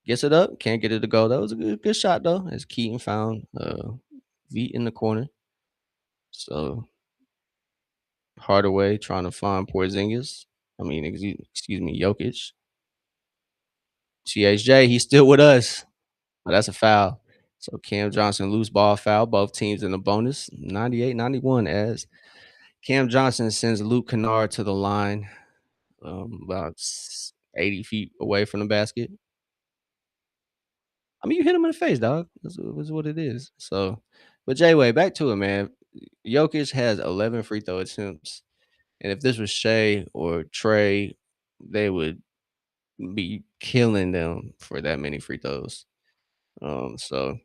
A: gets it up. Can't get it to go. That was a good shot, though, as Keaton found V in the corner. So Hardaway trying to find Porzingis. Excuse me, Jokic. THJ, he's still with us. But that's a foul. So Cam Johnson loose ball foul. Both teams in the bonus. 98-91 as Cam Johnson sends Luke Kennard to the line, about 80 feet away from the basket. I mean, you hit him in the face, dog. That's what it is. So, but J-Way, back to it, man. Jokic has 11 free throw attempts. And if this was Shea or Trey, they would be killing them for that many free throws. So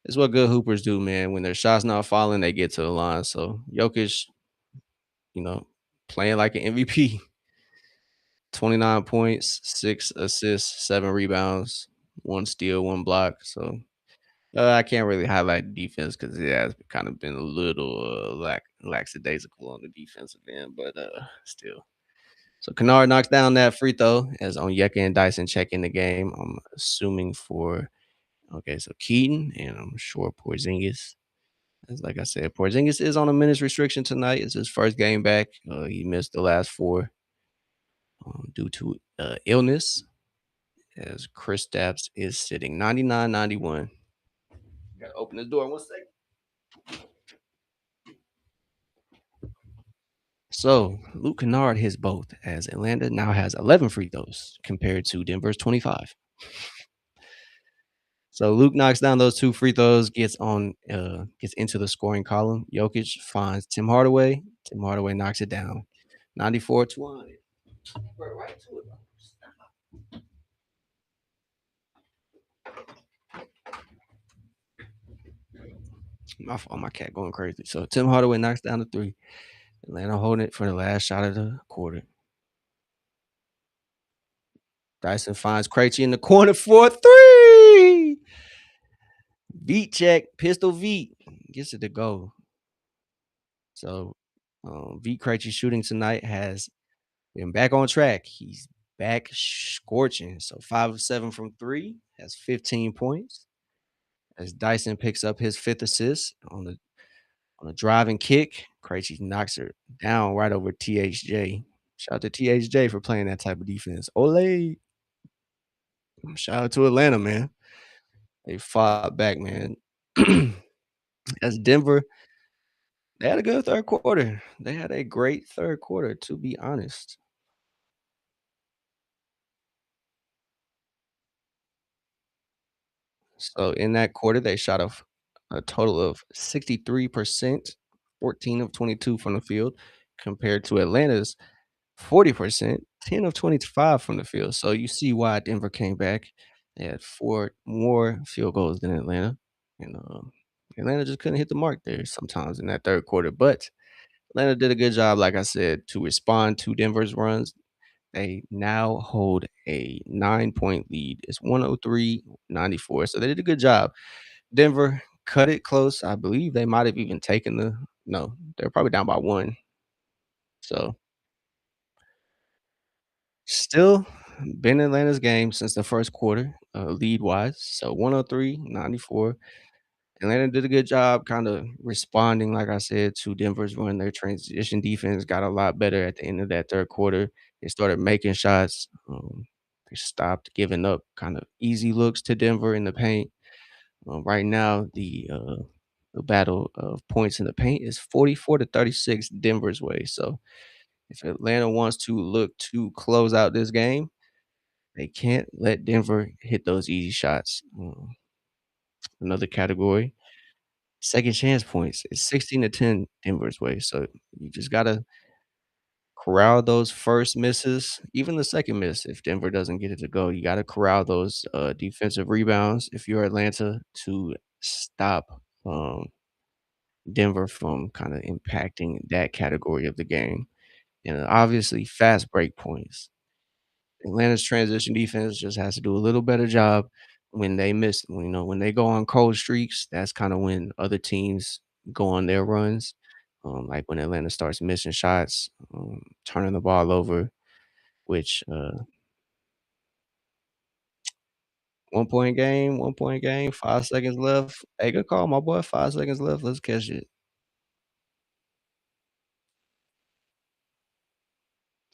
A: it's what good hoopers do, man. When their shots not falling, they get to the line. So Jokic, you know, playing like an MVP. 29 points, 6 assists, 7 rebounds, 1 steal, 1 block. So I can't really highlight defense because it has kind of been a little lackadaisical on the defensive end, but still. So Kennard knocks down that free throw as Onyeka and Dyson check in the game. I'm assuming for so Keaton and I'm sure Porzingis. As like I said, Porzingis is on a minutes restriction tonight. It's his first game back. He missed the last 4 due to illness. as Kristaps is sitting 99-91. Gotta open the door 1 second. So Luke Kennard hits both as Atlanta now has 11 free throws compared to Denver's 25. So Luke knocks down those 2 free throws, gets into the scoring column. Jokic finds Tim Hardaway. Tim Hardaway knocks it down. 94-100. Right to it. My fault, my cat going crazy. So Tim Hardaway knocks down the 3. Atlanta holding it for the last shot of the quarter. Dyson finds Krejci in the corner for a 3. Beat check, pistol V gets it to go. So V Krejci shooting tonight has been back on track. He's back scorching. So 5 of 7 from 3, has 15 points. As Dyson picks up his 5th assist on a driving kick, Krejci knocks her down right over THJ. Shout out to THJ for playing that type of defense. Ole. Shout out to Atlanta, man. They fought back, man. As Denver, they had a good 3rd quarter. They had a great 3rd quarter, to be honest. So in that quarter, they shot a total of 63%, 14 of 22 from the field, compared to Atlanta's 40%, 10 of 25 from the field. So you see why Denver came back. They had 4 more field goals than Atlanta. And Atlanta just couldn't hit the mark there sometimes in that 3rd quarter. But Atlanta did a good job, like I said, to respond to Denver's runs. They now hold a 9-point lead. It's 103-94. So they did a good job. Denver cut it close. I believe they might have even taken the no, they're probably down by 1. So still been Atlanta's game since the 1st quarter, lead-wise. So 103-94. Atlanta did a good job kinda responding, like I said, to Denver's run. Their transition defense got a lot better at the end of that 3rd quarter. They started making shots. They stopped giving up kind of easy looks to Denver in the paint. Right now, the battle of points in the paint is 44-36 Denver's way. So if Atlanta wants to look to close out this game, they can't let Denver hit those easy shots. Another category, second chance points. It's 16-10 Denver's way. So you just gotta corral those first misses, even the second miss if Denver doesn't get it to go. You gotta corral those defensive rebounds if you're Atlanta to stop Denver from kind of impacting that category of the game. And obviously fast break points. Atlanta's transition defense just has to do a little better job when they miss, when they go on cold streaks. That's kind of when other teams go on their runs. Like when Atlanta starts missing shots, turning the ball over, which 1 point game, 5 seconds left. Hey, good call, my boy. 5 seconds left. Let's catch it.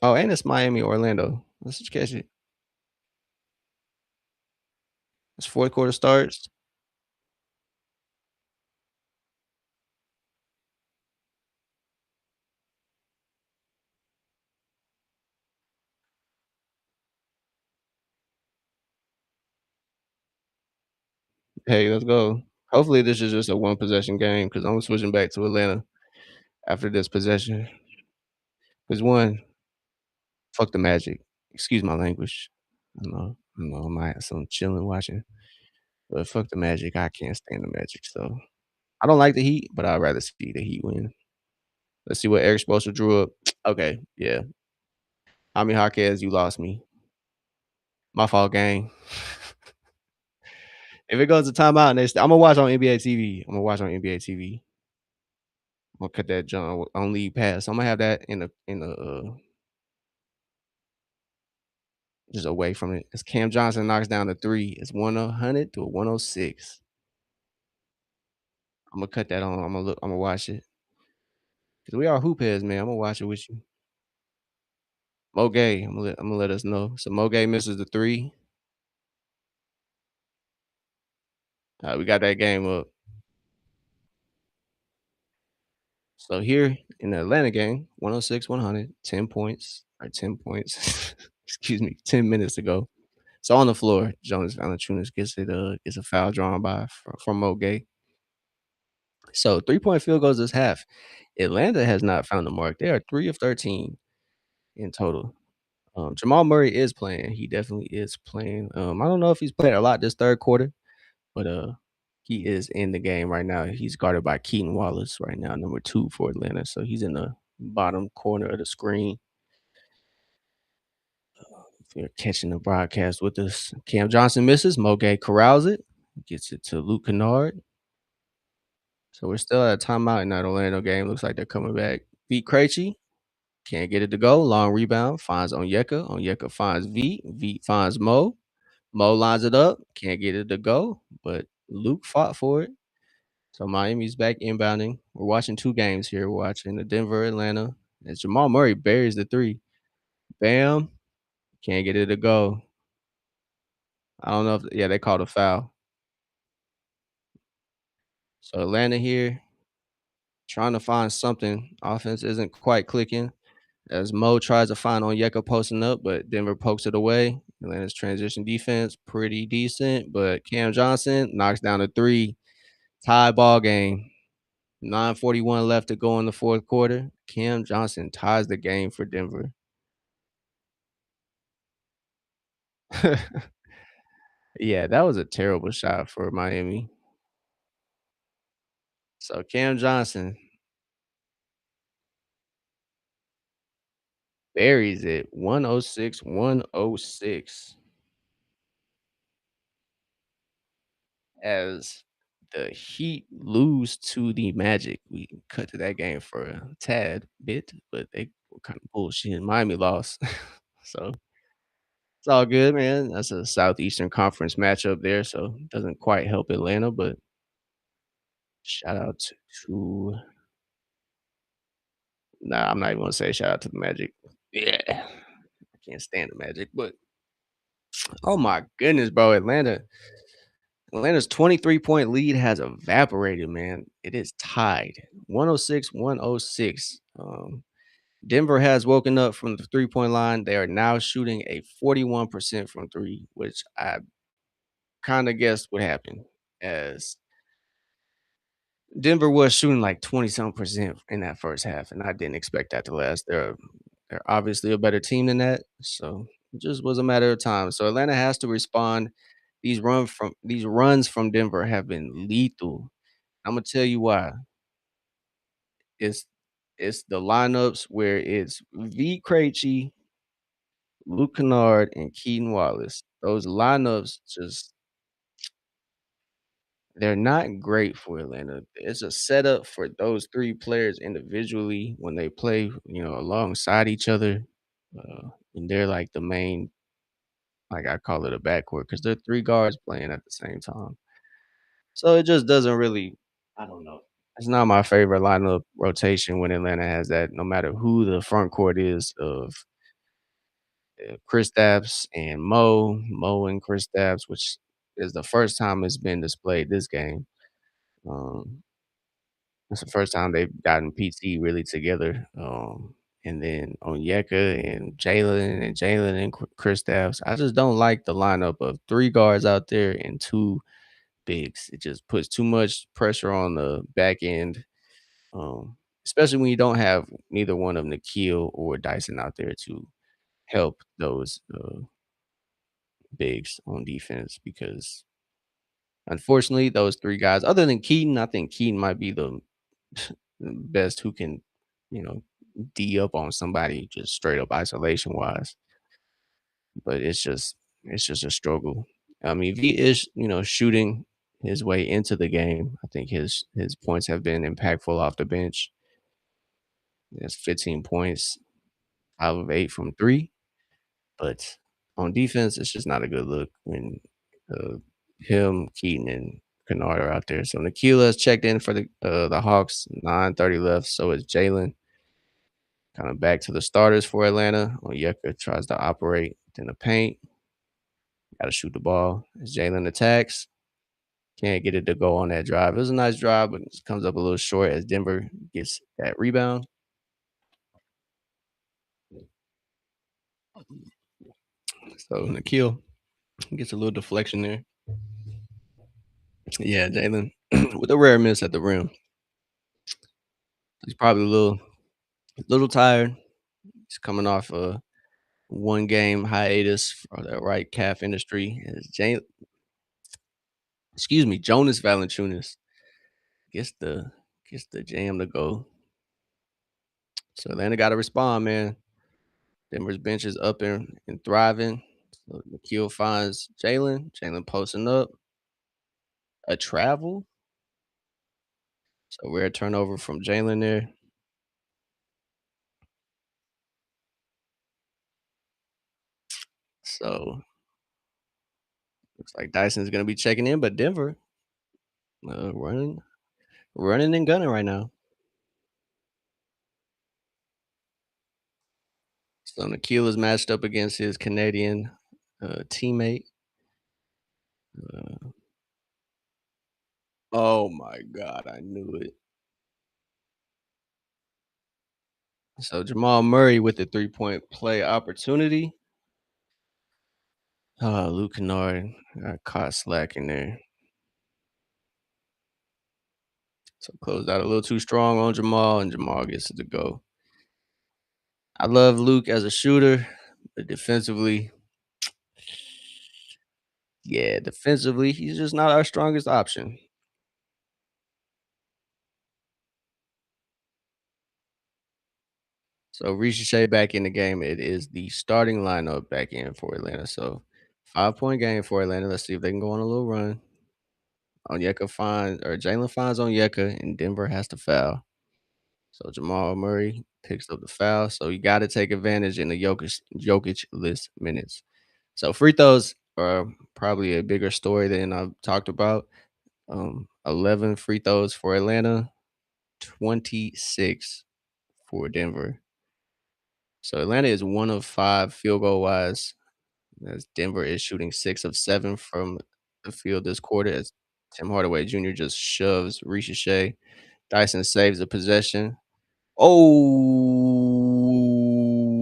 A: Oh, and it's Miami, Orlando. Let's just catch it. It's 4th quarter starts. Hey, let's go. Hopefully, this is just a one possession game because I'm switching back to Atlanta after this possession. Because one, fuck the Magic. Excuse my language. I might have some chilling watching, but fuck the Magic. I can't stand the Magic. So I don't like the Heat, but I'd rather see the Heat win. Let's see what Eric Spoelstra drew up. Okay, yeah. Jaime Jaquez, you lost me. My fault, gang. If it goes to timeout next, I'm gonna watch on NBA TV. I'm gonna watch on NBA TV. I'm gonna cut that jump on league pass. I'm gonna have that in the just away from it. As Cam Johnson knocks down the 3, it's 100 to 106. Imma cut that on. Imma watch it. 'Cause we are hoop heads, man. Imma watch it with you. Mo Gay, Imma let us know. So Mo Gay misses the 3. We got that game up. So here in the Atlanta game, 106-100, 10 points or 10 points. Excuse me, 10 minutes ago. So on the floor, Jonas Valanciunas gets a foul drawn by from Mo Gay. So 3-point field goals this half. Atlanta has not found the mark. They are 3 of 13 in total. Jamal Murray is playing. He definitely is playing. I don't know if he's playing a lot this third quarter, but he is in the game right now. He's guarded by Keaton Wallace right now, number 2 for Atlanta. So he's in the bottom corner of the screen. If you're catching the broadcast with us, Cam Johnson misses. Moge corrals it, gets it to Luke Kennard. So we're still at a timeout in that Orlando game. Looks like they're coming back. Beat Krejci. Can't get it to go. Long rebound. Finds Onyeka. Onyeka finds V. V finds Mo. Mo lines it up. Can't get it to go. But Luke fought for it. So Miami's back inbounding. We're watching 2 games here. We're watching the Denver, Atlanta. As Jamal Murray buries the 3. Bam. Can't get it to go. I don't know if they called a foul. So Atlanta here trying to find something. Offense isn't quite clicking as Mo tries to find Onyeka posting up, but Denver pokes it away. Atlanta's transition defense pretty decent, but Cam Johnson knocks down a 3. Tie ball game. 9:41 left to go in the fourth quarter. Cam Johnson ties the game for Denver. Yeah, that was a terrible shot for Miami. So Cam Johnson buries it 106-106 as the Heat lose to the Magic. We cut to that game for a tad bit, but they were kind of bullshit. Miami lost. So it's all good, man. That's a Southeastern Conference matchup there, so it doesn't quite help Atlanta, but shout out to nah, I'm not even gonna say shout out to the Magic. Yeah. I can't stand the Magic, but oh my goodness, bro. Atlanta's 23-point lead has evaporated, man. It is tied 106-106. Denver has woken up from the 3-point line. They are now shooting a 41% from 3, which I kind of guessed would happen as Denver was shooting like 20 something percent in that first half, and I didn't expect that to last. They're obviously a better team than that, so it just was a matter of time. So Atlanta has to respond. These runs from Denver have been lethal. I'm gonna tell you why. It's it's the lineups where it's V Krejci, Luke Kennard, and Keaton Wallace. Those lineups just they're not great for Atlanta. It's a setup for those 3 players individually when they play, alongside each other, and they're like the main like, I call it a backcourt because 'cause they're 3 guards playing at the same time. So it just doesn't really I don't know. It's not my favorite lineup rotation when Atlanta has that no matter who the front court is of, Kristaps and Mo and Kristaps, which is the first time it's been displayed this game. Um It's the first time they've gotten PT really together, and then Onyeka and Jalen and Kristaps. I just don't like the lineup of 3 guards out there and 2 bigs. It just puts too much pressure on the back end, especially when you don't have neither one of Nikhil or Dyson out there to help those, bigs on defense because, unfortunately, those 3 guys other than Keaton, I think Keaton might be the best who can, you know, D up on somebody just straight up isolation wise. But it's just a struggle. I mean, V is, shooting his way into the game. I think his points have been impactful off the bench. He has 15 points, 5 of 8 from 3. But on defense, it's just not a good look when uh, him, Keaton, and Kennard are out there. So Nikhil has checked in for the Hawks. 9:30 left. So is Jalen. Kind of back to the starters for Atlanta. Onyeka tries to operate in the paint. Got to shoot the ball as Jalen attacks. Can't get it to go on that drive. It was a nice drive, but it just comes up a little short as Denver gets that rebound. So Nikhil gets a little deflection there. Yeah, Jalen with a rare miss at the rim. He's probably a little tired. He's coming off a one game hiatus for that right calf industry. As Jonas Valanciunas gets the jam to go. So Atlanta got to respond, man. Denver's bench is up and thriving. So Nikhil finds Jalen. Jalen posting up. A travel. So rare turnover from Jalen there. So looks like Dyson's gonna be checking in, but Denver running and gunning right now. So Nikhil is matched up against his Canadian teammate. Uh, oh my God, I knew it. So Jamal Murray with the 3-point play opportunity. Luke Kennard got caught slacking there. So closed out a little too strong on Jamal, and Jamal gets it to go. I love Luke as a shooter, but defensively, yeah, defensively, he's just not our strongest option. So Rishi back in the game. It is the starting lineup back in for Atlanta. So 5-point game for Atlanta. Let's see if they can go on a little run. Jalen finds Onyeka, and Denver has to foul. So Jamal Murray picks up the foul. So you got to take advantage in the Jokic list minutes. So free throws are probably a bigger story than I've talked about. 11 free throws for Atlanta, 26 for Denver. So Atlanta is 1 of 5 field goal wise, as Denver is shooting 6 of 7 from the field this quarter. As Tim Hardaway Jr. just shoves Ricochet. Dyson saves the possession. Oh,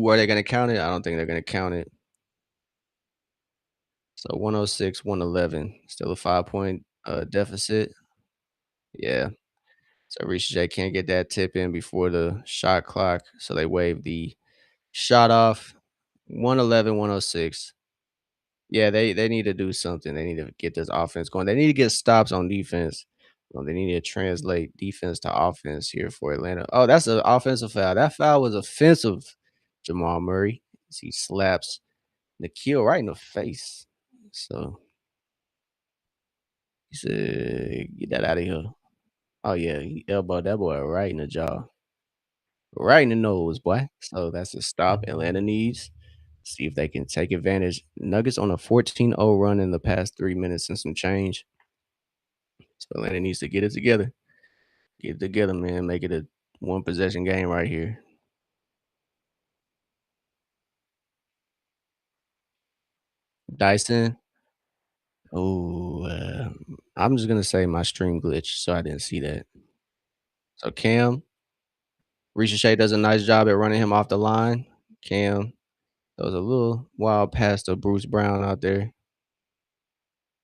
A: are they going to count it? I don't think they're going to count it. So 106, 111, still a 5-point deficit. Yeah. So Ricochet can't get that tip in before the shot clock. So they wave the shot off. 111, 106. Yeah, they need to do something. They need to get this offense going. They need to get stops on defense. They need to translate defense to offense here for Atlanta. Oh, that's an offensive foul. That foul was offensive, Jamal Murray, as he slaps Nikhil right in the face. So he said, "Get that out of here." Oh yeah, he elbowed that boy right in the jaw, right in the nose, boy. So that's a stop Atlanta needs. See if they can take advantage. Nuggets on a 14-0 run in the past 3 minutes and some change. So Atlanta needs to get it together. Get it together, man. Make it a one possession game right here. Dyson. Oh, I'm just gonna say my stream glitch, so I didn't see that. So Cam, Ricochet does a nice job at running him off the line. Cam throws a little wild pass to Bruce Brown out there.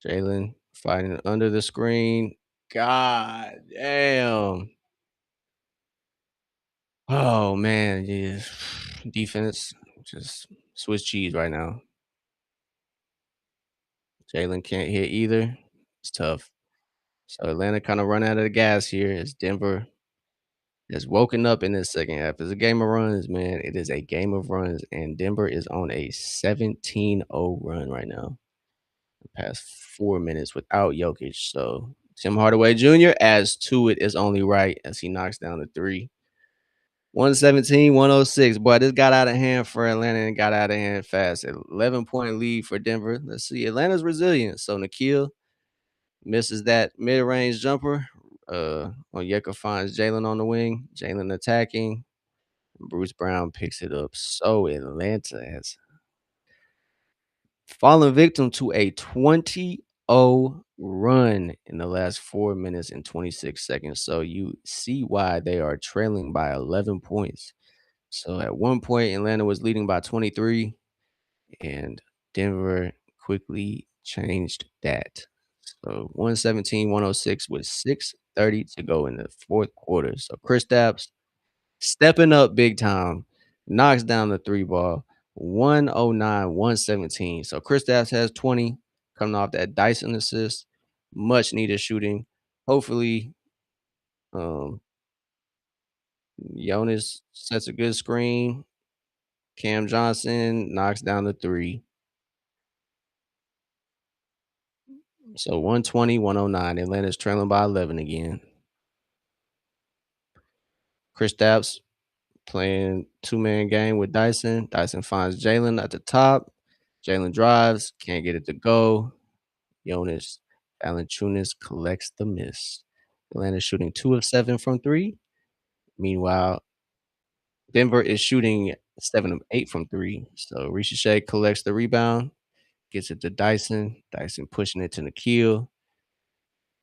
A: Jalen fighting under the screen. God damn. Oh man, yeah. Defense just Swiss cheese right now. Jalen can't hit either. It's tough. So Atlanta kind of run out of the gas here as Denver has woken up in this second half. It's a game of runs, man. It is a game of runs, and Denver is on a 17-0 run right now. The past 4 minutes without Jokic. So Tim Hardaway Jr. adds to it is only right as he knocks down the three. 117, 106. Boy, this got out of hand for Atlanta and got out of hand fast. 11-point lead for Denver. Let's see. Atlanta's resilient. So Nikhil misses that mid-range jumper. Onyeka finds Jalen on the wing. Jalen attacking. Bruce Brown picks it up. So Atlanta has fallen victim to a 20 6-0 run in the last 4 minutes and 26 seconds. So you see why they are trailing by 11 points. So at one point, Atlanta was leading by 23, and Denver quickly changed that. So 117-106 with 6:30 to go in the fourth quarter. So Kristaps stepping up big time, knocks down the three ball, 109-117. So Kristaps has 20 coming off that Dyson assist, much needed shooting. Hopefully, um, Jonas sets a good screen. Cam Johnson knocks down the three. So 120-109. Atlanta's trailing by 11 again. Kristaps playing two-man game with Dyson. Dyson finds Jalen at the top. Jalen drives, can't get it to go. Jonas Valanciunas collects the miss. Atlanta shooting 2 of 7 from 3. Meanwhile, Denver is shooting 7 of 8 from 3. So Ricochet collects the rebound, gets it to Dyson. Dyson pushing it to Nikhil.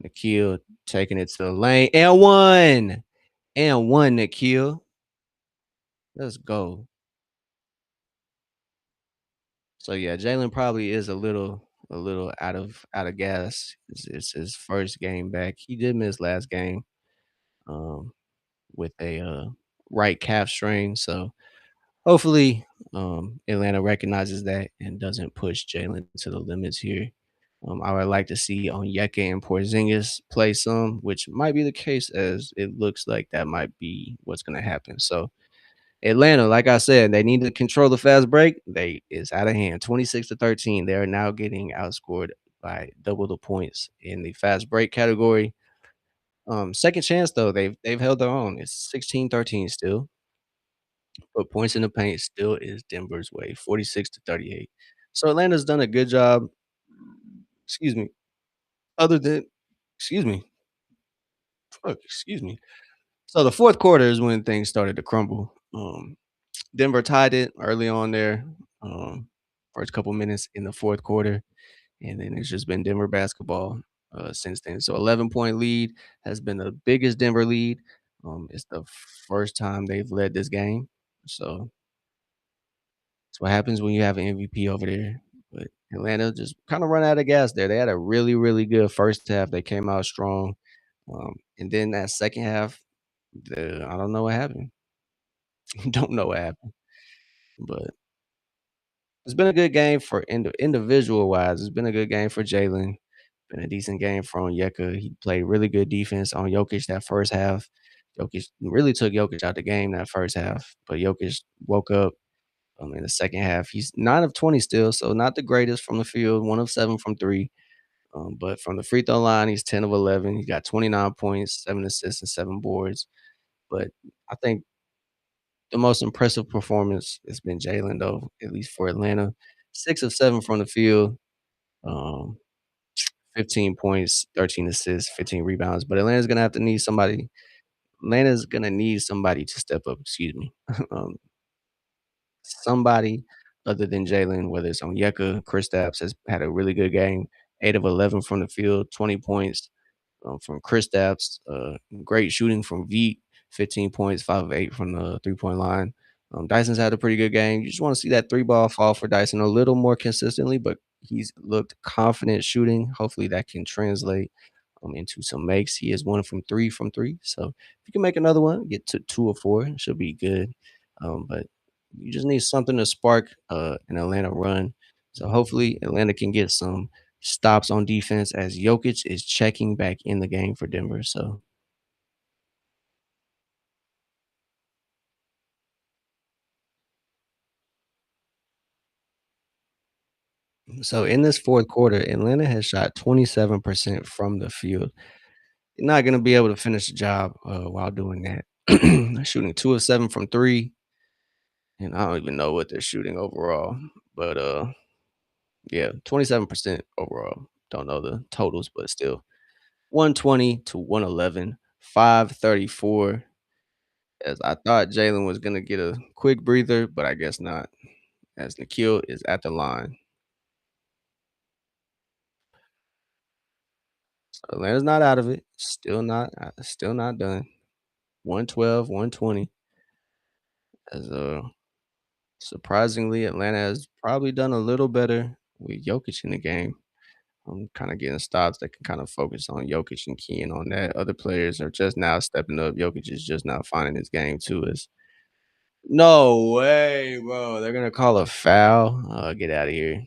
A: Nikhil taking it to the lane. And one! And one, Nikhil. Let's go. So yeah, Jalen probably is a little out of gas. It's his first game back. He did miss last game. Um, with a right calf strain. So hopefully, Atlanta recognizes that and doesn't push Jalen to the limits here. I would like to see Onyeka and Porzingis play some, which might be the case as it looks like that might be what's going to happen. So Atlanta, like I said, they need to control the fast break. They is out of hand, 26-13. They are now getting outscored by double the points in the fast break category. Second chance though, they've held their own. It's 16-13 still, but points in the paint still is Denver's way, 46-38. So Atlanta's done a good job, excuse me, other than excuse me, excuse me. So the fourth quarter is when things started to crumble. Denver tied it early on there, first couple minutes in the fourth quarter, and then it's just been Denver basketball since then. So 11-point lead has been the biggest Denver lead. It's the first time they've led this game. So that's what happens when you have an MVP over there. But Atlanta just kind of run out of gas there. They had a really, really good first half. They came out strong. And then that second half, I don't know what happened. Don't know what happened. But it's been a good game for individual wise. It's been a good game for Jalen. Been a decent game for Onyeka. He played really good defense on Jokic that first half. Jokic really took Jokic out the game that first half, but Jokic woke up in the second half. He's 9 of 20 still, so not the greatest from the field, 1 of 7 from 3. But from the free throw line, he's 10 of 11. He got 29 points, 7 assists, and 7 boards. But I think the most impressive performance has been Jalen, though, at least for Atlanta. 6 of 7 from the field, um, 15 points, 13 assists, 15 rebounds. But Atlanta's gonna need somebody to step up, excuse me. um, Somebody other than Jalen, whether it's Onyeka, Kristaps has had a really good game, 8 of 11 from the field, 20 points, from Kristaps, great shooting from Veet, 15 points, 5 of 8 from the three-point line. Dyson's had a pretty good game. You just wanna see that 3 ball fall for Dyson a little more consistently, but he's looked confident shooting. Hopefully, that can translate, into some makes. He is 1 from 3, so if you can make another one, get to 2 or 4, it should be good. But you just need something to spark, an Atlanta run. So hopefully Atlanta can get some stops on defense as Jokic is checking back in the game for Denver. So in this fourth quarter, Atlanta has shot 27% from the field. You're not gonna be able to finish the job, while doing that. Shooting 2 of 7 from 3, and I don't even know what they're shooting overall, but, yeah, 27% overall. Don't know the totals, but still. 120 to 111, 534. As I thought Jalen was gonna get a quick breather, but I guess not, as Nikhil is at the line. Atlanta's not out of it. Still not done. 112, 120. As surprisingly, Atlanta has probably done a little better with Jokic in the game. I'm kind of getting stops that can kind of focus on Jokic and keying on that. Other players are just now stepping up. Jokic is just now finding his game too. Is no way, bro. They're gonna call a foul. Get out of here.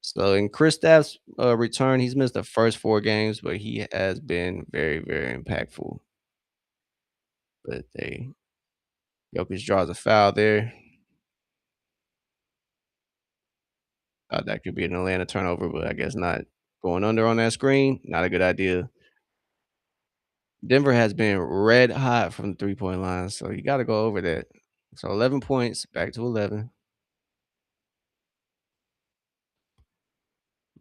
A: So in Kristaps' return, he's missed the first 4 games, but he has been very, very impactful. But they Jokic draws a foul there. Thought that could be an Atlanta turnover, but I guess not. Going under on that screen, not a good idea. Denver has been red hot from the 3-point line, so you gotta go over that. So 11 points, back to 11.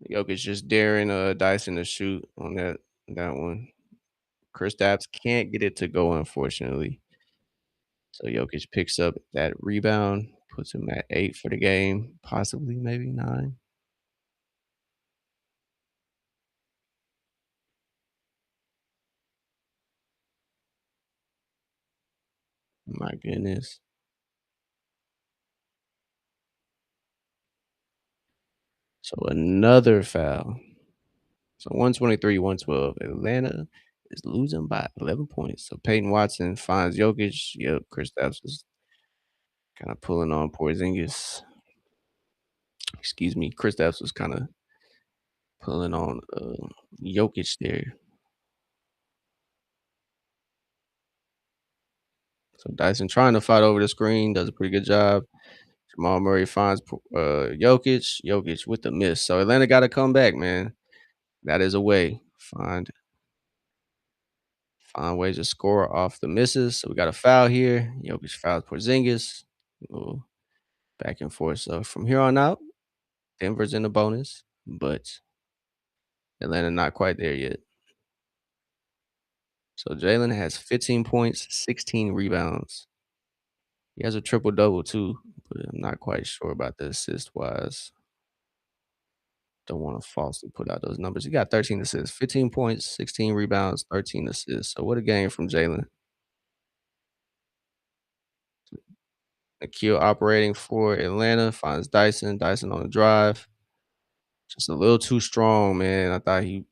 A: Jokic just daring, Dyson to shoot on that one. Kristaps can't get it to go, unfortunately. So Jokic picks up that rebound, puts him at 8 for the game, possibly maybe 9. My goodness. So another foul. So 123, 112. Atlanta is losing by 11 points. So Peyton Watson finds Jokic. Yep, Kristaps is kinda pulling on Porzingis. Excuse me, Kristaps was kinda pulling on, Jokic there. So Dyson trying to fight over the screen, does a pretty good job. Jamal Murray finds Jokic. Jokic with the miss. So Atlanta gotta come back, man. That is a way. Find ways to score off the misses. So we got a foul here. Jokic fouls Porzingis. Ooh, back and forth. So from here on out, Denver's in the bonus, but Atlanta not quite there yet. So Jalen has 15 points, 16 rebounds. He has a triple double too, but I'm not quite sure about the assist wise. Don't want to falsely put out those numbers. He got 13 assists, 15 points, 16 rebounds, 13 assists. So what a game from Jalen. Nikhil operating for Atlanta finds Dyson. Dyson on the drive. Just a little too strong, man. I thought he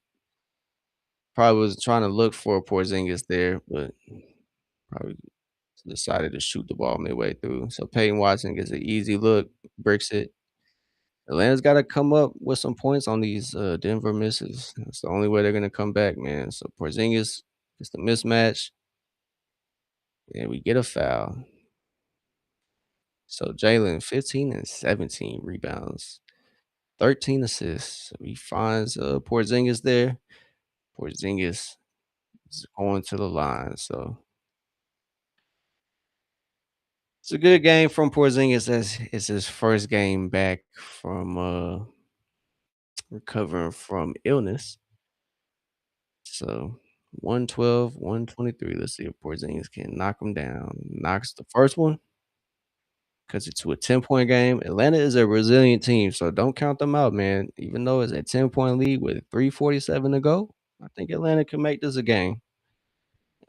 A: probably was trying to look for Porzingis there, but probably decided to shoot the ball midway through. So Peyton Watson gets an easy look, bricks it. Atlanta's got to come up with some points on these Denver misses. That's the only way they're gonna come back, man. So Porzingis gets the mismatch, and we get a foul. So Jalen 15 and 17 rebounds, 13 assists. So he finds Porzingis there. Porzingis is going to the line. So it's a good game from Porzingis as it's his first game back from recovering from illness. So 112, 123. Let's see if Porzingis can knock him down. Knocks the first one because it's a 10-point game. Atlanta is a resilient team, so don't count them out, man. Even though it's a 10-point lead with 3:47 to go, I think Atlanta can make this a game.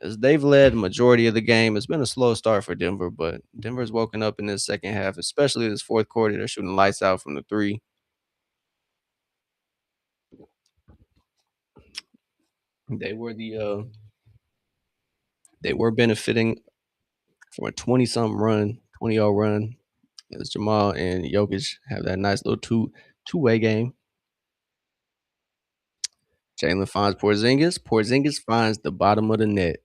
A: As they've led the majority of the game, it's been a slow start for Denver, but Denver's woken up in this second half, especially this fourth quarter. They're shooting lights out from the three. They were the they were benefiting from a 20-something run, 20-0 run. As Jamal and Jokic have that nice little two-way game. Jalen finds Porzingis. Porzingis finds the bottom of the net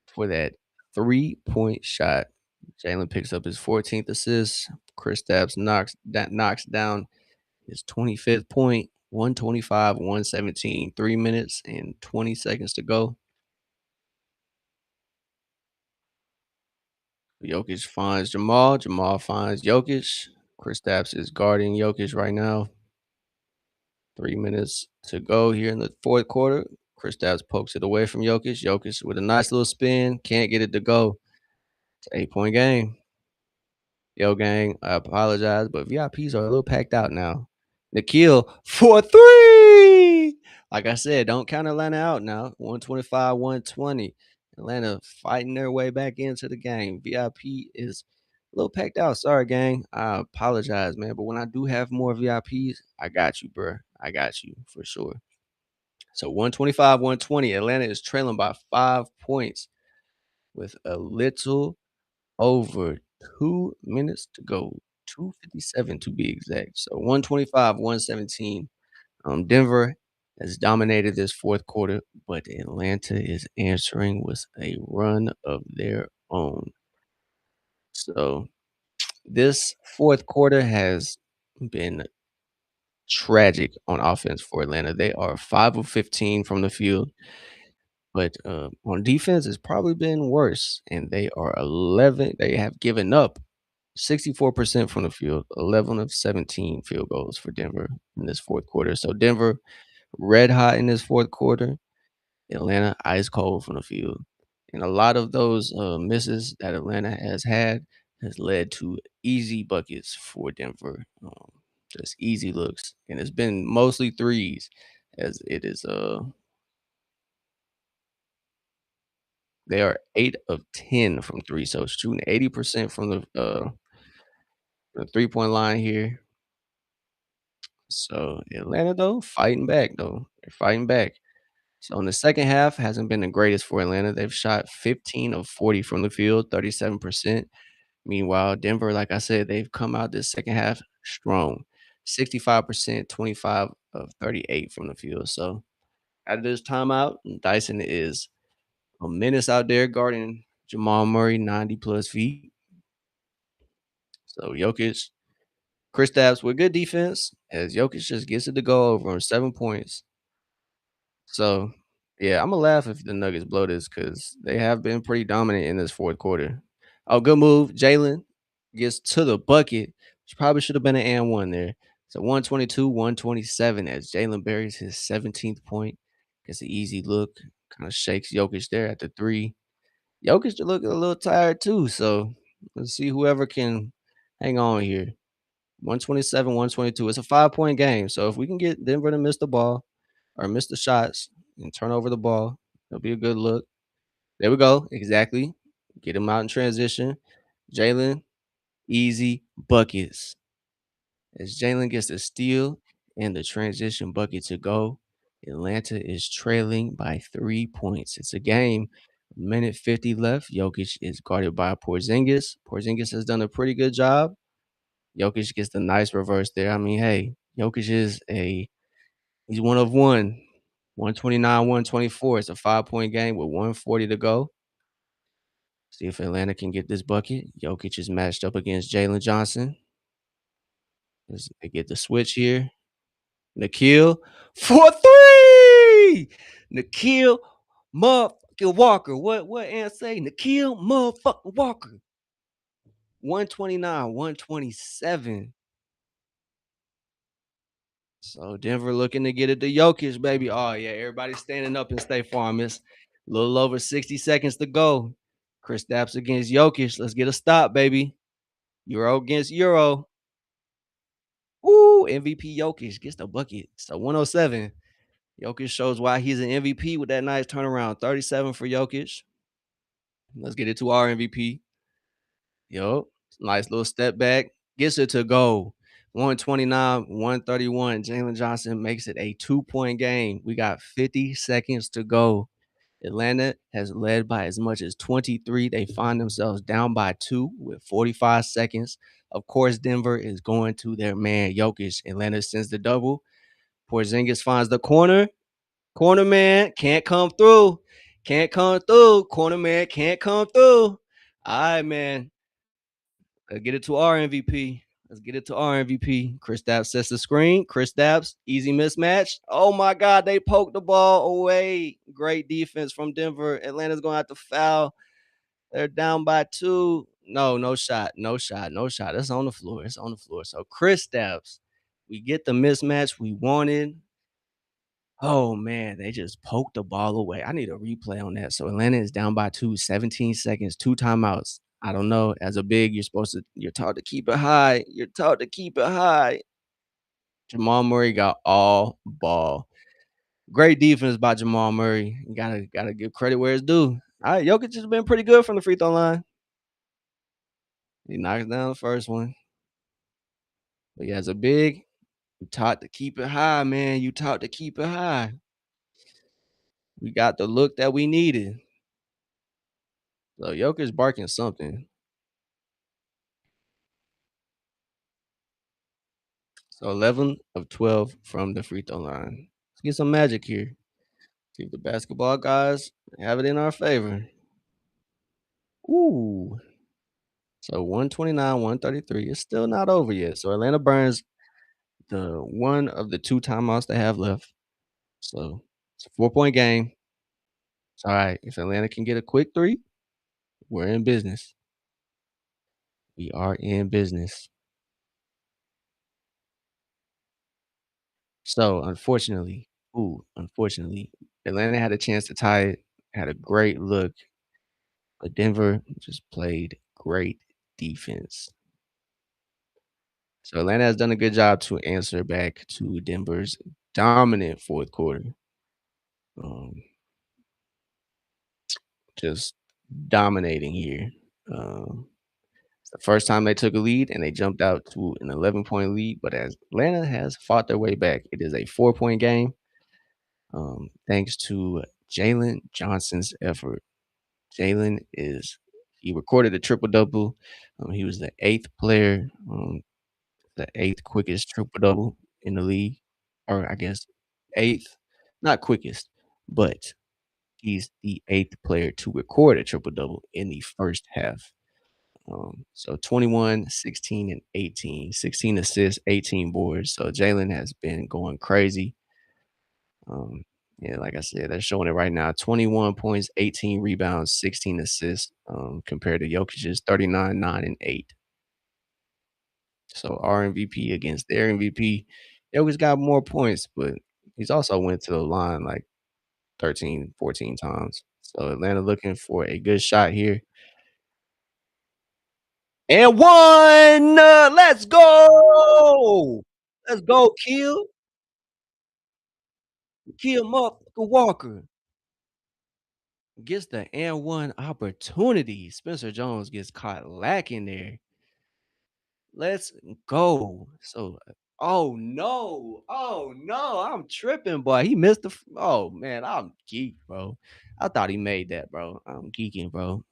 A: for that 3-point shot. Jalen picks up his 14th assist. Kristaps knocks down his 25th point. 125, 117. 3 minutes and 20 seconds to go. Jokic finds Jamal. Jamal finds Jokic. Kristaps is guarding Jokic right now. 3 minutes to go here in the fourth quarter. Kristaps pokes it away from Jokic. Jokic with a nice little spin. Can't get it to go. It's an 8-point game. Yo, gang, I apologize, but VIPs are a little packed out now. Nikhil for three. Like I said, don't count Atlanta out now. 125, 120. Atlanta fighting their way back into the game. VIP is a little packed out. Sorry, gang. I apologize, man. But when I do have more VIPs, I got you, bro. I got you for sure. So 125, 120. Atlanta is trailing by 5 points with a little over 2 minutes to go. 2:57 to be exact. So 125, 117. Denver has dominated this fourth quarter, but Atlanta is answering with a run of their own. So this fourth quarter has been tragic on offense for Atlanta. They are 5 of 15 from the field, but on defense, it's probably been worse. And they are 11. They have given up 64% from the field, 11 of 17 field goals for Denver in this fourth quarter. So Denver red hot in this fourth quarter. Atlanta ice cold from the field. And a lot of those misses that Atlanta has had has led to easy buckets for Denver. Just easy looks. And it's been mostly threes as it is they are 8 of 10 from three. So shooting 80% from the 3-point line here. So Atlanta though fighting back though. They're fighting back. So in the second half hasn't been the greatest for Atlanta. They've shot 15 of 40 from the field, 37%. Meanwhile, Denver, like I said, they've come out this second half strong. 65%, 25 of 38 from the field. So out of this timeout, Dyson is a menace out there guarding Jamal Murray 90 plus feet. So Jokic, Kristaps with good defense as Jokic just gets it to go over on 7 points. So, yeah, Imma laugh if the Nuggets blow this because they have been pretty dominant in this fourth quarter. Oh, good move. Jalen gets to the bucket, which probably should have been an and 1 there. So 122, 127 as Jalen buries his 17th point. Gets an easy look, kinda shakes Jokic there at the 3. Jokic looking a little tired too, so let's see whoever can hang on here. 127, 122. It's a 5-point game, so if we can get Denver to miss the ball or miss the shots and turn over the ball, it'll be a good look. There we go. Exactly. Get him out in transition. Jalen, easy buckets. As Jalen gets the steal and the transition bucket to go, Atlanta is trailing by 3 points. It's a game. Minute 50 left. Jokic is guarded by Porzingis. Porzingis has done a pretty good job. Jokic gets the nice reverse there. I mean, hey, Jokic is he's one of one. 129, 124. It's a 5-point game with 140 to go. See if Atlanta can get this bucket. Jokic is matched up against Jalen Johnson. As they get the switch here. Nikhil for three. Nikhil motherfucking Walker. What Ant say? Nikhil motherfucking Walker. 129, 127. So Denver looking to get it to Jokic, baby. Oh yeah, everybody standing up and State Farm. It's a little over 60 seconds to go. Kristaps against Jokic. Let's get a stop, baby. Euro against Euro. Ooh, MVP Jokic gets the bucket. So 107. Jokic shows why he's an MVP with that nice turnaround. 37 for Jokic. Let's get it to our MVP. Yup. Nice little step back. Gets it to go. 129, 131. Jalen Johnson makes it a 2-point game. We got 50 seconds to go. Atlanta has led by as much as 23. They find themselves down by 2 with 45 seconds. Of course, Denver is going to their man, Jokic. Atlanta sends the double. Porzingis finds the corner. Corner man can't come through. Can't come through. Corner man can't come through. All right, man. Let's get it to our MVP. Let's get it to our MVP. Kristaps sets the screen. Kristaps, easy mismatch. Oh my God, they poked the ball away. Great defense from Denver. Atlanta's gonna have to foul. They're down by 2. No, no shot, no shot, no shot. It's on the floor. It's on the floor. So Kristaps, we get the mismatch we wanted. Oh man, they just poked the ball away. I need a replay on that. So Atlanta is down by 2, 17 seconds, 2 timeouts. I don't know. As a big, you're taught to keep it high. You're taught to keep it high. Jamal Murray got all ball. Great defense by Jamal Murray. You gotta give credit where it's due. All right, Jokic has been pretty good from the free throw line. He knocks down the first one. But he has a big. You taught to keep it high, man. You taught to keep it high. We got the look that we needed. So Jokic barking something. So 11 of 12 from the free throw line. Let's get some magic here. See if the basketball guys have it in our favor. Ooh. So 129, 133. It's still not over yet. So Atlanta burns the one of the two timeouts they have left. So it's a 4-point game. It's all right. If Atlanta can get a quick three, we're in business. We are in business. So unfortunately, Atlanta had a chance to tie it, had a great look, but Denver just played great defense. So Atlanta has done a good job to answer back to Denver's dominant fourth quarter. Um, just dominating here. It's the first time they took a lead and they jumped out to an 11-point lead, but as Atlanta has fought their way back, it is a 4-point game. Thanks to Jalen Johnson's effort. He recorded a triple double. He was the eighth quickest triple double in the league, or I guess eighth, not quickest, but he's the eighth player to record a triple double in the first half. So 21, 16, and 18, 16 assists, 18 boards. So Jalen has been going crazy. Um, yeah, like I said, they're showing it right now. 21 points, 18 rebounds, 16 assists, compared to Jokic's 39, 9, and 8. So our MVP against their MVP. Jokic got more points, but he's also went to the line like 13, 14 times. So Atlanta looking for a good shot here. And one! Let's go! Let's go, Kill motherfucker Walker. Gets the and one opportunity. Spencer Jones gets caught lacking there. Let's go. So, oh no, I'm tripping, boy. He missed oh man, I'm geek, bro. I thought he made that, bro. I'm geeking, bro.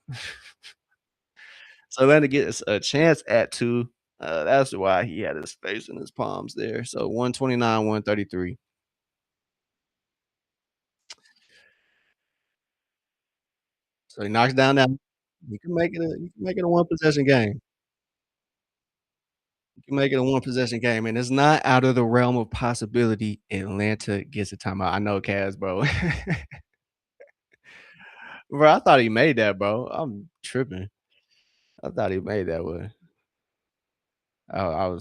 A: So Atlanta gets a chance at two. That's why he had his face in his palms there. So 129, 133. So he knocks down that. You can make it a one possession game. You can make it a one possession game, and it's not out of the realm of possibility Atlanta gets a timeout. I know Cavs, bro. Bro, I thought he made that, bro. I'm tripping. I thought he made that one. I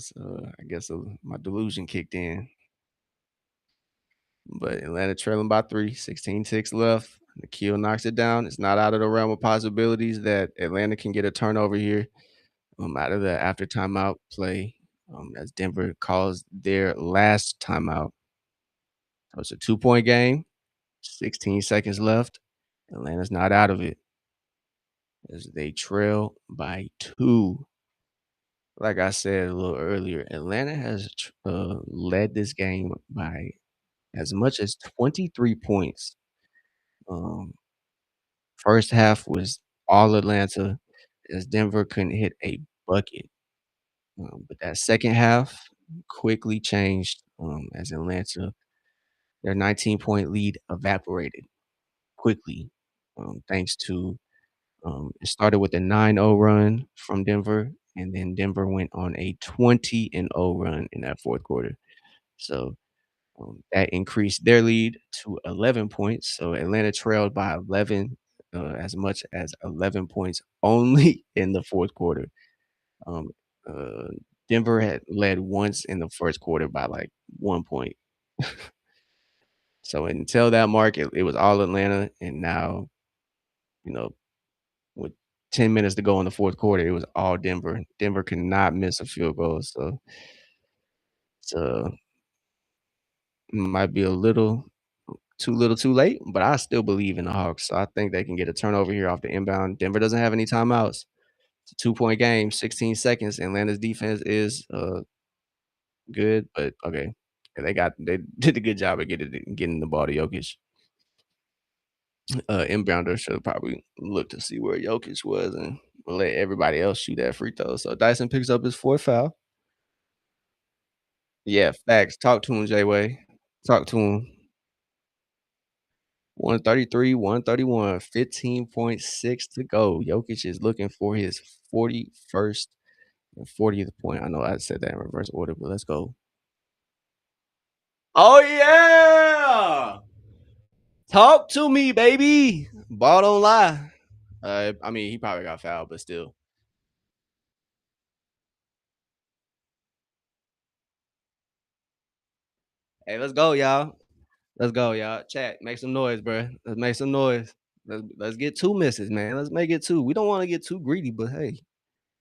A: guess, my delusion kicked in. But Atlanta trailing by 3, 16-6 left. Nikhil knocks it down. It's not out of the realm of possibilities that Atlanta can get a turnover here, out of the after timeout play, as Denver calls their last timeout. So it's a 2-point game, 16 seconds left. Atlanta's not out of it as they trail by 2. Like I said a little earlier, Atlanta has led this game by as much as 23 points. Um, First half was all Atlanta as Denver couldn't hit a bucket. But that second half quickly changed, as Atlanta their 19-point lead evaporated quickly, thanks to it started with a 9-0 run from Denver, and then Denver went on a 20-0 run in that fourth quarter. So that increased their lead to 11 points. So Atlanta trailed by 11, as much as 11 points only in the fourth quarter. Um, uh, Denver had led once in the first quarter by like 1 point. So until that mark, it was all Atlanta, and now you know with 10 minutes to go in the fourth quarter, it was all Denver. Denver could not miss a field goal. So Might be a little too late, but I still believe in the Hawks. So I think they can get a turnover here off the inbound. Denver doesn't have any timeouts. It's a 2-point game, 16 seconds. Atlanta's defense is good, but okay. They did a good job of getting the ball to Jokic. Inbounder should have probably looked to see where Jokic was and let everybody else shoot that free throw. So Dyson picks up his fourth foul. Yeah, facts. Talk to him, Jay Way. Talk to him. 133, 131, 15.6 to go. Jokic is looking for his 41st and 40th point. I know I said that in reverse order, but let's go. Oh yeah! Talk to me, baby. Ball don't lie. I mean, he probably got fouled, but still. Hey, let's go, y'all. Let's go, y'all. Chat, make some noise, bro. Let's make some noise. Let's get 2 misses, man. Let's make it 2. We don't wanna get too greedy, but hey,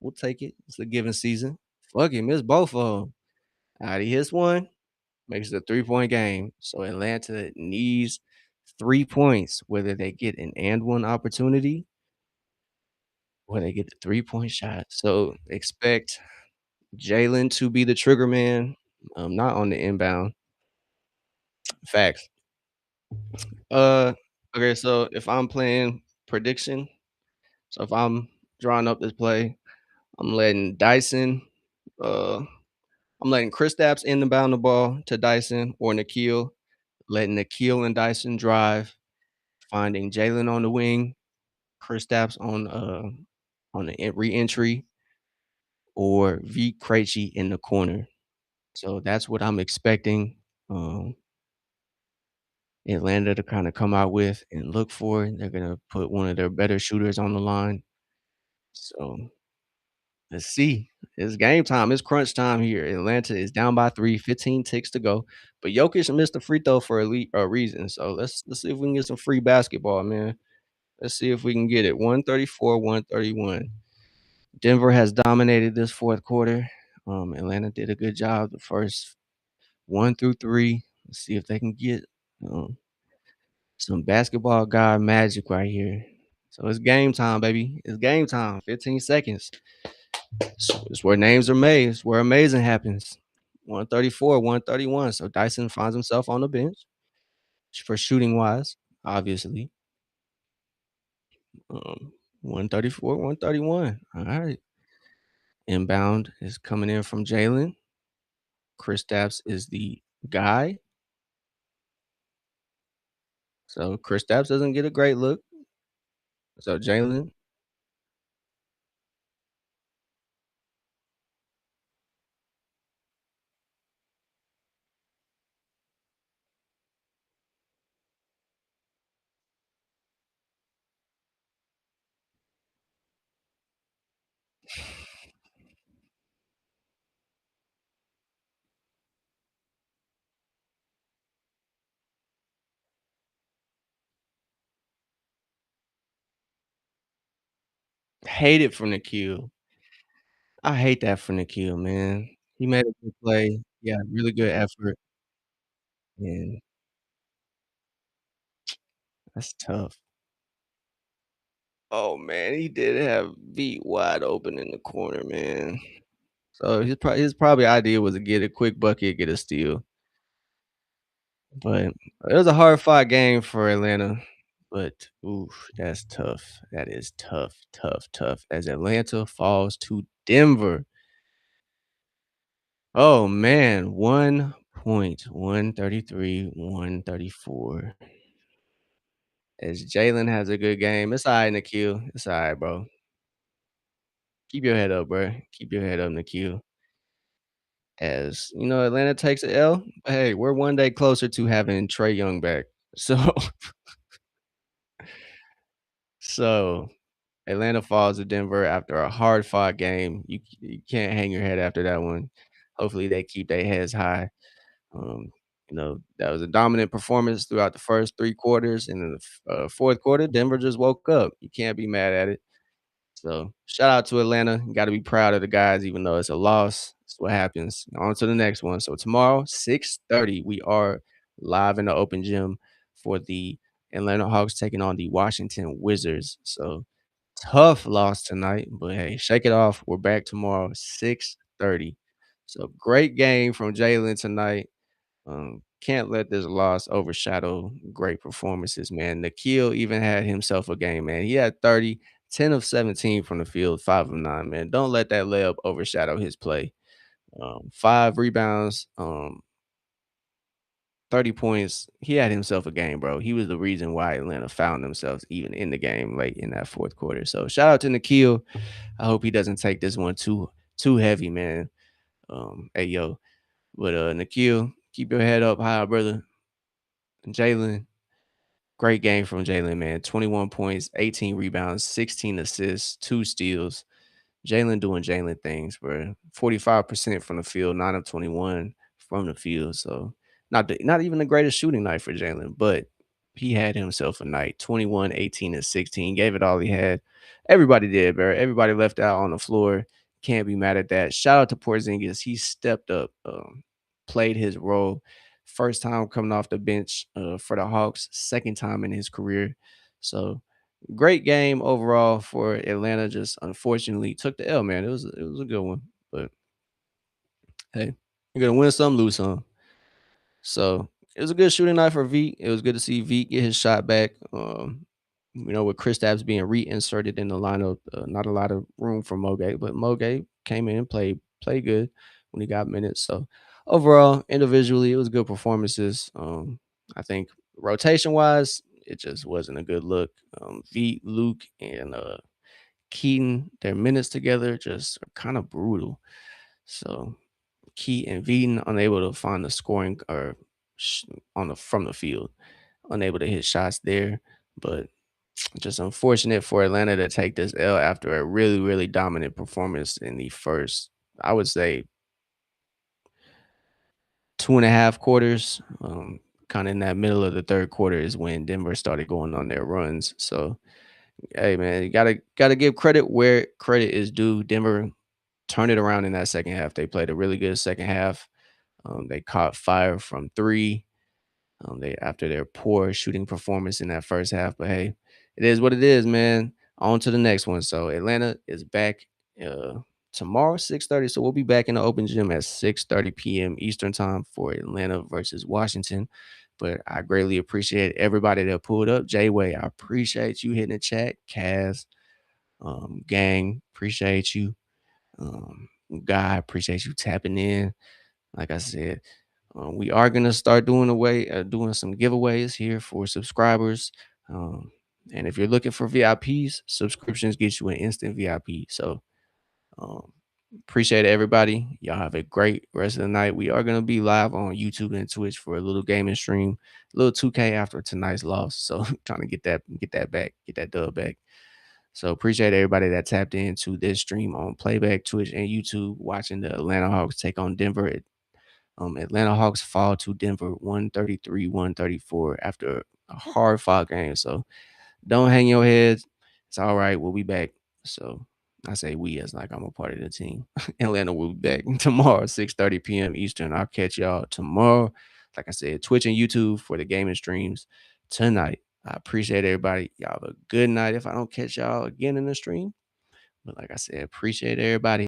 A: we'll take it. It's a given season. Fuck it, miss both of them. Alright, he hits one, makes it a 3-point game. So Atlanta needs 3 points, whether they get an and one opportunity or they get the 3-point shot. So expect Jalen to be the trigger man, not on the inbound. Facts. Uh, okay, so if I'm playing prediction, so if I'm drawing up this play, I'm letting Dyson, uh, I'm letting Kristaps inbound the ball to Dyson or Nikhil, letting Nikhil and Dyson drive, finding Jalen on the wing, Kristaps on the re-entry, or V Krejci in the corner. So that's what I'm expecting. Atlanta to kind of come out with and look for. They're gonna put one of their better shooters on the line. So let's see. It's game time. It's crunch time here. Atlanta is down by 3, 15 ticks to go. But Jokic missed a free throw for a reason. So let's see if we can get some free basketball, man. Let's see if we can get it. 134, 131. Denver has dominated this fourth quarter. Atlanta did a good job the first 1 through 3. Let's see if they can get um, some basketball god magic right here. So it's game time, baby. It's game time. 15 seconds. It's where names are made. It's where amazing happens. 134, 131. So Dyson finds himself on the bench for shooting wise, obviously. 134, 131. All right. Inbound is coming in from Jalen. Kristaps is the guy. So Kristaps doesn't get a great look. So Jalen hate it from Nikhil. I hate that for Nikhil, man. He made a good play. Yeah, really good effort, and that's tough. Oh, man, he did have beat wide open in the corner, man. So his idea was to get a quick bucket, get a steal, but it was a hard fought game for Atlanta. But oof, that's tough. That is tough, tough, tough. As Atlanta falls to Denver. Oh man, 1 point, 133, 134. As Jalen has a good game. It's all right, Nikhil. It's all right, bro. Keep your head up, bro. Keep your head up, Nikhil. As you know, Atlanta takes a L. Hey, we're one day closer to having Trey Young back. So, so Atlanta falls to Denver after a hard fought game. You can't hang your head after that one. Hopefully, they keep their heads high. Um, that was a dominant performance throughout the first 3 quarters, and in the fourth quarter, Denver just woke up. You can't be mad at it. So shout out to Atlanta. Got to be proud of the guys, even though it's a loss. That's what happens. On to the next one. So tomorrow, 6:30, we are live in the open gym for the Atlanta Hawks taking on the Washington Wizards. So tough loss tonight, but hey, shake it off. We're back tomorrow, 6:30. So great game from Jalen tonight. Can't let this loss overshadow great performances, man. Nikhil even had himself a game, man. He had 30, 10 of 17 from the field, 5 of 9, man. Don't let that layup overshadow his play. 5 rebounds, 30 points. He had himself a game, bro. He was the reason why Atlanta found themselves even in the game late in that fourth quarter. So shout out to Nikhil. I hope he doesn't take this one too heavy, man. Hey yo, but Nikhil, keep your head up high, brother. Jalen, great game from Jalen, man. 21 points, 18 rebounds, 16 assists, 2 steals. Jalen doing Jalen things, bro. 45% from the field, 9 of 21 from the field. So not even the greatest shooting night for Jalen, but he had himself a night. 21, 18, and 16. Gave it all he had. Everybody did, bro. Everybody left out on the floor. Can't be mad at that. Shout out to Porzingis. He stepped up, played his role. First time coming off the bench for the Hawks, second time in his career. So great game overall for Atlanta. Just unfortunately took the L, man. It was a good one, but hey, you're gonna win some, lose some. So it was a good shooting night for Veek. It was good to see Veek get his shot back. With Kristaps being reinserted in the lineup, not a lot of room for Moge, but Moge came in and played good when he got minutes. So overall, individually, it was good performances. I think rotation wise, it just wasn't a good look. Veek, Luke, and Keaton, their minutes together just are kind of brutal. So Key and Veeton unable to find the scoring or on the from the field, unable to hit shots there. But just unfortunate for Atlanta to take this L after a really, really dominant performance in the first, I would say, 2.5 quarters. Kind of in that middle of the third quarter is when Denver started going on their runs. So, hey man, you gotta give credit where credit is due. Denver turned it around in that second half. They played a really good second half. They caught fire from three. They after their poor shooting performance in that first half, but hey, it is what it is, man. On to the next one. So Atlanta is back uh, tomorrow, 6:30. So we'll be back in the open gym at 6:30 p.m. Eastern time for Atlanta versus Washington. But I greatly appreciate everybody that pulled up. Jay Way, I appreciate you hitting the chat. Kaz, gang, appreciate you. Guy, appreciate you tapping in. Like I said, we are gonna start doing some giveaways here for subscribers. Um, and if you're looking for VIPs, subscriptions get you an instant VIP. So um, appreciate everybody. Y'all have a great rest of the night. We are gonna be live on YouTube and Twitch for a little gaming stream, a little 2K after tonight's loss. So trying to get that back, get that dub back. So appreciate everybody that tapped into this stream on playback, Twitch, and YouTube, watching the Atlanta Hawks take on Denver. Atlanta Hawks fall to Denver 133-134 after a hard fought game. So don't hang your heads. It's all right. We'll be back. So I say we as like I'm a part of the team. Atlanta will be back tomorrow, 6:30 p.m. Eastern. I'll catch y'all tomorrow. Like I said, Twitch and YouTube for the gaming streams tonight. I appreciate everybody. Y'all have a good night if I don't catch y'all again in the stream. But like I said, appreciate everybody.